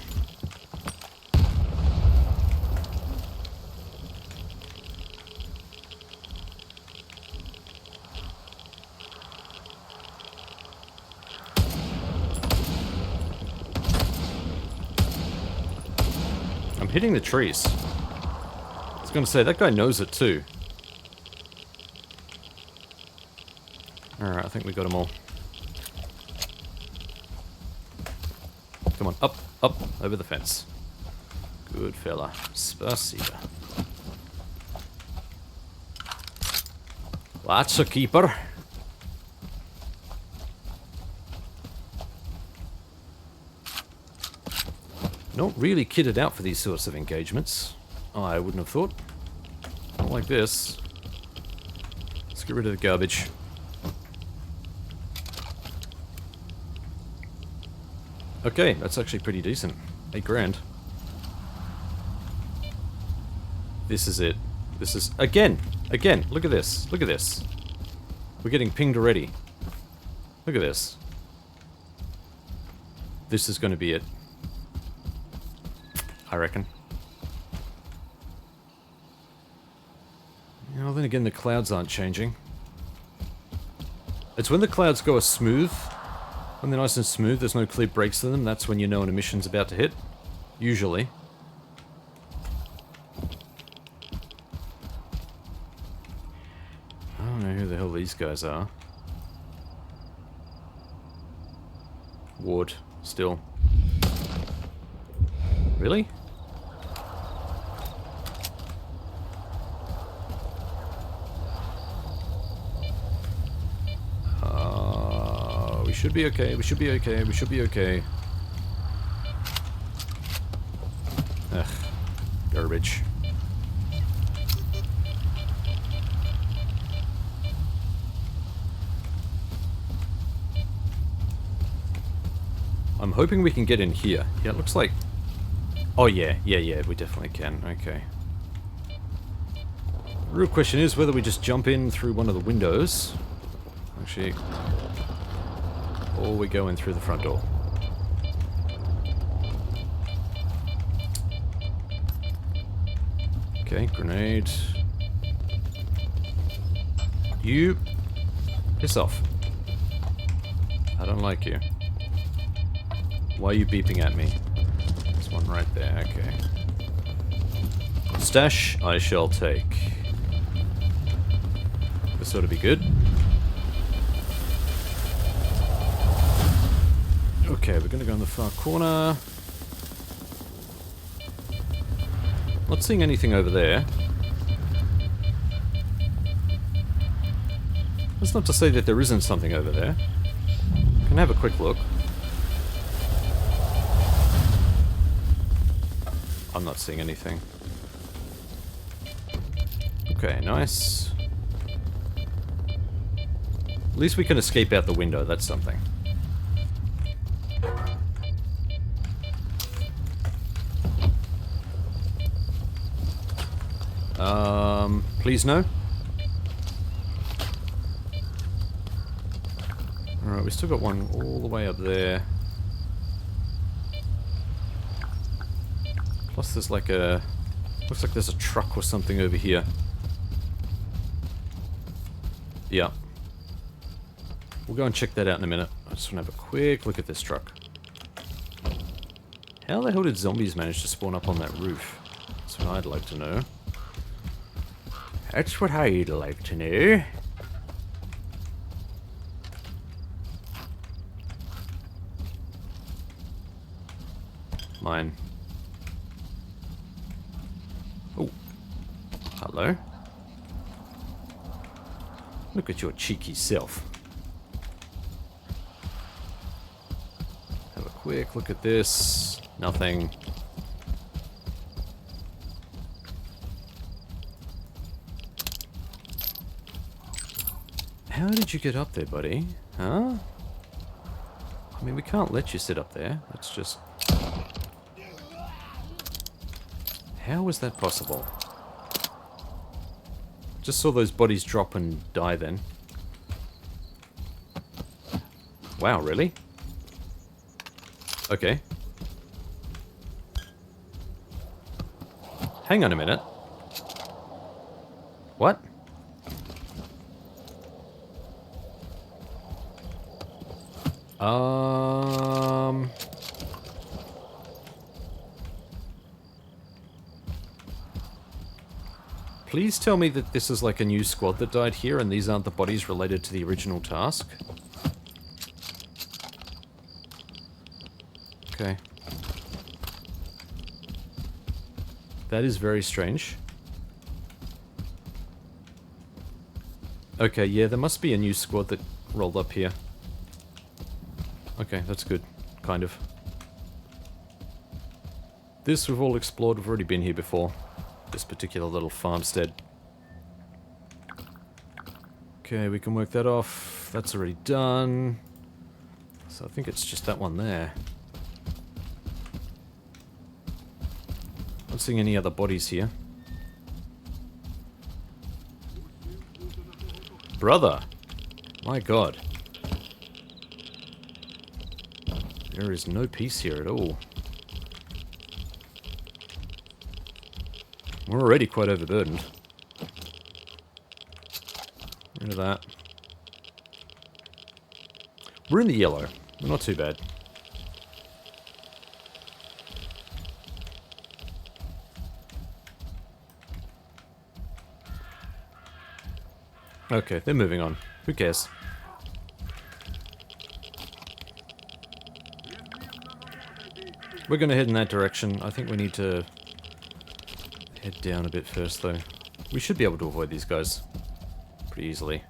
I'm hitting the trees. I was gonna say, that guy knows it too. Alright, I think we got them all. Come on, up, over the fence. Good fella. Spasiba. That's a keeper. Not really kitted out for these sorts of engagements. I wouldn't have thought. Not like this. Let's get rid of the garbage. Okay, that's actually pretty decent. 8 grand. This is it. This is... Again! Look at this. Look at this. We're getting pinged already. Look at this. This is going to be it. I reckon. You know, then again, the clouds aren't changing. It's when the clouds go smooth... When they're nice and smooth, there's no clear breaks to them, that's when you know an emission's about to hit. Usually. I don't know who the hell these guys are. Ward, still. Really? We should be okay, we should be okay, we should be okay. Ugh. Garbage. I'm hoping we can get in here. Yeah, it looks like... Oh yeah, we definitely can, okay. The real question is whether we just jump in through one of the windows. Actually... Or we go in through the front door. Okay, grenade. You... Piss off. I don't like you. Why are you beeping at me? This one right there, okay. Stash, I shall take. This ought to be good. Okay, we're gonna go in the far corner. Not seeing anything over there. That's not to say that there isn't something over there. Can have a quick look. I'm not seeing anything. Okay, nice. At least we can escape out the window, that's something. Please no? Alright, we still got one all the way up there. Plus there's like a... Looks like there's a truck or something over here. Yeah. We'll go and check that out in a minute. I just want to have a quick look at this truck. How the hell did zombies manage to spawn up on that roof? That's what I'd like to know. That's what I'd like to know. Mine. Oh. Hello. Look at your cheeky self. Have a quick look at this. Nothing. How did you get up there, buddy? Huh? I mean, we can't let you sit up there. Let's just... How was that possible? Just saw those bodies drop and die then. Wow, really? Okay. Hang on a minute. What? Please tell me that this is like a new squad that died here and these aren't the bodies related to the original task. Okay. That is very strange. Okay, yeah, there must be a new squad that rolled up here. Okay, that's good. Kind of. This we've all explored. We've already been here before. This particular little farmstead. Okay, we can work that off. That's already done. So I think it's just that one there. Not seeing any other bodies here. Brother! My god. There is no peace here at all. We're already quite overburdened. Rid of that. We're in the yellow. We're not too bad. Okay, they're moving on. Who cares? We're going to head in that direction. I think we need to head down a bit first, though. We should be able to avoid these guys pretty easily.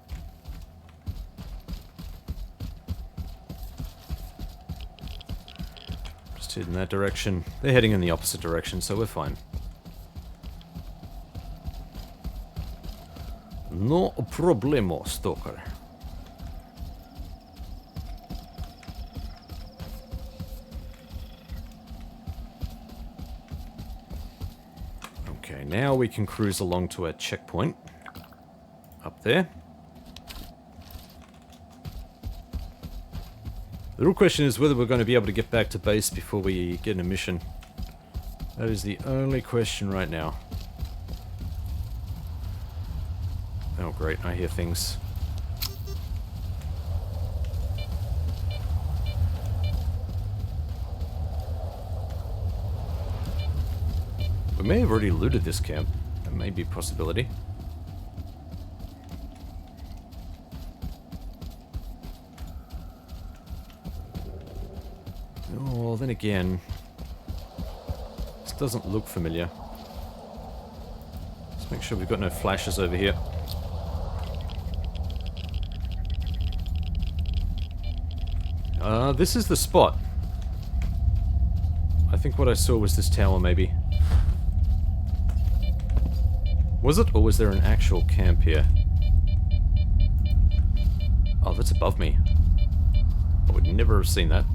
Just head in that direction. They're heading in the opposite direction, so we're fine. No problemo, Stalker. Okay, now we can cruise along to our checkpoint. Up there. The real question is whether we're going to be able to get back to base before we get a mission. That is the only question right now. Oh great, I hear things. We may have already looted this camp. That may be a possibility. Oh, then again, this doesn't look familiar. Let's make sure we've got no flashes over here. This is the spot. I think what I saw was this tower, maybe. Was it, or was there an actual camp here? Oh, that's above me. I would never have seen that.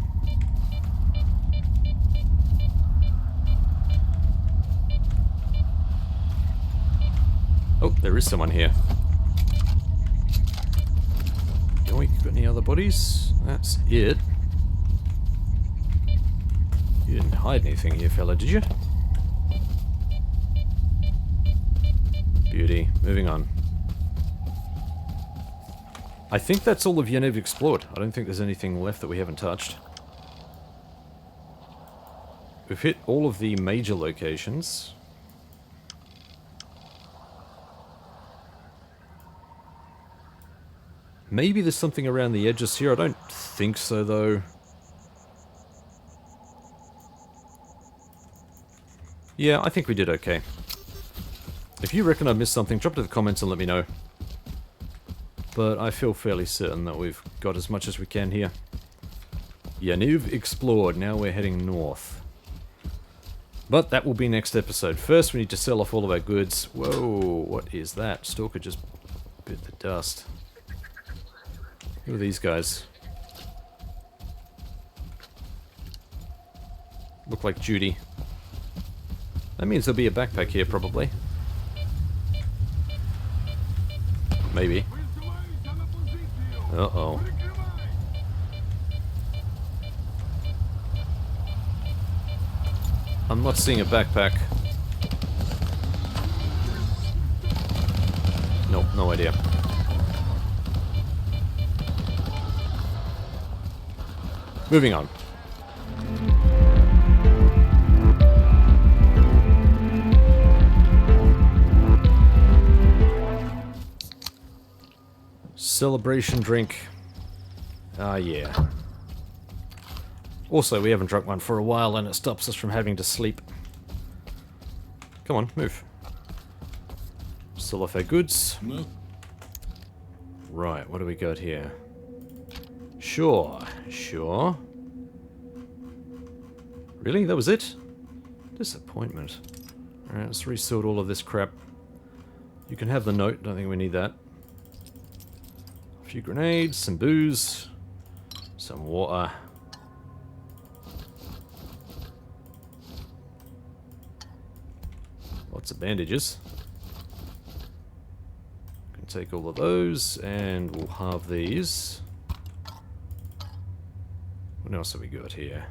Oh, there is someone here. Yoink, got any other bodies? That's it. You didn't hide anything here, fella, did you? Beauty. Moving on. I think that's all of Yaniv explored. I don't think there's anything left that we haven't touched. We've hit all of the major locations. Maybe there's something around the edges here. I don't think so, though. Yeah, I think we did okay. If you reckon I missed something, drop it in the comments and let me know. But I feel fairly certain that we've got as much as we can here. Yaniv explored. Now we're heading north. But that will be next episode. First, we need to sell off all of our goods. Whoa, what is that? Stalker just bit the dust. Who are these guys? Look like Judy. That means there'll be a backpack here, probably. Maybe. Uh-oh. I'm not seeing a backpack. Nope, no idea. Moving on. Celebration drink. Ah, yeah. Also, we haven't drunk one for a while and it stops us from having to sleep. Come on, move. Sell off our goods. No. Right, what do we got here? Sure, sure. Really? That was it? Disappointment. Alright, let's resort all of this crap. You can have the note, don't think we need that. A few grenades, some booze, some water. Lots of bandages. Can take all of those, and we'll have these. What else have we got here?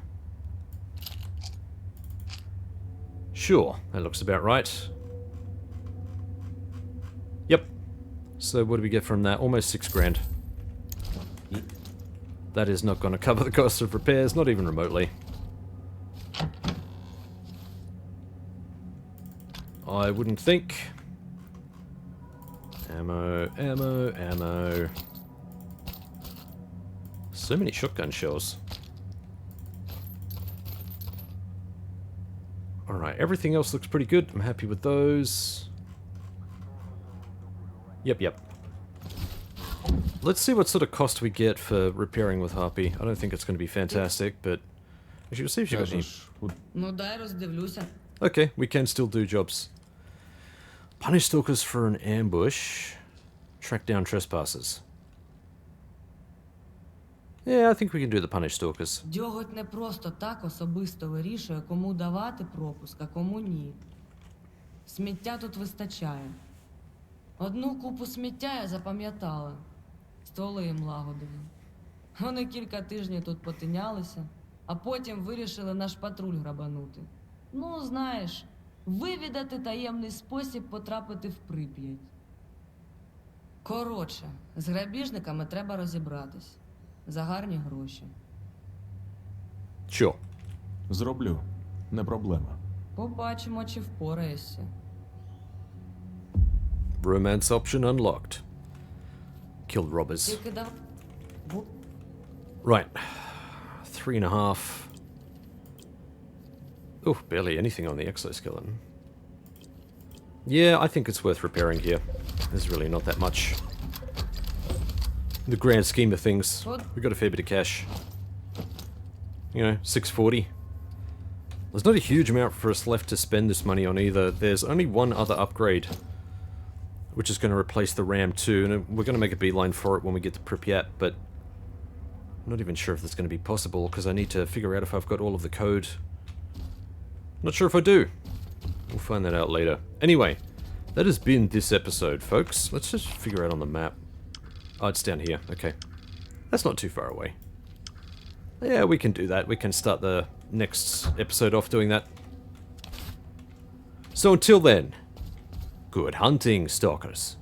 Sure, that looks about right. Yep. So what do we get from that? Almost 6 grand. Yep. That is not going to cover the cost of repairs, not even remotely. I wouldn't think. Ammo, ammo, ammo. So many shotgun shells. Alright, everything else looks pretty good. I'm happy with those. Yep. Let's see what sort of cost we get for repairing with Harpy. I don't think it's going to be fantastic, but we should see if she got any. Кажеш, от Ну дай роздивлюся. Okay, we can still do jobs. Punish stalkers for an ambush. Track down trespassers. Yeah, I think we can do the punish stalkers. Дьоготь не просто так особисто вирішує, кому давати пропуск, а кому ні. Сміття тут вистачає. Одну купу сміття я запам'ятала. Стволи їм лагодили. Вони кілька тижнів тут потинялися, а потім вирішили наш патруль грабанути. Ну, знаєш, вивідати таємний спосіб потрапити в Прип'ять. Коротше, з грабіжниками треба розібратись. За гарні гроші. Sure. зроблю. Не проблема. Побачимо, чи впораєшся. Romance option unlocked. Killed robbers. Тільки дав... Right. 3.5. Oh, barely anything on the exoskeleton. Yeah, I think it's worth repairing here. There's really not that much. In the grand scheme of things, we got a fair bit of cash. You know, 640. There's not a huge amount for us left to spend this money on either. There's only one other upgrade, which is going to replace the RAM 2, and we're going to make a beeline for it when we get to Pripyat, but I'm not even sure if that's going to be possible, because I need to figure out if I've got all of the code. Not sure if I do. We'll find that out later. Anyway, that has been this episode, folks. Let's just figure out on the map. Oh, it's down here. Okay. That's not too far away. Yeah, we can do that. We can start the next episode off doing that. So until then, good hunting, stalkers.